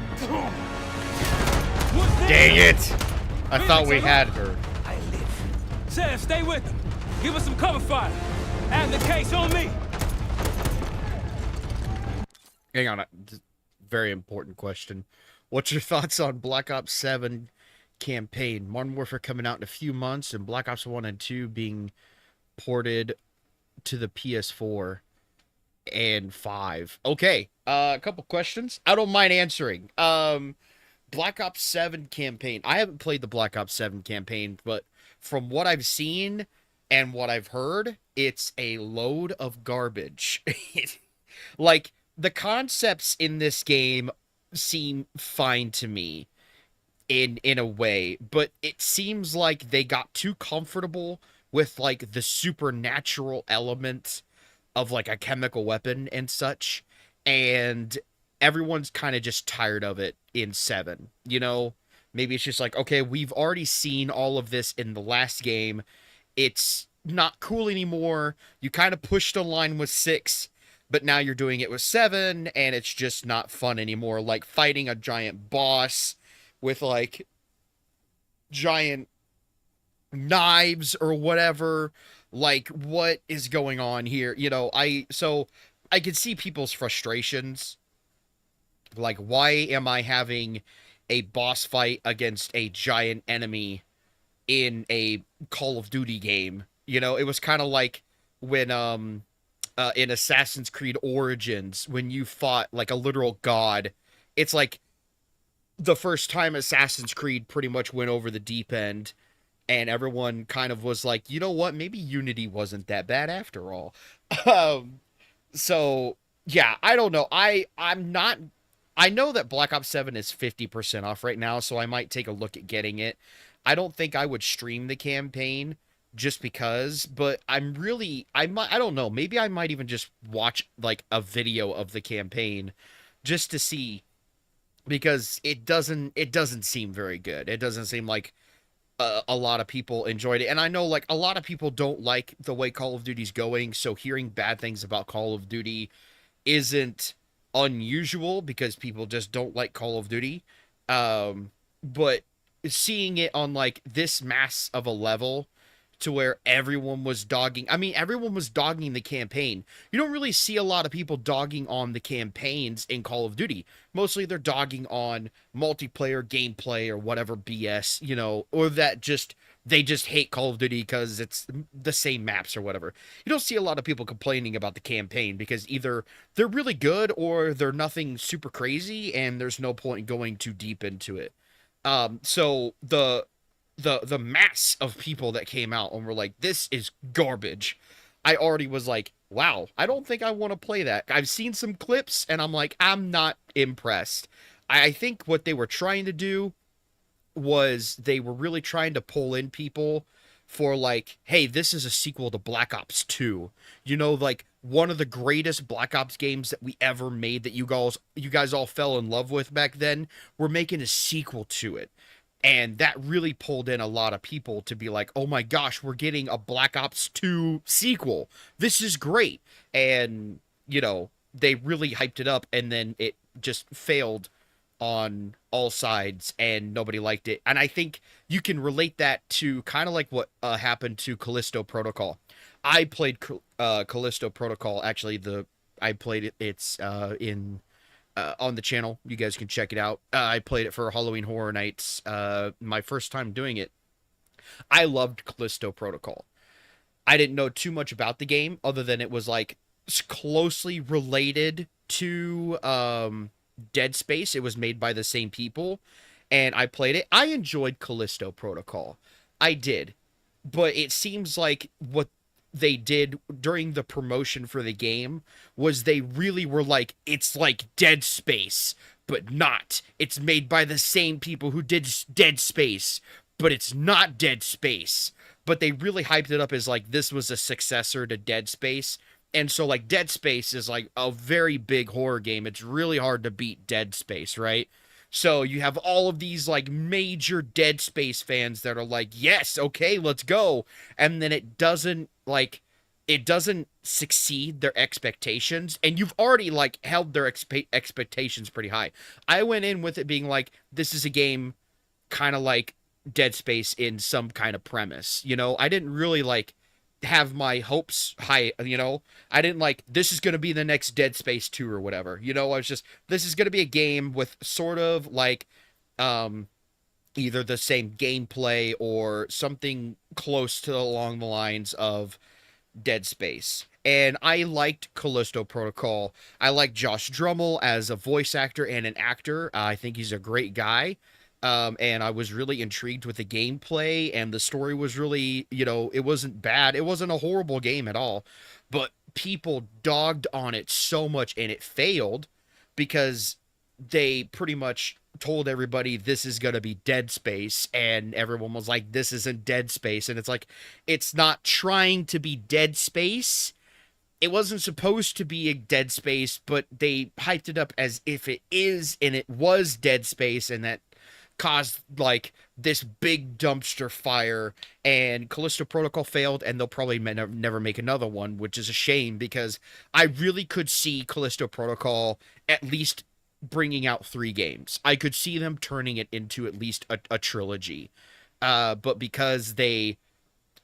Dang it! I thought we had her. I live. Sam, stay with them. Give us some cover fire. Have the case on me. Hang on, very important question. What's your thoughts on Black Ops 7 campaign? Modern Warfare coming out in a few months, and Black Ops 1 and 2 being ported to the PS4 and 5. Okay, a couple questions. I don't mind answering. Black Ops 7 campaign. I haven't played the Black Ops 7 campaign, but from what I've seen and what I've heard, it's a load of garbage. Like, the concepts in this game seem fine to me in a way, but it seems like they got too comfortable with like the supernatural element of like a chemical weapon and such, and everyone's kind of just tired of it in 7. You know, maybe it's just like, okay, we've already seen all of this in the last game. It's not cool anymore. You kind of pushed a line with 6, but now you're doing it with 7, and it's just not fun anymore. Like fighting a giant boss with like giant knives or whatever. Like, what is going on here? You know, I could see people's frustrations. Like, why am I having a boss fight against a giant enemy in a Call of Duty game? You know, it was kind of like when in Assassin's Creed Origins, when you fought like a literal god. It's like the first time Assassin's Creed pretty much went over the deep end, and everyone kind of was like, you know what, maybe Unity wasn't that bad after all. So yeah, I don't know. I know that Black Ops 7 is 50% off right now, so I might take a look at getting it. I don't think I would stream the campaign just because, but I don't know, maybe I might even just watch like a video of the campaign just to see, because it doesn't seem very good. It doesn't seem like a lot of people enjoyed it, and I know like a lot of people don't like the way Call of Duty's going, so hearing bad things about Call of Duty isn't unusual because people just don't like Call of Duty. But seeing it on like this mass of a level to where everyone was dogging the campaign. You don't really see a lot of people dogging on the campaigns in Call of Duty. Mostly they're dogging on multiplayer gameplay or whatever BS, you know, or that they just hate Call of Duty because it's the same maps or whatever. You don't see a lot of people complaining about the campaign because either they're really good or they're nothing super crazy and there's no point going too deep into it. So the mass of people that came out and were like, this is garbage, I already was like, wow, I don't think I want to play that. I've seen some clips and I'm like, I'm not impressed. I think what they were trying to do was they were really trying to pull in people for like, hey, this is a sequel to Black Ops 2. You know, like one of the greatest Black Ops games that we ever made that you guys all fell in love with back then. We're making a sequel to it. And that really pulled in a lot of people to be like, oh my gosh, we're getting a Black Ops 2 sequel. This is great. And, you know, they really hyped it up, and then it just failed on all sides, and nobody liked it. And I think you can relate that to kind of like what happened to Callisto Protocol. I played Callisto Protocol. Actually, I played it. It's in on the channel. You guys can check it out. I played it for Halloween Horror Nights. My first time doing it. I loved Callisto Protocol. I didn't know too much about the game other than it was like closely related to Dead Space. It was made by the same people, and I played it. I enjoyed Callisto Protocol. I did. But it seems like what they did during the promotion for the game was they really were like, it's like Dead Space, but not. It's made by the same people who did Dead Space, but it's not Dead Space. But they really hyped it up as like this was a successor to Dead Space. And so like Dead Space is like a very big horror game. It's really hard to beat Dead Space, right? So you have all of these like major Dead Space fans that are like, yes, okay, let's go. And then it doesn't succeed their expectations. And you've already like held their expectations pretty high. I went in with it being like, this is a game kind of like Dead Space in some kind of premise. You know, I didn't really like have my hopes high, you know. I didn't like, this is going to be the next Dead Space 2 or whatever. You know, I was just, this is going to be a game with sort of like either the same gameplay or something close to along the lines of Dead Space. And I liked Callisto Protocol. I like Josh Drummel as a voice actor and an actor. I think he's a great guy. And I was really intrigued with the gameplay, and the story was really, you know, it wasn't bad. It wasn't a horrible game at all, but people dogged on it so much, and it failed because they pretty much told everybody this is going to be Dead Space, and everyone was like, this isn't Dead Space. And it's like, it's not trying to be Dead Space. It wasn't supposed to be a Dead Space, but they hyped it up as if it is, and it was Dead Space, and that caused like this big dumpster fire. And Callisto Protocol failed, and they'll probably never make another one, which is a shame because I really could see Callisto Protocol at least bringing out 3 games. I could see them turning it into at least a trilogy. But because they,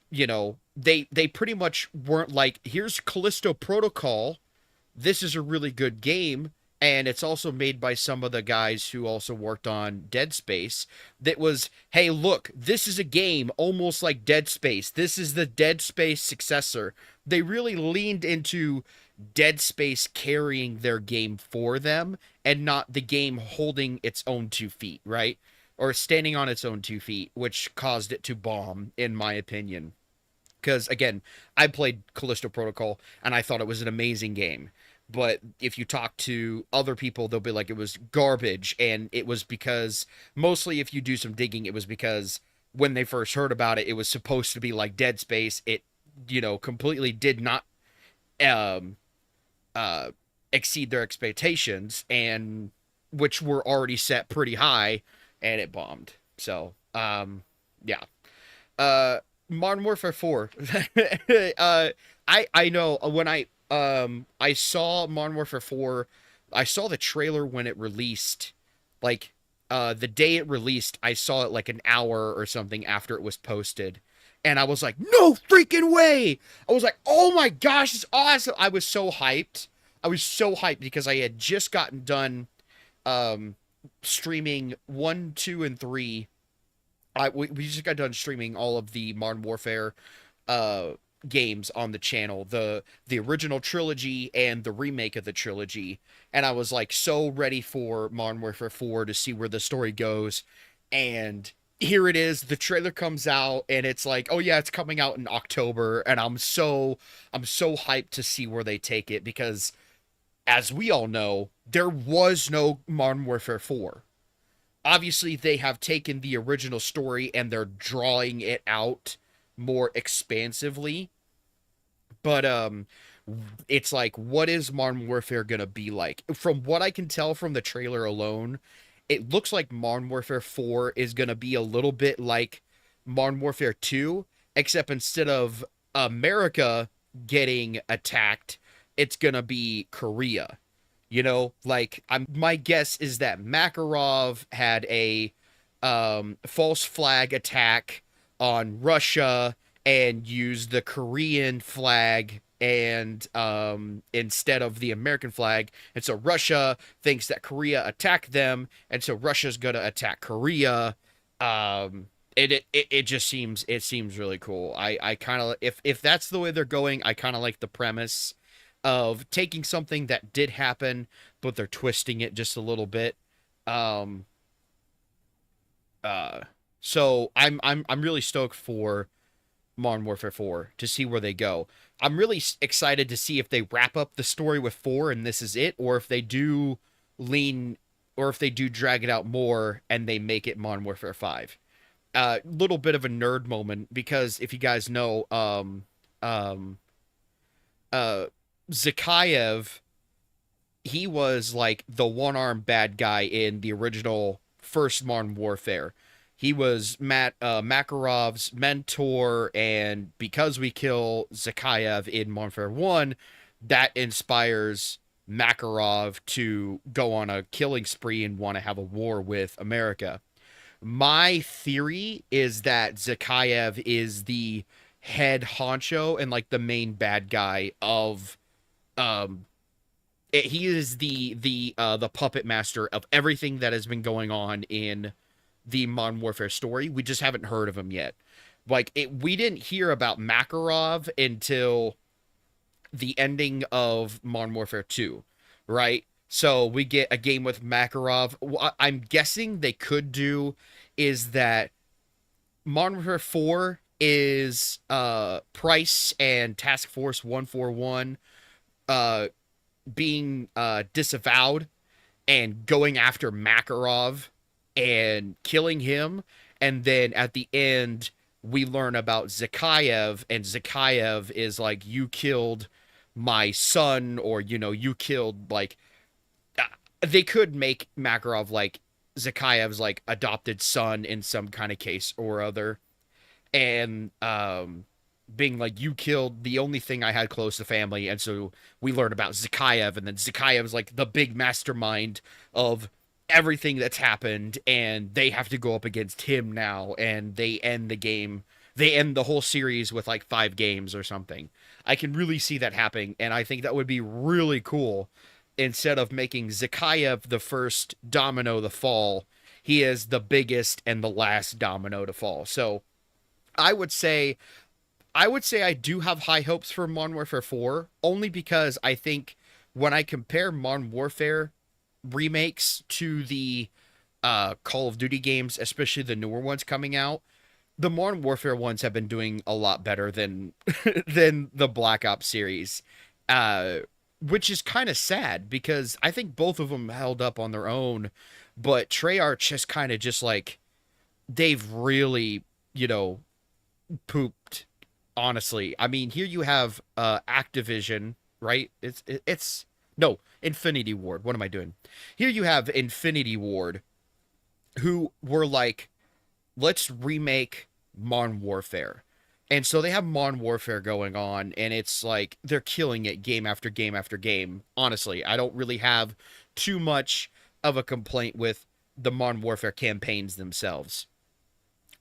you know, they pretty much weren't like, here's Callisto Protocol, this is a really good game, and it's also made by some of the guys who also worked on Dead Space. That was, hey, look, this is a game almost like Dead Space. This is the Dead Space successor. They really leaned into Dead Space carrying their game for them and not the game holding its own 2 feet, right? Or standing on its own 2 feet, which caused it to bomb, in my opinion. Because, again, I played Callisto Protocol, and I thought it was an amazing game. But if you talk to other people, they'll be like, it was garbage. And it was because, mostly if you do some digging, it was because when they first heard about it, it was supposed to be like Dead Space. It, you know, completely did not exceed their expectations, and which were already set pretty high, and it bombed. So, yeah. Modern Warfare 4. I know when I saw Modern Warfare 4, I saw the trailer when it released, like, the day it released, I saw it like an hour or something after it was posted, and I was like, no freaking way! I was like, oh my gosh, it's awesome! I was so hyped. I was so hyped because I had just gotten done, streaming 1, 2, and 3. We just got done streaming all of the Modern Warfare, games on the channel, the original trilogy and the remake of the trilogy, and I was like so ready for Modern Warfare 4 to see where the story goes. And here it is, the trailer comes out, and it's like, oh yeah, it's coming out in October, and I'm so hyped to see where they take it, because as we all know, there was no Modern Warfare 4. Obviously, they have taken the original story and they're drawing it out more expansively. But it's like, what is Modern Warfare gonna be like? From what I can tell from the trailer alone, it looks like Modern Warfare 4 is going to be a little bit like Modern Warfare 2, except instead of America getting attacked, it's going to be Korea. You know, like, my guess is that Makarov had a false flag attack on Russia and used the Korean flag and instead of the American flag. And so Russia thinks that Korea attacked them, and so Russia's going to attack Korea. It just seems really cool. I kind of, if that's the way they're going, I kind of like the premise of taking something that did happen, but they're twisting it just a little bit. So I'm really stoked for Modern Warfare 4 to see where they go. I'm really excited to see if they wrap up the story with 4 and this is it, or if they do drag it out more and they make it Modern Warfare 5. Little bit of a nerd moment, because if you guys know, Zakayev, he was like the one-armed bad guy in the original first Modern Warfare. He was Makarov's mentor, and because we kill Zakayev in Modern Warfare 1, that inspires Makarov to go on a killing spree and want to have a war with America. My theory is that Zakayev is the head honcho and like the main bad guy of he is the puppet master of everything that has been going on in the Modern Warfare story. We just haven't heard of him yet. Like, we didn't hear about Makarov until the ending of Modern Warfare 2, right? So we get a game with Makarov. What I'm guessing they could do is that Modern Warfare 4 is Price and Task Force 141 being disavowed and going after Makarov and killing him, and then at the end we learn about Zakayev, and Zakayev is like, you killed my son, or, you know, you killed, like, they could make Makarov like Zakayev's like adopted son in some kind of case or other, and being like, you killed the only thing I had close to family. And so we learn about Zakayev, and then Zakayev's like the big mastermind of everything that's happened, and they have to go up against him now, and they end the game. They end the whole series with like 5 games or something. I can really see that happening, and I think that would be really cool. Instead of making Zakayev the first domino to fall, he is the biggest and the last domino to fall. So I would say I do have high hopes for Modern Warfare 4, only because I think when I compare Modern Warfare remakes to the Call of Duty games, especially the newer ones coming out, the Modern Warfare ones have been doing a lot better than than the Black Ops series, which is kind of sad, because I think both of them held up on their own, but Treyarch has kind of just like, they've really, you know, pooped, honestly. I mean, here you have Activision, right? It's no, Infinity Ward. What am I doing? Here you have Infinity Ward, who were like, let's remake Modern Warfare. And so they have Modern Warfare going on, and it's like they're killing it game after game after game. Honestly, I don't really have too much of a complaint with the Modern Warfare campaigns themselves.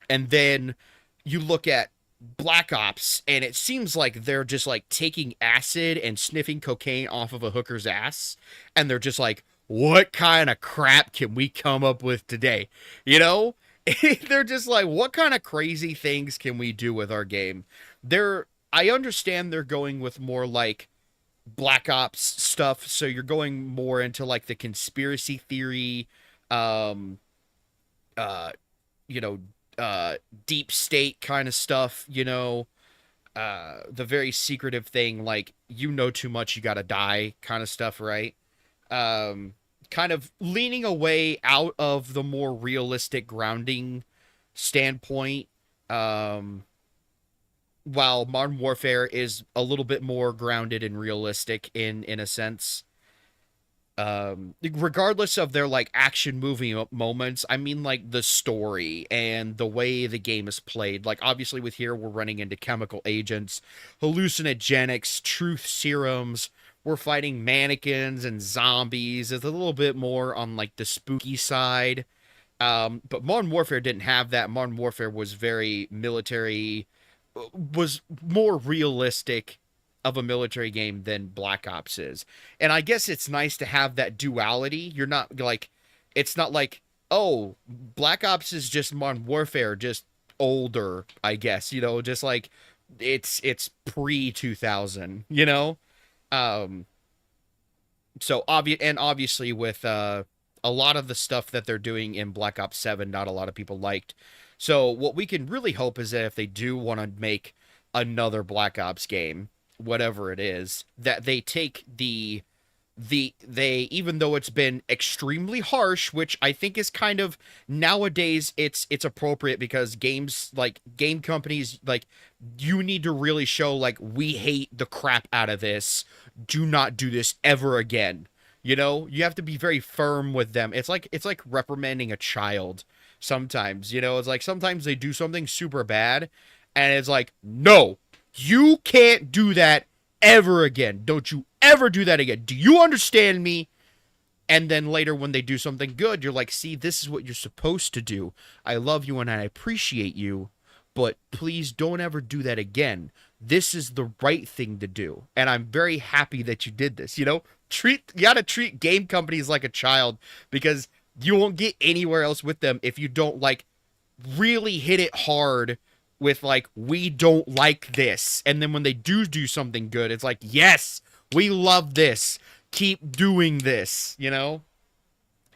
And then you look at Black Ops, and it seems like they're just like taking acid and sniffing cocaine off of a hooker's ass, and they're just like, what kind of crap can we come up with today? You know? They're just like, what kind of crazy things can we do with our game? I understand they're going with more like Black Ops stuff, so you're going more into like the conspiracy theory, deep state kind of stuff, you know, the very secretive thing, like, you know too much, you gotta die kind of stuff, right? Kind of leaning away out of the more realistic grounding standpoint, while Modern Warfare is a little bit more grounded and realistic in a sense. regardless of their like action movie moments, I mean like the story and the way the game is played. Like obviously with here we're running into chemical agents, hallucinogenics, truth serums, we're fighting mannequins and zombies. It's a little bit more on like the spooky side. But Modern Warfare didn't have that. Modern Warfare was very military, was more realistic of a military game than Black Ops is. And I guess it's nice to have that duality. You're not like, it's not like, oh, Black Ops is just Modern Warfare, just older, I guess, you know, just like it's pre-2000, you know? So obviously with a lot of the stuff that they're doing in Black Ops 7, not a lot of people liked. So what we can really hope is that if they do want to make another Black Ops game, whatever it is, that they take they even though it's been extremely harsh, which I think is kind of nowadays it's appropriate because games like game companies, like, you need to really show like, we hate the crap out of this, do not do this ever again. You know, you have to be very firm with them. It's like reprimanding a child sometimes, you know. It's like sometimes they do something super bad and it's like, no, you can't do that ever again. Don't you ever do that again. Do you understand me? And then later when they do something good, you're like, see, this is what you're supposed to do. I love you and I appreciate you, but please don't ever do that again. This is the right thing to do. And I'm very happy that you did this, you know? You gotta treat game companies like a child, because you won't get anywhere else with them if you don't like really hit it hard with like, we don't like this. And then when they do something good, it's like, yes, we love this. Keep doing this, you know?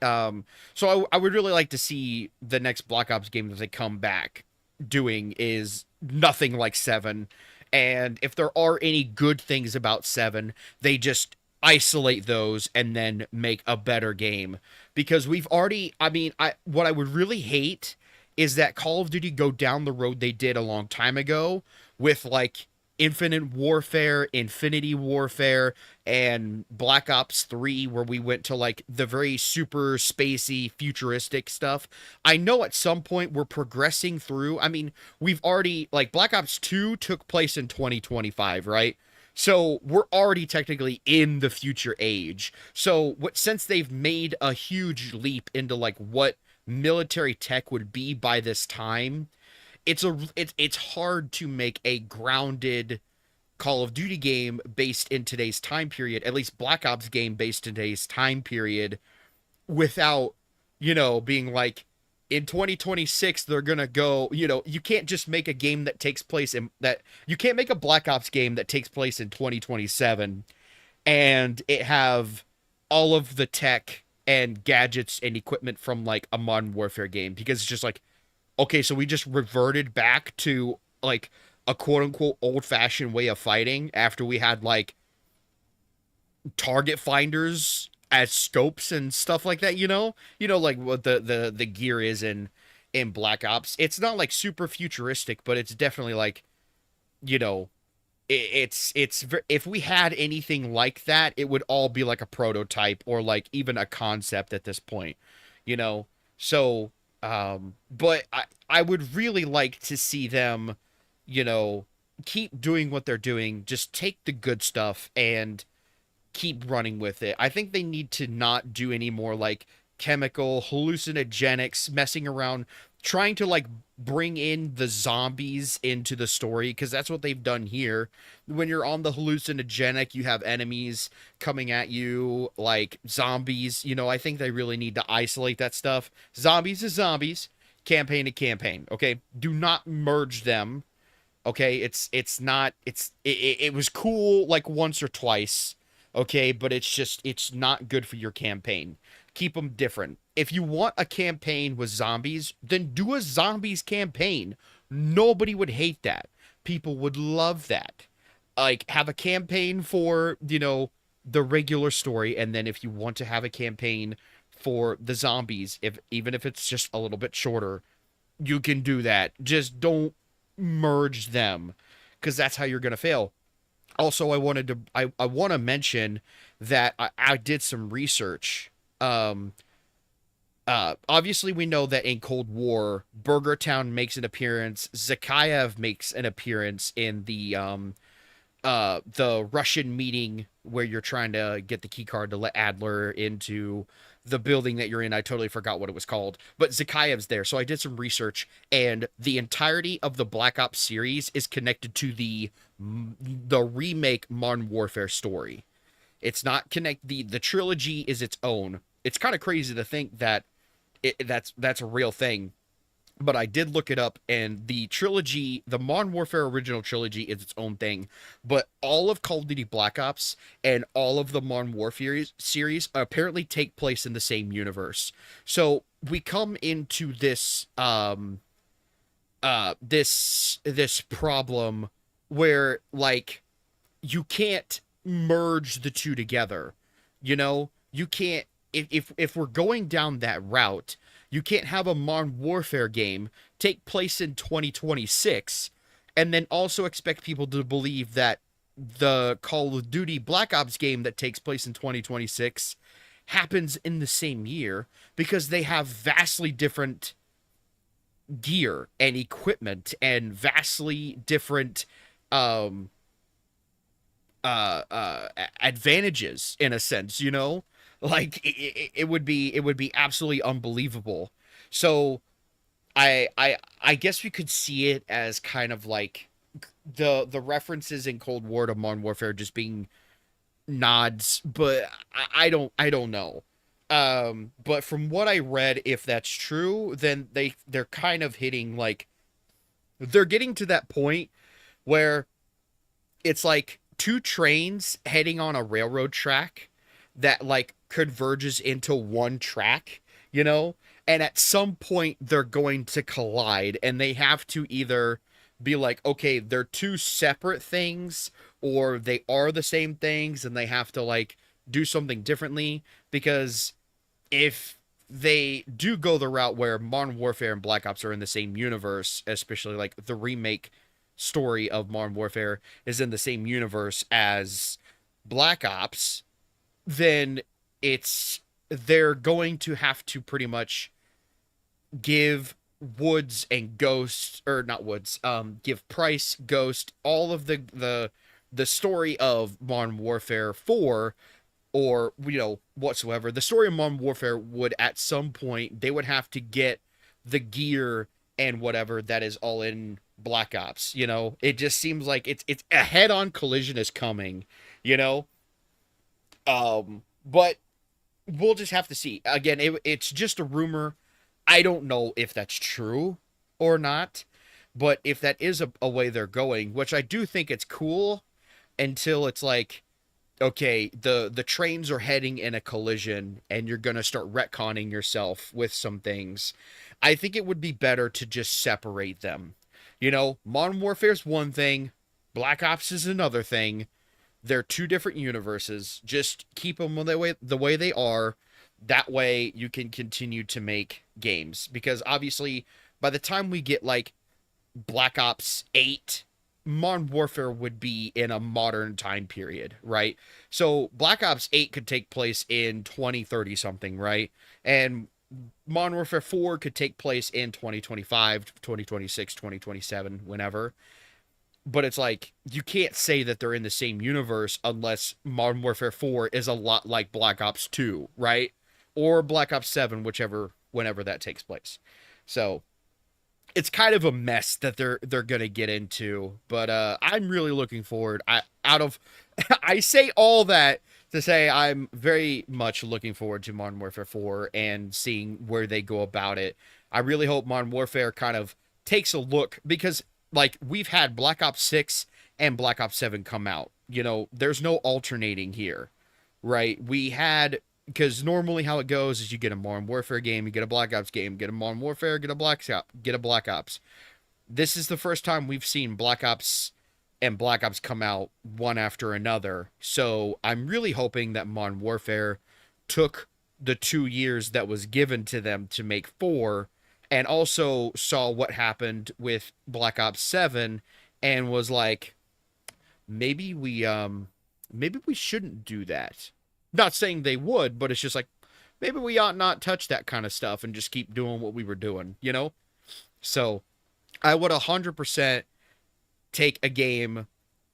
So I would really like to see the next Black Ops game that they come back doing is nothing like 7. And if there are any good things about 7, they just isolate those and then make a better game. Because we've already, I mean, what I would really hate is that Call of Duty go down the road they did a long time ago with like Infinite Warfare, Infinity Warfare, and Black Ops 3, where we went to like the very super spacey futuristic stuff. I know at some point we're progressing through. I mean, we've already, like, Black Ops 2 took place in 2025, right? So we're already technically in the future age. So since they've made a huge leap into like what military tech would be by this time, it's hard to make a grounded Call of Duty game based in today's time period, at least Black Ops game based in today's time period, without, you know, being like, in 2026 they're gonna go, you know, you can't just make a game that takes place in that, you can't make a Black Ops game that takes place in 2027 and it have all of the tech and gadgets and equipment from like a Modern Warfare game, because it's just like, okay, so we just reverted back to like a quote-unquote old-fashioned way of fighting after we had like target finders as scopes and stuff like that, you know like what the gear is in Black Ops. It's not like super futuristic, but it's definitely like, you know, it's if we had anything like that, it would all be like a prototype or like even a concept at this point, you know. So but I would really like to see them, you know, keep doing what they're doing, just take the good stuff and keep running with it. I think they need to not do any more like chemical hallucinogenics, messing around, trying to like bring in the zombies into the story, because that's what they've done here. When you're on the hallucinogenic, you have enemies coming at you like zombies, you know. I think they really need to isolate that stuff. Zombies is zombies, campaign to campaign, okay? Do not merge them, okay? It was cool like once or twice, okay, but it's not good for your campaign. Keep them different. If you want a campaign with zombies, then do a zombies campaign. Nobody would hate that. People would love that. Like, have a campaign for, you know, the regular story, and then if you want to have a campaign for the zombies, even if it's just a little bit shorter, you can do that. Just don't merge them, because that's how you're gonna fail. Also, I want to mention that I did some research. Obviously, we know that in Cold War, Burger Town makes an appearance. Zakhaev makes an appearance in the Russian meeting where you're trying to get the key card to let Adler into the building that you're in. I totally forgot what it was called, but Zakhaev's there. So I did some research, and the entirety of the Black Ops series is connected to the remake Modern Warfare story. It's not the trilogy is its own. It's kind of crazy to think that that's a real thing. But I did look it up, and the trilogy, the Modern Warfare original trilogy, is its own thing. But all of Call of Duty Black Ops and all of the Modern Warfare series apparently take place in the same universe. So we come into this this problem where, like, you can't merge the two together. You know, you can't. If we're going down that route, you can't have a Modern Warfare game take place in 2026 and then also expect people to believe that the Call of Duty Black Ops game that takes place in 2026 happens in the same year, because they have vastly different gear and equipment and vastly different advantages, in a sense, you know? Like, it would be absolutely unbelievable. So I guess we could see it as kind of like the references in Cold War to Modern Warfare just being nods, but I don't know. But from what I read, if that's true, then they're kind of hitting, like, they're getting to that point where it's like two trains heading on a railroad track that, like, converges into one track, you know? And at some point they're going to collide, and they have to either be like, okay, they're two separate things, or they are the same things and they have to, like, do something differently. Because if they do go the route where Modern Warfare and Black Ops are in the same universe, especially like the remake story of Modern Warfare is in the same universe as Black Ops, then they're going to have to pretty much give Woods and Ghost, or not Woods, give Price, Ghost, all of the story of Modern Warfare 4, or, you know, whatsoever. The story of Modern Warfare would, at some point, they would have to get the gear and whatever that is all in Black Ops, you know? It just seems like it's a head-on collision is coming, you know? But we'll just have to see. Again, it's just a rumor. I don't know if that's true or not, but if that is a way they're going, which I do think it's cool, until it's like, okay, the trains are heading in a collision and you're going to start retconning yourself with some things. I think it would be better to just separate them. You know, Modern Warfare is one thing, Black Ops is another thing. They're two different universes. Just keep them the way they are. That way you can continue to make games. Because obviously, by the time we get, like, Black Ops 8, Modern Warfare would be in a modern time period, right? So Black Ops 8 could take place in 2030 something, right? And Modern Warfare 4 could take place in 2025, 2026, 2027, whenever. But it's like, you can't say that they're in the same universe unless Modern Warfare 4 is a lot like Black Ops 2, right? Or Black Ops 7, whenever that takes place. So it's kind of a mess that they're gonna get into, but I'm really looking forward. I say all that to say I'm very much looking forward to Modern Warfare 4 and seeing where they go about it. I really hope Modern Warfare kind of takes a look, because, like, we've had Black Ops 6 and Black Ops 7 come out. You know, there's no alternating here, right? Because normally how it goes is you get a Modern Warfare game, you get a Black Ops game, get a Modern Warfare, get a Black Ops. This is the first time we've seen Black Ops and Black Ops come out one after another. So I'm really hoping that Modern Warfare took the 2 years that was given to them to make 4, and also saw what happened with Black Ops 7 and was like, maybe we shouldn't do that. Not saying they would, but it's just like, maybe we ought not touch that kind of stuff and just keep doing what we were doing, you know? So I would 100% take a game.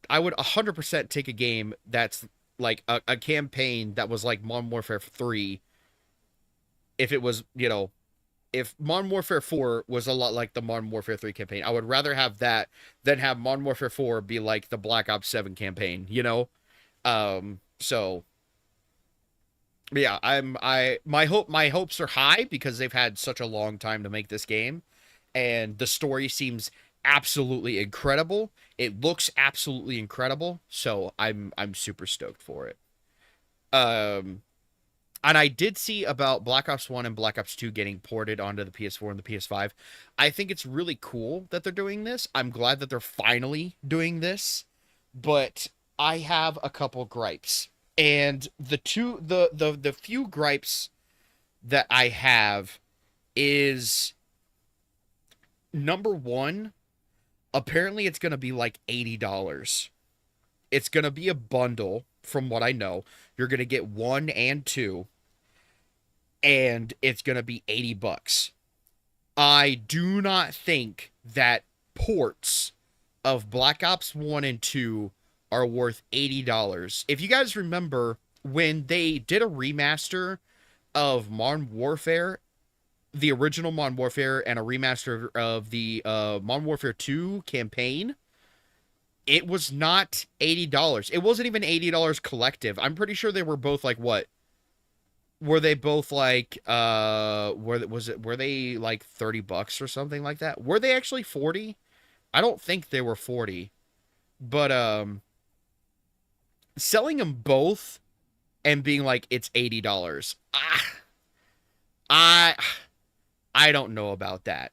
I would 100% take a game that's like a campaign that was like Modern Warfare 3. If it was, you know, if Modern Warfare 4 was a lot like the Modern Warfare 3 campaign, I would rather have that than have Modern Warfare 4 be like the Black Ops 7 campaign, you know? So yeah, my hopes are high because they've had such a long time to make this game, and the story seems absolutely incredible. It looks absolutely incredible, so I'm super stoked for it. And I did see about Black Ops 1 and Black Ops 2 getting ported onto the PS4 and the PS5. I think it's really cool that they're doing this. I'm glad that they're finally doing this, but I have a couple gripes. And the few gripes that I have is, number one, apparently it's going to be like $80. It's going to be a bundle, from what I know. You're going to get 1 and 2, and it's going to be $80. I do not think that ports of Black Ops 1 and 2 are worth $80. If you guys remember, when they did a remaster of Modern Warfare, the original Modern Warfare, and a remaster of the Modern Warfare 2 campaign, it was not $80. It wasn't even $80 collective. I'm pretty sure they were both like, what? Were they both like, were they like $30 or something like that? Were they actually 40? I don't think they were 40. But, selling them both and being like, it's $80. I don't know about that.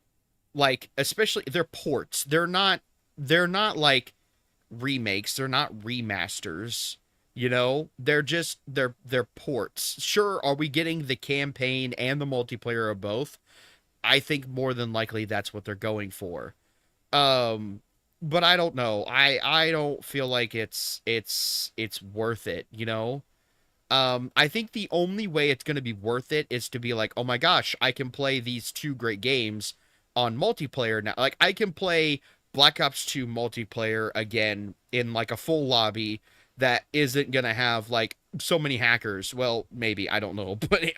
Like, especially, they're ports. They're not like remakes. They're not remasters. You know, they're ports. Sure, are we getting the campaign and the multiplayer of both? I think more than likely that's what they're going for. But I don't know. I don't feel like it's worth it, you know? I think the only way it's going to be worth it is to be like, oh my gosh, I can play these two great games on multiplayer now. Like, I can play Black Ops 2 multiplayer again in like a full lobby that isn't going to have like so many hackers. Well, maybe, I don't know. But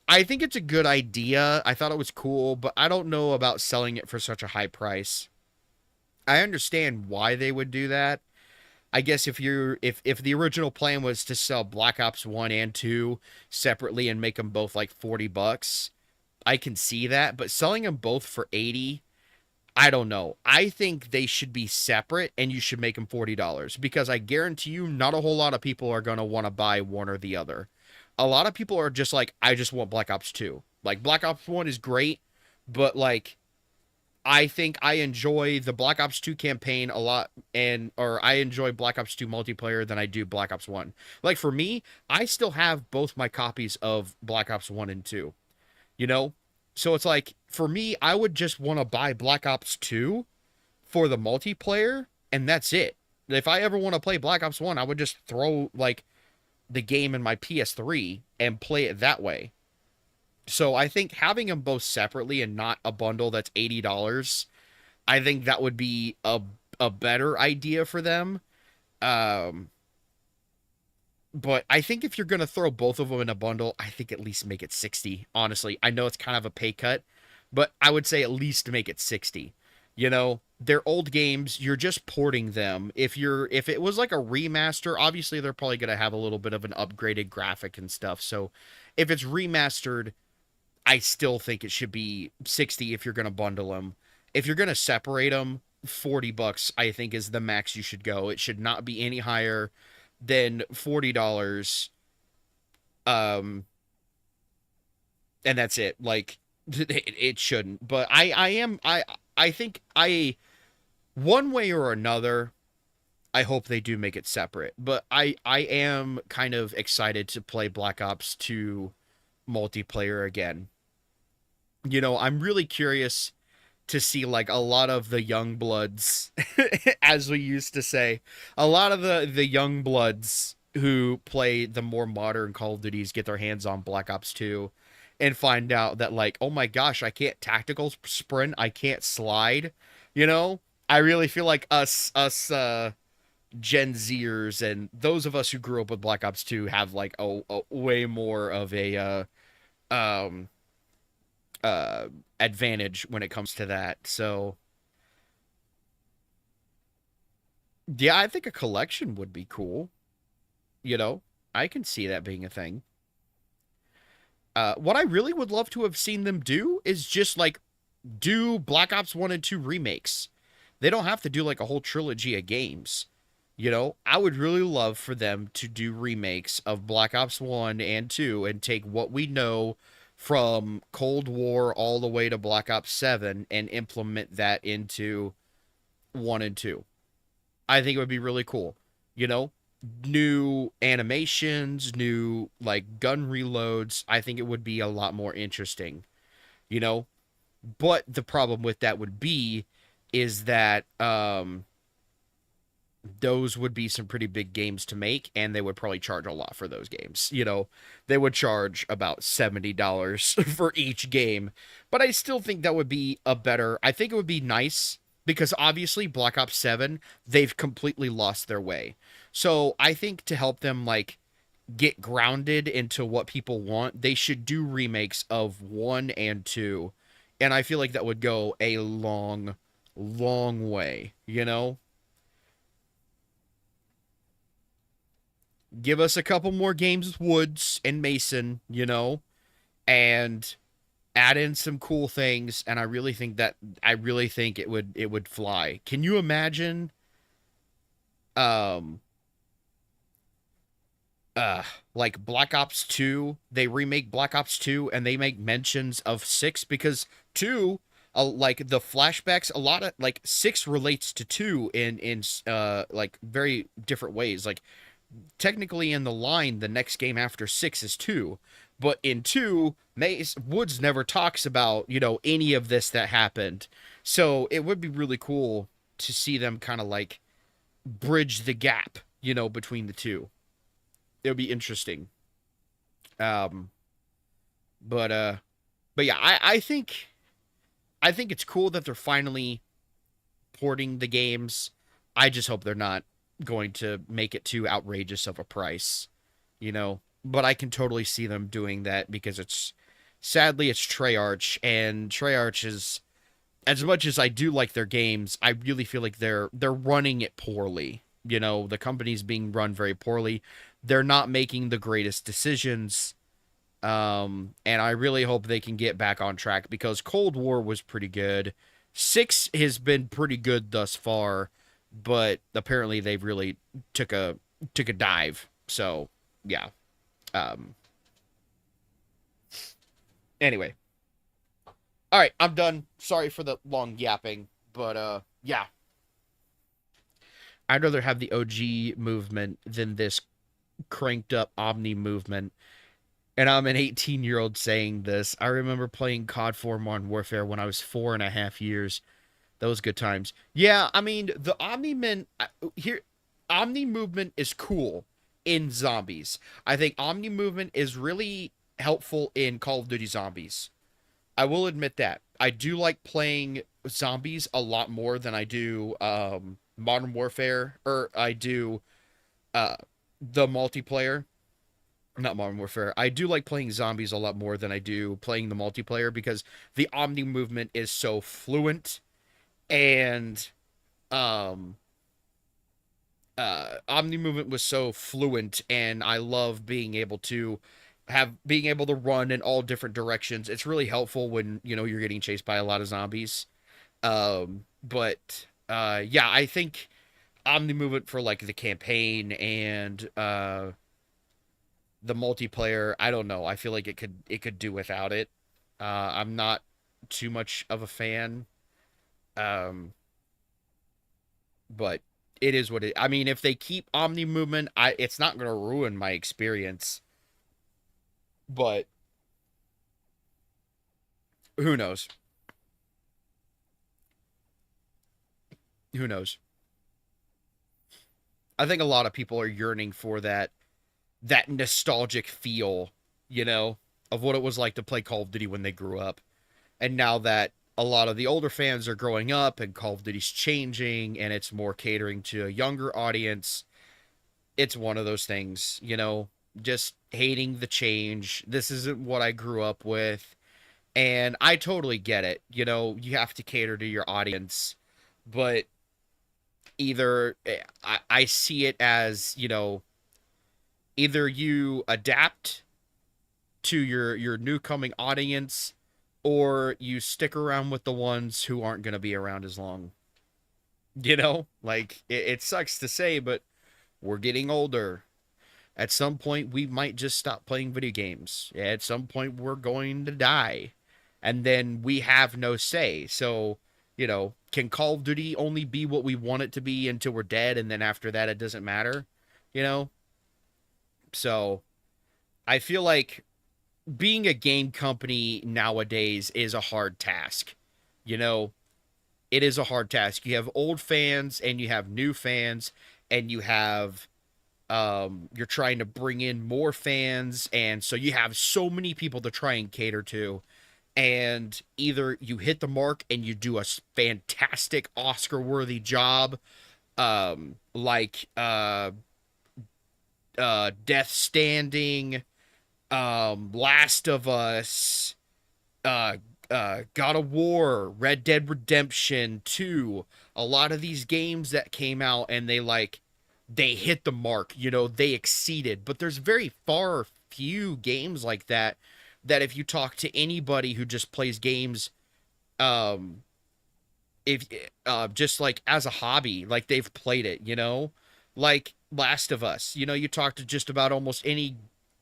I think it's a good idea. I thought it was cool, but I don't know about selling it for such a high price. I understand why they would do that. I guess if the original plan was to sell Black Ops 1 and 2 separately and make them both like $40, I can see that. But selling them both for $80, I don't know. I think they should be separate and you should make them $40, because I guarantee you not a whole lot of people are going to want to buy one or the other. A lot of people are just like, I just want Black Ops 2. Like, Black Ops 1 is great, but like, I think I enjoy the Black Ops 2 campaign a lot, or I enjoy Black Ops 2 multiplayer than I do Black Ops 1. Like, for me, I still have both my copies of Black Ops 1 and 2, you know? So it's like, for me, I would just want to buy Black Ops 2 for the multiplayer, and that's it. If I ever want to play Black Ops 1, I would just throw, like, the game in my PS3 and play it that way. So I think having them both separately and not a bundle that's $80, I think that would be a better idea for them. But I think if you're going to throw both of them in a bundle, I think at least make it 60. Honestly, I know it's kind of a pay cut, but I would say at least make it 60. You know, they're old games. You're just porting them. If it was like a remaster, obviously they're probably going to have a little bit of an upgraded graphic and stuff. So if it's remastered, I still think it should be 60 if you're going to bundle them. If you're going to separate them, $40 I think is the max you should go. It should not be any higher than $40. And that's it. Like, it shouldn't. But I think one way or another, I hope they do make it separate. But I am kind of excited to play Black Ops 2 multiplayer again. You know, I'm really curious to see like a lot of the young bloods, as we used to say, a lot of the young bloods who play the more modern Call of Duties get their hands on Black Ops 2 and find out that, like, oh my gosh, I can't tactical sprint, I can't slide, you know? I really feel like us Gen Zers and those of us who grew up with Black Ops 2 have like a way more of a advantage when it comes to that. So yeah, I think a collection would be cool. You know, I can see that being a thing. What I really would love to have seen them do is just like do Black Ops 1 and 2 remakes. They don't have to do like a whole trilogy of games. You know, I would really love for them to do remakes of Black Ops 1 and 2 and take what we know from Cold War all the way to Black Ops 7 and implement that into 1 and 2. I think it would be really cool. You know, new animations, new like gun reloads. I think it would be a lot more interesting. You know, but the problem with that would be is that those would be some pretty big games to make, and they would probably charge a lot for those games. You know, they would charge about $70 for each game, but I still think that would be I think it would be nice because obviously Black Ops 7, they've completely lost their way. So I think to help them like get grounded into what people want, they should do remakes of 1 and 2. And I feel like that would go a long way, you know? Give us a couple more games with Woods and Mason, you know, and add in some cool things. And I really think it would fly. Can you imagine, like Black Ops 2, they remake Black Ops 2 and they make mentions of 6 because 2, like the flashbacks, a lot of like 6 relates to 2 in like very different ways. Like, technically in the line, the next game after 6 is 2, but in 2, Woods never talks about, you know, any of this that happened. So it would be really cool to see them kind of like bridge the gap, you know, between the two. It would be interesting. But yeah, I think it's cool that they're finally porting the games. I just hope they're not going to make it too outrageous of a price, you know, but I can totally see them doing that because sadly it's Treyarch, and Treyarch is, as much as I do like their games, I really feel like they're running it poorly. You know, the company's being run very poorly. They're not making the greatest decisions. And I really hope they can get back on track because Cold War was pretty good. 6 has been pretty good thus far, but apparently they've really took a dive. So yeah. Anyway. All right, I'm done. Sorry for the long yapping, but yeah. I'd rather have the OG movement than this cranked up Omni movement. And I'm an 18-year-old saying this. I remember playing COD 4 Modern Warfare when I was 4.5 years. Those good times. Yeah, I mean, the Omni movement is cool in zombies. I think Omni movement is really helpful in Call of Duty Zombies. I will admit that. I do like playing zombies a lot more than I do Modern Warfare, or I do the multiplayer. Not Modern Warfare. I do like playing zombies a lot more than I do playing the multiplayer because the Omni movement is so fluent. And Omni movement was so fluent, and I love being able to run in all different directions. It's really helpful when, you know, you're getting chased by a lot of zombies. Yeah, I think Omni movement for like the campaign and the multiplayer, I don't know. I feel like it could do without it. I'm not too much of a fan. But it is what it. I mean, if they keep Omni movement, it's not going to ruin my experience. But who knows? Who knows? I think a lot of people are yearning for that that nostalgic feel, you know, of what it was like to play Call of Duty when they grew up. And now that a lot of the older fans are growing up and Call of Duty's changing and it's more catering to a younger audience, it's one of those things, you know, just hating the change. This isn't what I grew up with. And I totally get it. You know, you have to cater to your audience, but either I see it as, you know, either you adapt to your new coming audience or you stick around with the ones who aren't going to be around as long. You know, like it sucks to say, but we're getting older. At some point, we might just stop playing video games. At some point, we're going to die. And then we have no say. So, you know, can Call of Duty only be what we want it to be until we're dead, and then after that, it doesn't matter? You know? So, I feel like being a game company nowadays is a hard task. You know, it is a hard task. You have old fans, and you have new fans, and you have... you're trying to bring in more fans, and so you have so many people to try and cater to, and either you hit the mark and you do a fantastic Oscar-worthy job, like Death Standing, Last of Us, God of War, Red Dead Redemption 2, a lot of these games that came out and they hit the mark, you know, they exceeded. But there's very few games like that if you talk to anybody who just plays games, if just like as a hobby, like they've played it, you know, like Last of Us, you know, you talk to just about almost any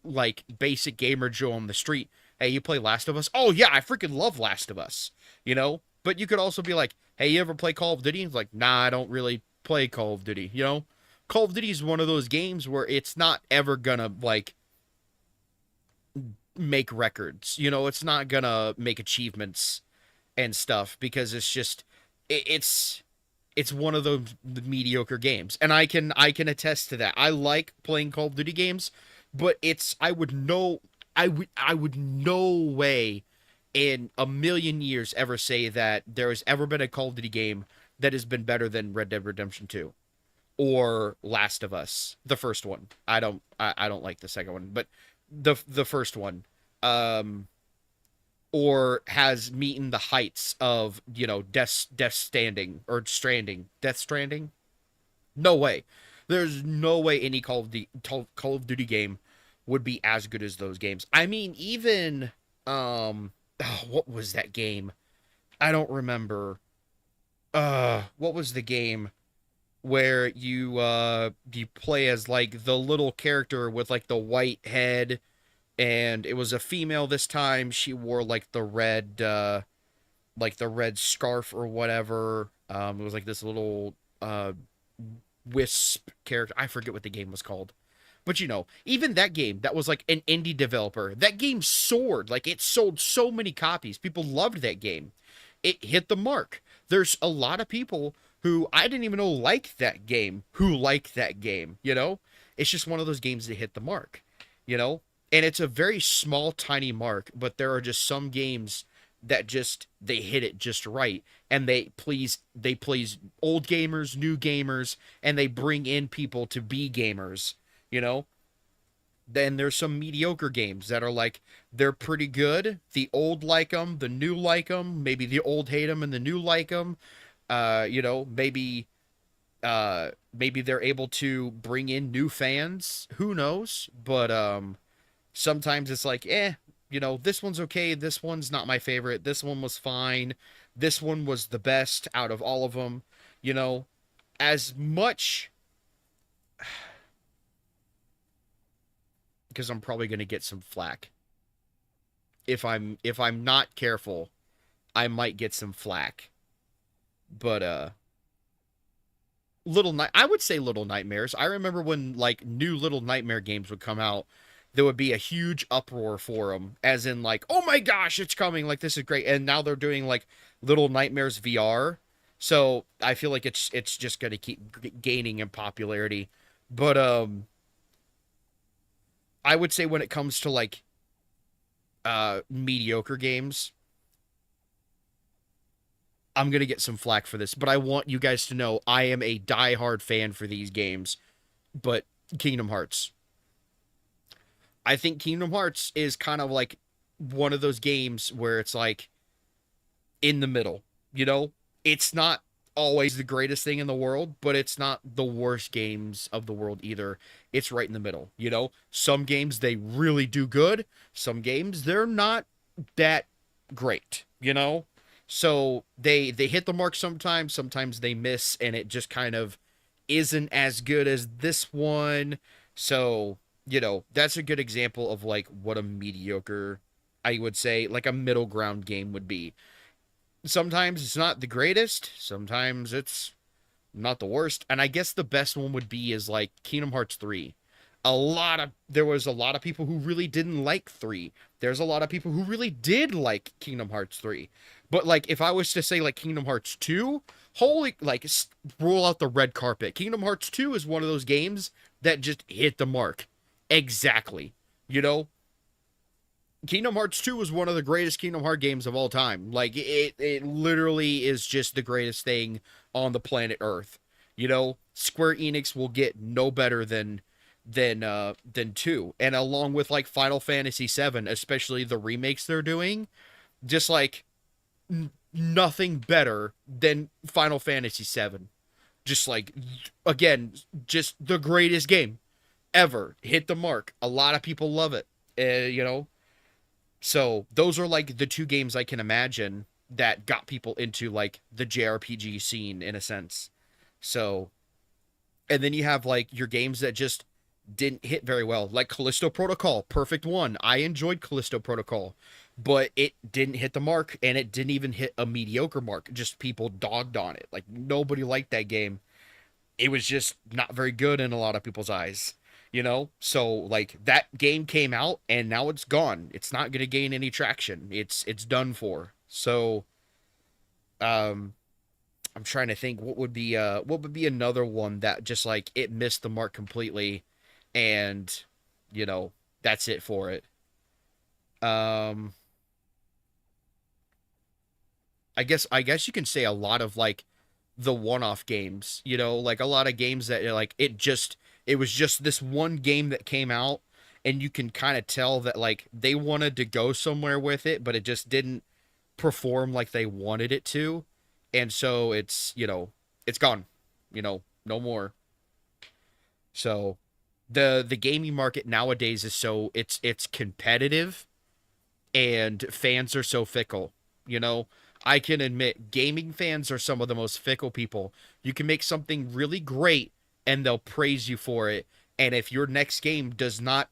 like basic gamer Joe on the street. Hey, you play Last of Us? Oh yeah, I freaking love Last of Us, you know. But you could also be like, hey, you ever play Call of Duty? It's like, nah, I don't really play Call of Duty, you know. Call of Duty is one of those games where it's not ever gonna like make records, you know. It's not gonna make achievements and stuff because it's just it's one of those mediocre games, and I can attest to that. I like playing Call of Duty games, but I would no way in a million years ever say that there has ever been a Call of Duty game that has been better than Red Dead Redemption 2 or Last of Us, the first one. I don't like the second one, but the first one, or has meeting the heights of, you know, Death Stranding. No way. There's no way any Call of Duty game would be as good as those games. I mean, even what was that game? I don't remember. What was the game where you play as like the little character with like the white head, and it was a female this time. She wore like the red scarf or whatever. It was like this little wisp character. I forget what the game was called. But, you know, even that game, that was like an indie developer. That game soared. Like, it sold so many copies. People loved that game. It hit the mark. There's a lot of people who I didn't even know liked that game, you know? It's just one of those games that hit the mark, you know? And it's a very small, tiny mark, but there are just some games that just, they hit it just right. And they please old gamers, new gamers, and they bring in people to be gamers. You know, then there's some mediocre games that are like, they're pretty good. The old like them, the new like them. Maybe the old hate them and the new like them. You know, maybe they're able to bring in new fans. Who knows? But sometimes it's like, you know, this one's okay. This one's not my favorite. This one was fine. This one was the best out of all of them. You know, as much... because I'm probably going to get some flack. If I'm not careful, I might get some flack. But I would say Little Nightmares. I remember when like new Little Nightmare games would come out, there would be a huge uproar for them, as in like, oh my gosh, it's coming, like this is great. And now they're doing like Little Nightmares VR. So I feel like it's just going to keep gaining in popularity. But I would say when it comes to like mediocre games, I'm going to get some flack for this, but I want you guys to know I am a diehard fan for these games. But Kingdom Hearts. I think Kingdom Hearts is kind of like one of those games where it's like in the middle, you know? It's not always the greatest thing in the world, but it's not the worst games of the world either. It's right in the middle, you know? Some games they really do good, some games they're not that great, you know? So they hit the mark sometimes they miss, and it just kind of isn't as good as this one. So, you know, that's a good example of like what a mediocre, I would say, like a middle ground game would be. Sometimes it's not the greatest, sometimes it's not the worst, and I guess the best one would be is like Kingdom Hearts 3. There was a lot of people who really didn't like 3. There's a lot of people who really did like Kingdom Hearts 3. But like if I was to say like Kingdom Hearts 2, holy, like roll out the red carpet. Kingdom Hearts 2 is one of those games that just hit the mark. Exactly. You know, Kingdom Hearts 2 is one of the greatest Kingdom Hearts games of all time. Like it literally is just the greatest thing on the planet Earth. You know, Square Enix will get no better than 2. And along with like Final Fantasy 7, especially the remakes they're doing, just like nothing better than Final Fantasy 7. Just like, again, just the greatest game ever. Hit the mark. A lot of people love it. You know, so those are like the 2 games I can imagine that got people into like the JRPG scene in a sense. So, and then you have like your games that just didn't hit very well, like Callisto Protocol, perfect one. I enjoyed Callisto Protocol, but it didn't hit the mark, and it didn't even hit a mediocre mark. Just people dogged on it. Like nobody liked that game. It was just not very good in a lot of people's eyes, you know? So like that game came out and now it's gone. It's not going to gain any traction. It's done for. So I'm trying to think what would be another one that just like it missed the mark completely, and you know, that's it for it. I guess you can say a lot of like the one-off games, you know, like a lot of games that like it was just this one game that came out, and you can kind of tell that like they wanted to go somewhere with it, but it just didn't perform like they wanted it to. And so it's, you know, it's gone, you know, no more. So the gaming market nowadays is so it's competitive, and fans are so fickle, you know. I can admit gaming fans are some of the most fickle people. You can make something really great and they'll praise you for it. And if your next game does not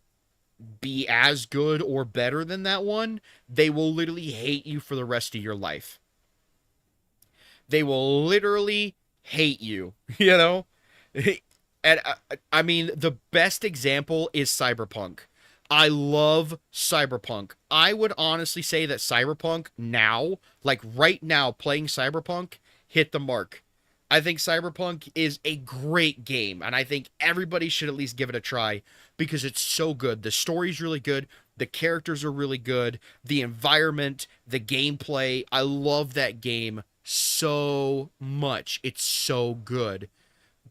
be as good or better than that one, they will literally hate you for the rest of your life. They will literally hate you, you know? And I mean, the best example is Cyberpunk. I love Cyberpunk. I would honestly say that Cyberpunk now, like right now, playing Cyberpunk hit the mark. I think Cyberpunk is a great game, and I think everybody should at least give it a try because it's so good. The story's really good. The characters are really good. The environment, the gameplay. I love that game so much. It's so good.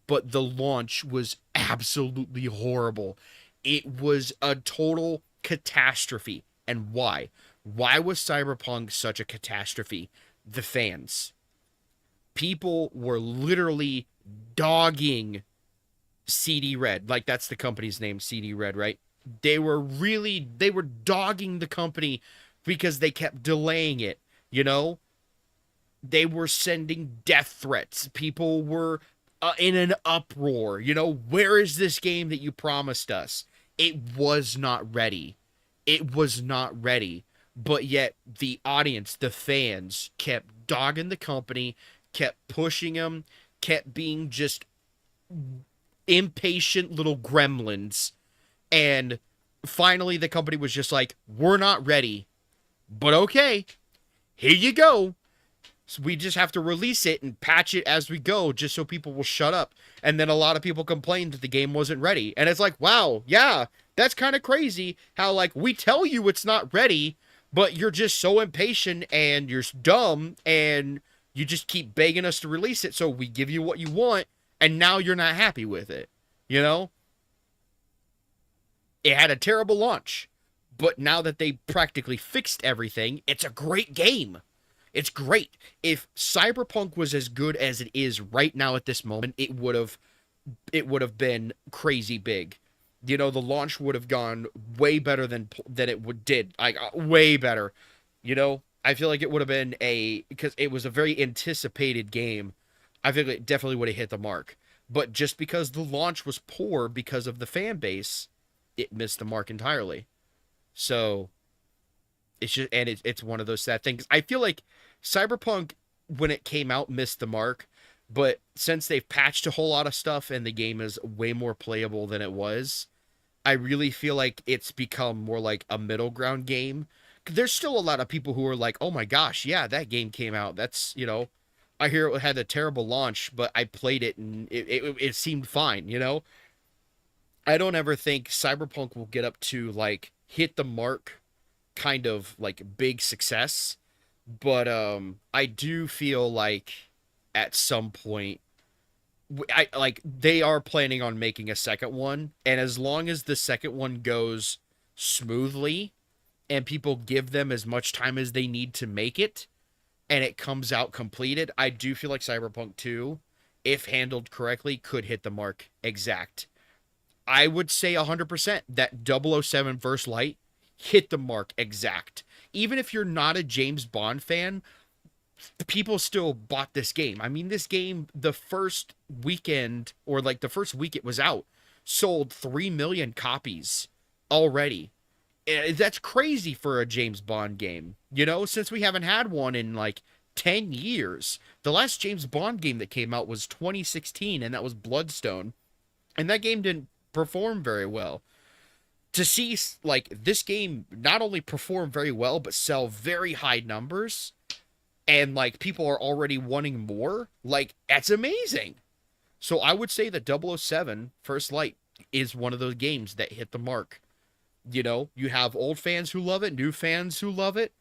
But the launch was absolutely horrible. It was a total catastrophe. And why? Why was Cyberpunk such a catastrophe? The fans. People were literally dogging CD Red. Like, that's the company's name, CD Red, right? They were dogging the company because they kept delaying it, you know? They were sending death threats. People were in an uproar. You know, where is this game that you promised us? It was not ready. It was not ready. But yet the audience, the fans, kept dogging the company, kept pushing them, kept being just impatient little gremlins. And finally the company was just like, we're not ready. But okay, here you go. So we just have to release it and patch it as we go just so people will shut up. And then a lot of people complained that the game wasn't ready. And it's like, wow, yeah, That's kind of crazy how, like, we tell you it's not ready, but you're just so impatient and you're dumb and you just keep begging us to release it. So we give you what you want and now you're not happy with it. You know? It had a terrible launch, but now that they practically fixed everything, it's a great game. It's great. If Cyberpunk was as good as it is right now at this moment, it would have been crazy big. You know, the launch would have gone way better than it did. Like, way better. You know, I feel like it would have been because it was a very anticipated game. I think it definitely would have hit the mark. But just because the launch was poor because of the fan base, it missed the mark entirely. So it's just, and it's one of those sad things. I feel like Cyberpunk, when it came out, missed the mark. But since they've patched a whole lot of stuff and the game is way more playable than it was, I really feel like it's become more like a middle ground game. There's still a lot of people who are like, oh my gosh, yeah, that game came out. That's, you know, I hear it had a terrible launch, but I played it and it seemed fine, you know? I don't ever think Cyberpunk will get up to, like, hit the mark kind of, like, big success. But I do feel like at some point, they are planning on making a second one, and as long as the second one goes smoothly and people give them as much time as they need to make it and it comes out completed, I do feel like Cyberpunk 2, if handled correctly, could hit the mark exact. I would say 100% that 007 First Light hit the mark exact. Even if you're not a James Bond fan, people still bought this game. I mean, this game, the first weekend, or like the first week it was out, sold 3 million copies already. That's crazy for a James Bond game. You know, since we haven't had one in like 10 years. The last James Bond game that came out was 2016, and that was Bloodstone. And that game didn't perform very well. To see, like, this game not only perform very well, but sell very high numbers, and, like, people are already wanting more, like, that's amazing. So I would say that 007 First Light is one of those games that hit the mark. You know, you have old fans who love it, new fans who love it.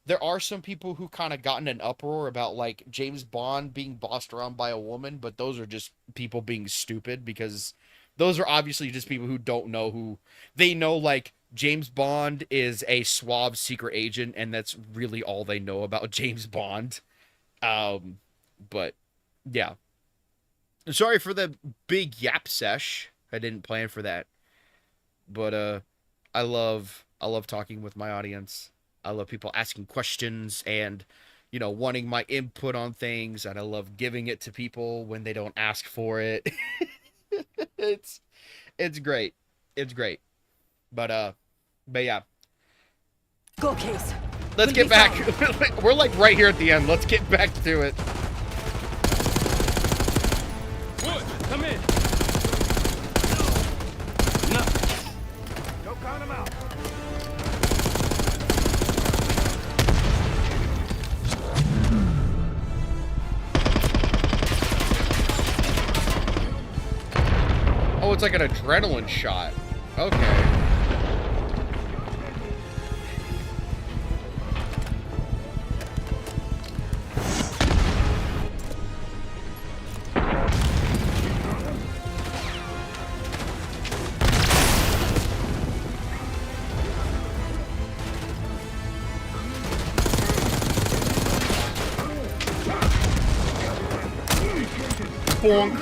There are some people who kind of gotten an uproar about, like, James Bond being bossed around by a woman, but those are just people being stupid, because those are obviously just people who don't know who... They know, like, James Bond is a suave secret agent, and that's really all they know about James Bond. But, yeah. Sorry for the big yap sesh. I didn't plan for that. But, I love talking with my audience. I love people asking questions and, you know, wanting my input on things, and I love giving it to people when they don't ask for it. It's great. It's great. But yeah. Go, Case. Let's get back. We're like right here at the end. Let's get back to it. Wood, come in. No. Don't count him out. Oh, it's like an adrenaline shot. Okay. Boink.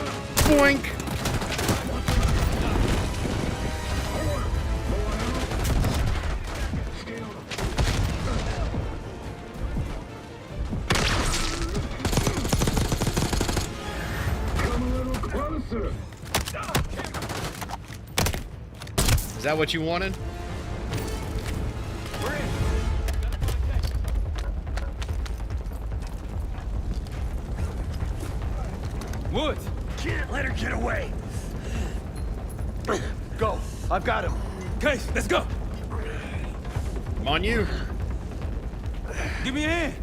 Boink. Is that what you wanted? Woods! Can't let her get away! Go! I've got him! Case, let's go! I'm on you. Give me a hand!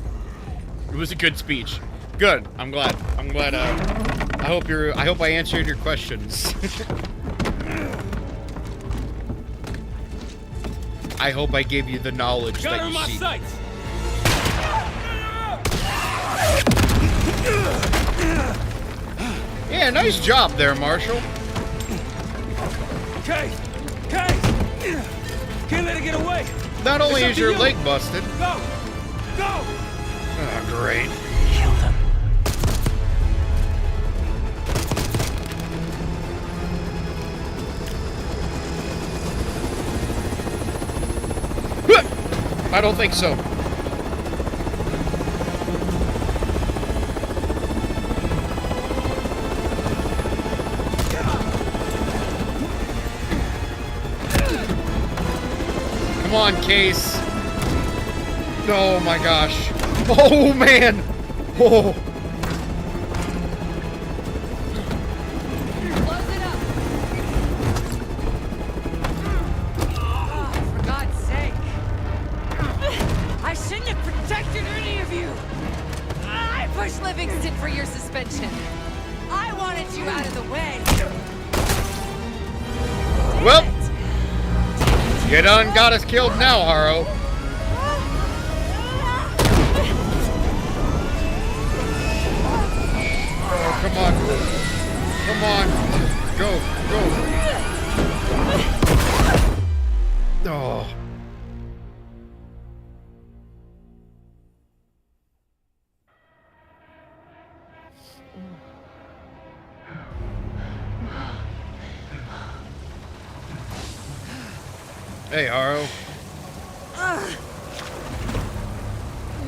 It was a good speech. Good. I'm glad. I hope I answered your questions. I hope I gave you the knowledge Got that her in you my seek. sights. Yeah, nice job there, Marshall. Case! Can't let her get away! Not only It's up is to your you. leg busted. Go! Go! Oh, great. Kill them. I don't think so. Come on, Case. Oh my gosh. Oh man. Oh. Close it up. Oh, for God's sake. I shouldn't have protected any of you. I pushed Livingston for your suspension. I wanted you out of the way. Well, you done got us killed now, Haro. Oh, come on. Come on. Go, go. Oh. Hey, Haro.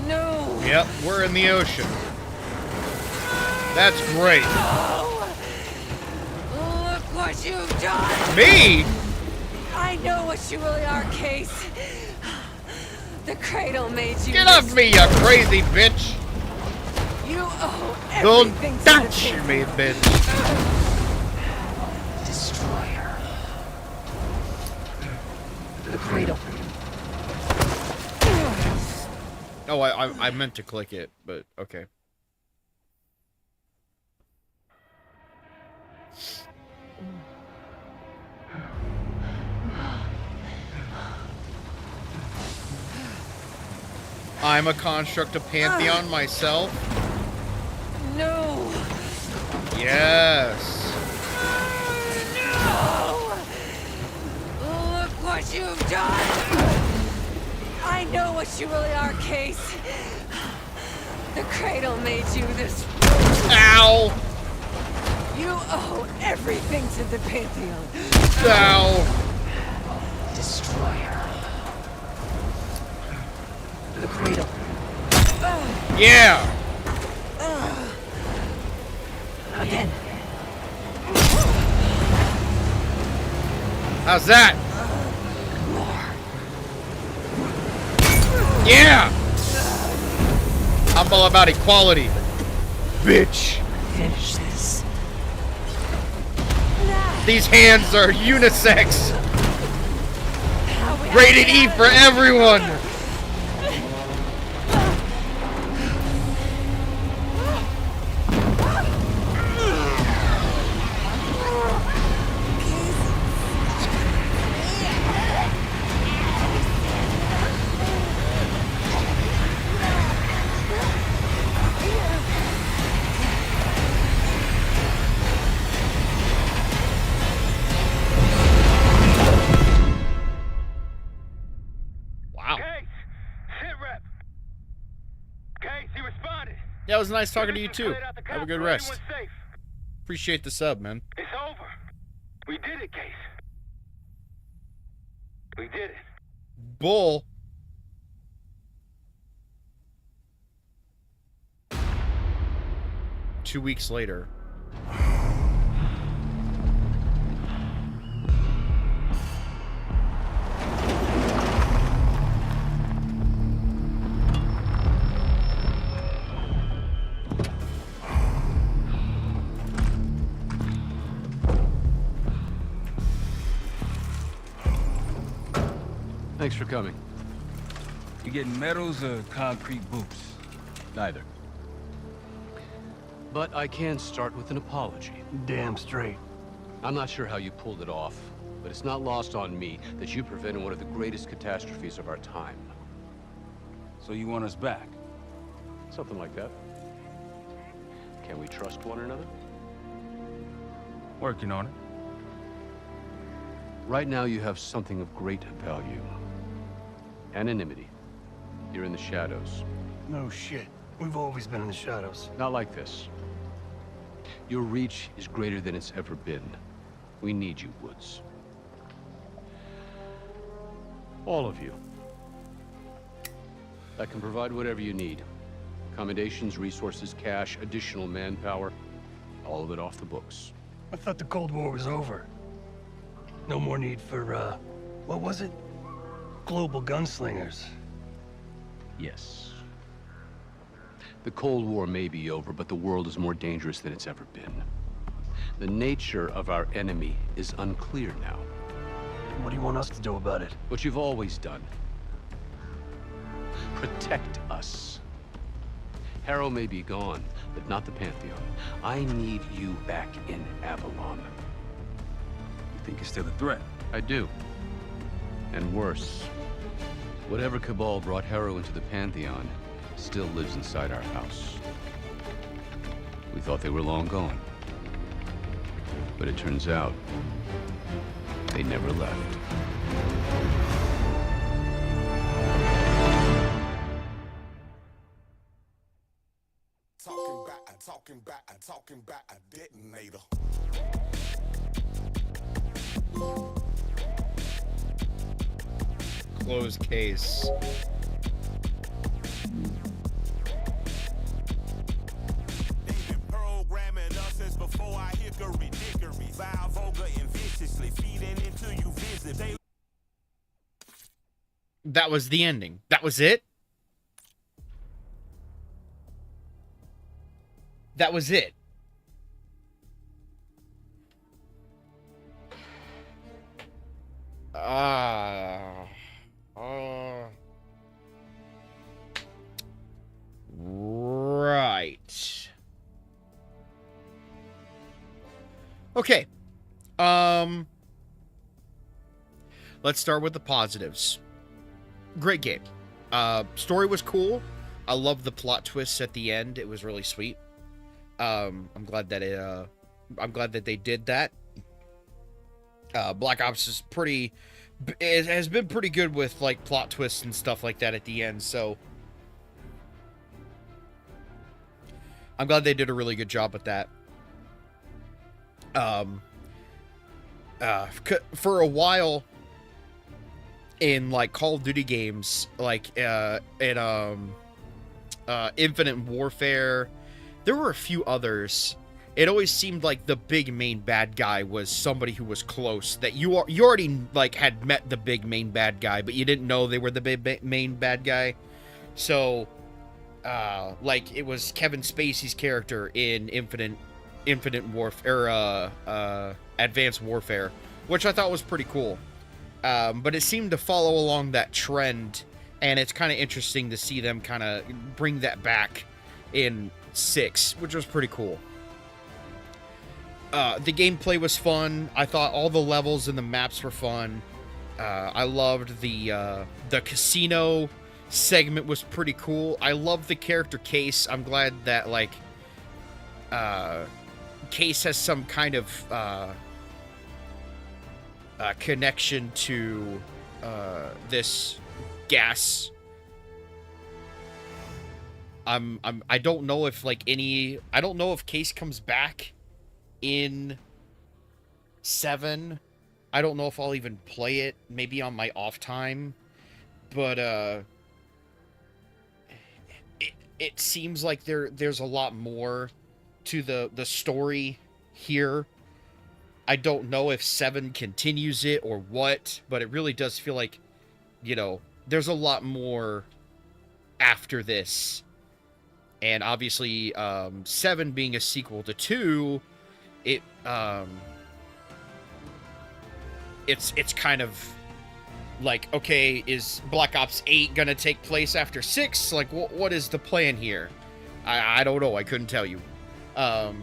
No. Yep, we're in the ocean. That's great. Look what you've done. Me? I know what you really are, Case. The cradle made you. Get off me, you crazy bitch! You owe Don't everything to touch the me, bitch! Destroyer. The cradle. Oh, I meant to click it, but okay. I'm a construct of Pantheon myself. No. Yes. No. Look what you've done. I know what you really are, Case. The cradle made you this. Ow. You owe everything to the Pantheon. Ow. Destroyer. The cradle. Yeah. Again. How's that? Yeah. I'm all about equality, bitch. Finish this. These hands are unisex. Rated E for everyone. Yeah, it was nice talking to you too. Have a good rest. Appreciate the sub, man. It's over. We did it, Case. We did it. Bull. Two weeks later. Thanks for coming. You getting medals or concrete boots? Neither. But I can start with an apology. Damn straight. I'm not sure how you pulled it off. But it's not lost on me that you prevented one of the greatest catastrophes of our time. So you want us back? Something like that. Can we trust one another? Working on it. Right now you have something of great value. Anonymity. You're in the shadows. No shit. We've always been in the shadows. Not like this. Your reach is greater than it's ever been. We need you, Woods. All of you. I can provide whatever you need. Accommodations, resources, cash, additional manpower. All of it off the books. I thought the Cold War was over. No more need for, what was it? Global gunslingers. Yes. The Cold War may be over, but the world is more dangerous than it's ever been. The nature of our enemy is unclear now. What do you want us to do about it? What you've always done. Protect us. Harrow may be gone, but not the Pantheon. I need you back in Avalon. You think it's still a threat? I do. And worse. Whatever cabal brought Harrow into the Pantheon still lives inside our house. We thought they were long gone. But it turns out, they never left. Talking about a detonator. Closed case. Programming us since before I hickory dickory. Vile, vulgar, and viciously feeding into you visibly. That was the ending. That was it? That was it. Right. Okay. Let's start with the positives. Great game. Story was cool. I love the plot twists at the end. It was really sweet. I'm glad that they did that. Black Ops is has been pretty good with like plot twists and stuff like that at the end, so I'm glad they did a really good job with that. For a while in like Call of Duty games, like in Infinite Warfare, there were a few others. It always seemed like the big main bad guy was somebody who was close, that you already like had met the big main bad guy, but you didn't know they were the big main bad guy. So like it was Kevin Spacey's character in Infinite Warfare, Advanced Warfare, which I thought was pretty cool. But it seemed to follow along that trend, and it's kind of interesting to see them kind of bring that back in 6, which was pretty cool. The gameplay was fun. I thought all the levels and the maps were fun. I loved the casino segment was pretty cool. I love the character Case. I'm glad that like Case has some kind of connection to this gas. I don't know if like I don't know if Case comes back in 7. I don't know if I'll even play it, maybe on my off time, but it seems like there's a lot more to the story here. I don't know if 7 continues it or what, but it really does feel like, you know, there's a lot more after this. And obviously 7 being a sequel to 2, it's kind of like, okay, is Black Ops 8 gonna take place after 6? Like, what is the plan here? I don't know. I couldn't tell you. But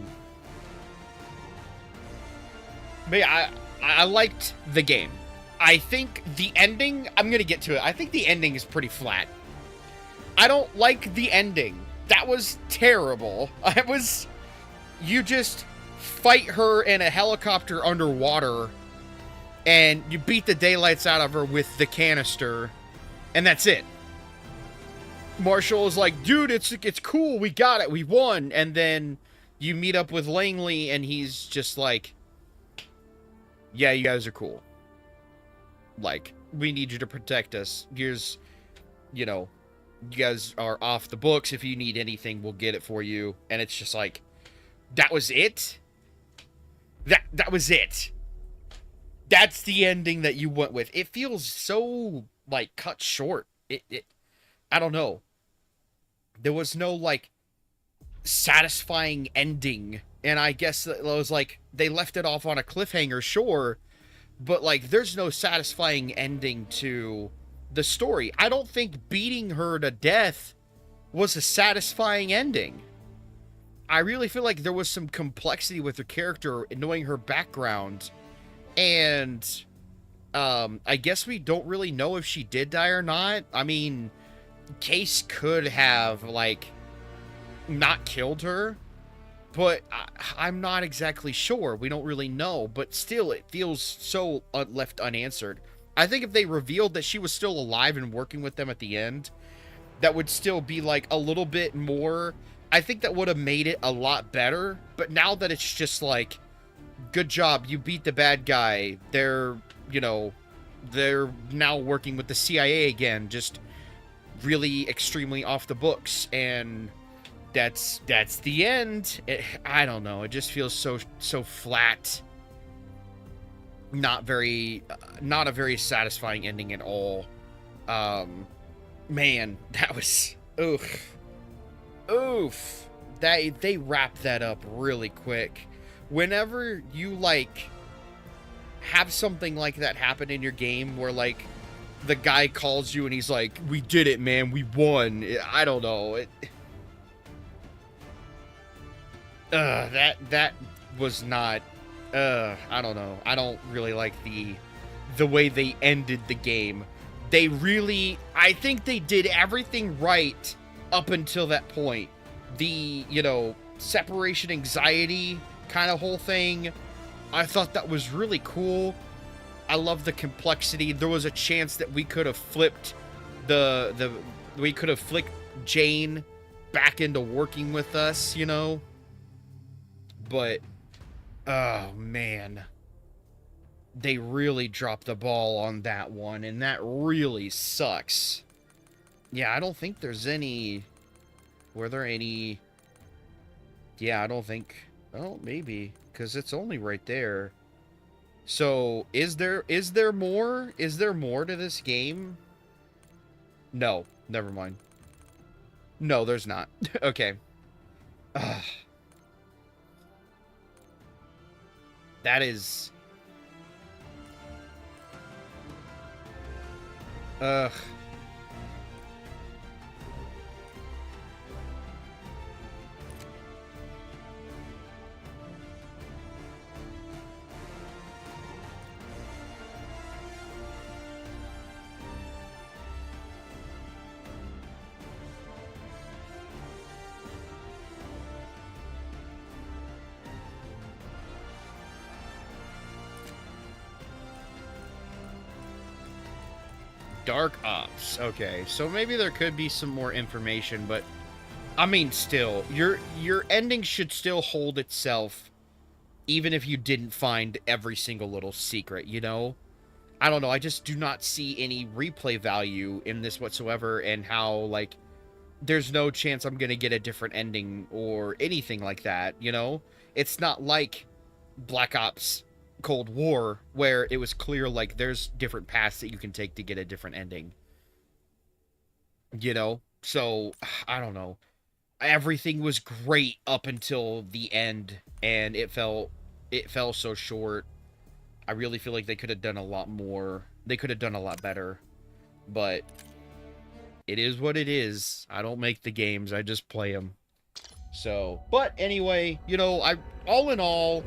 yeah, I liked the game. I think the ending, I'm gonna get to it. I think the ending is pretty flat. I don't like the ending. That was terrible. You just fight her in a helicopter underwater, and you beat the daylights out of her with the canister, and that's it. Marshall is like, dude, it's cool, we got it, we won, and then you meet up with Langley, and he's just like, yeah, you guys are cool. Like, we need you to protect us. Here's, you know, you guys are off the books. If you need anything, we'll get it for you. And it's just like, that was it? That was it. That's the ending that you went with. It feels so, like, cut short. I don't know. There was no, like, satisfying ending. And I guess it was like, they left it off on a cliffhanger, sure. But, like, there's no satisfying ending to the story. I don't think beating her to death was a satisfying ending. I really feel like there was some complexity with her character, knowing her background. And, I guess we don't really know if she did die or not. I mean, Case could have, like, not killed her. But I'm not exactly sure. We don't really know. But still, it feels so left unanswered. I think if they revealed that she was still alive and working with them at the end, that would still be like a little bit more. I think that would have made it a lot better. But now that it's just like, good job, you beat the bad guy. They're, you know, they're now working with the CIA again. Just really extremely off the books. And that's the end. I don't know. It just feels so flat. Not a very satisfying ending at all. Man, that was oof. They wrapped that up really quick. Whenever you like have something like that happen in your game, where like the guy calls you and he's like, "We did it, man. We won." I don't know. That was not, I don't know. I don't really like the way they ended the game. I think they did everything right up until that point. The, you know, separation anxiety kind of whole thing, I thought that was really cool. I love the complexity. There was a chance that we could have flipped we could have flicked Jane back into working with us, you know? But, oh man, they really dropped the ball on that one, and that really sucks. Yeah, I don't think there's any, were there any, yeah, I don't think, oh, maybe, because it's only right there. So, is there more? Is there more to this game? No, never mind. No, there's not. Okay. Ugh. That is... Ugh. Dark Ops. Okay, so maybe there could be some more information, but I mean, still, your ending should still hold itself, even if you didn't find every single little secret, you know? I don't know, I just do not see any replay value in this whatsoever, and how, like, there's no chance I'm gonna get a different ending or anything like that, you know? It's not like Black Ops Cold War, where it was clear, like, there's different paths that you can take to get a different ending. You know? So, I don't know. Everything was great up until the end, and it fell so short. I really feel like they could have done a lot more. They could have done a lot better. But it is what it is. I don't make the games, I just play them. So, but anyway, you know, all in all,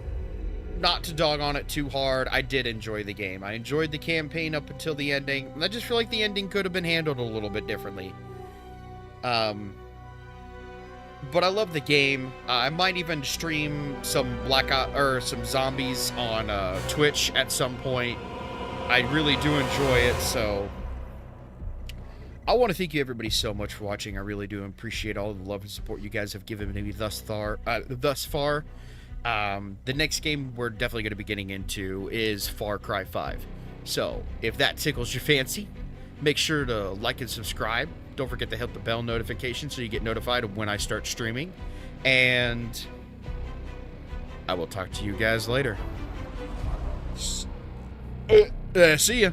not to dog on it too hard, I did enjoy the game. I enjoyed the campaign up until the ending, and I just feel like the ending could have been handled a little bit differently. But I love the game. I might even stream some some zombies on Twitch at some point. I really do enjoy it, so I want to thank you everybody so much for watching. I really do appreciate all the love and support you guys have given me thus far. The next game we're definitely going to be getting into is Far Cry 5. So if that tickles your fancy, make sure to like and subscribe. Don't forget to hit the bell notification so you get notified of when I start streaming. And I will talk to you guys later. See ya.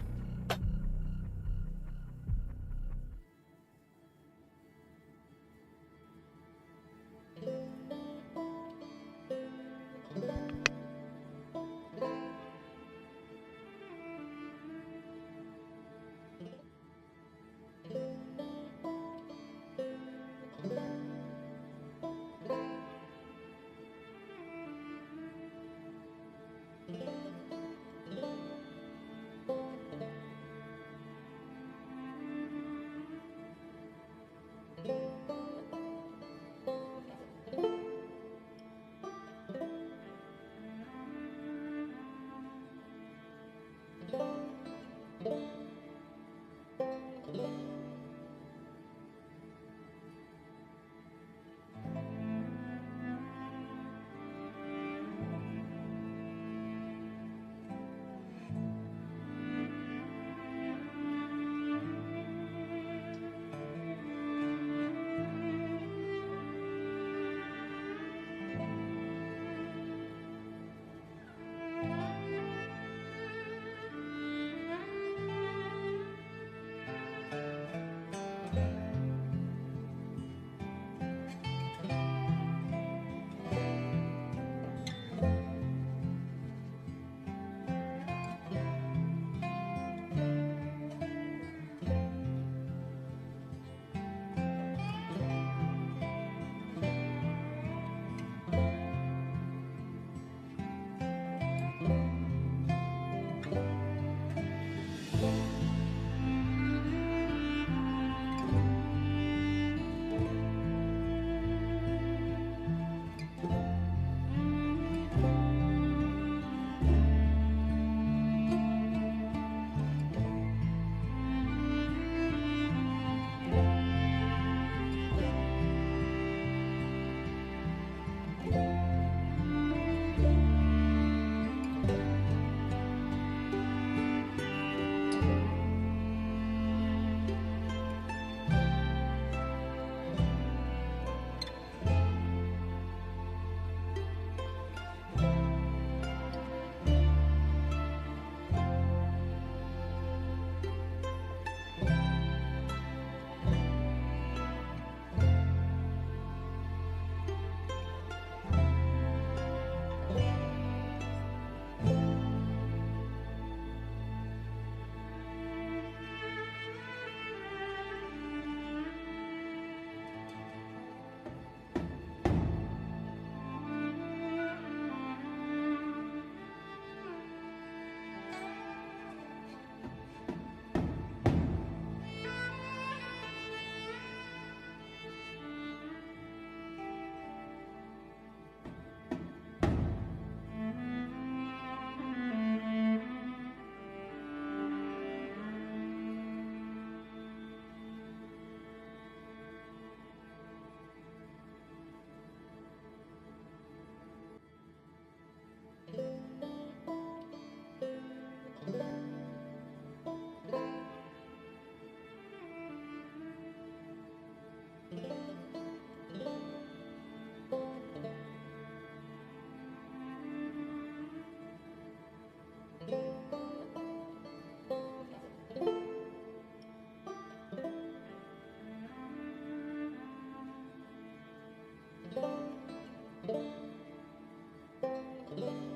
you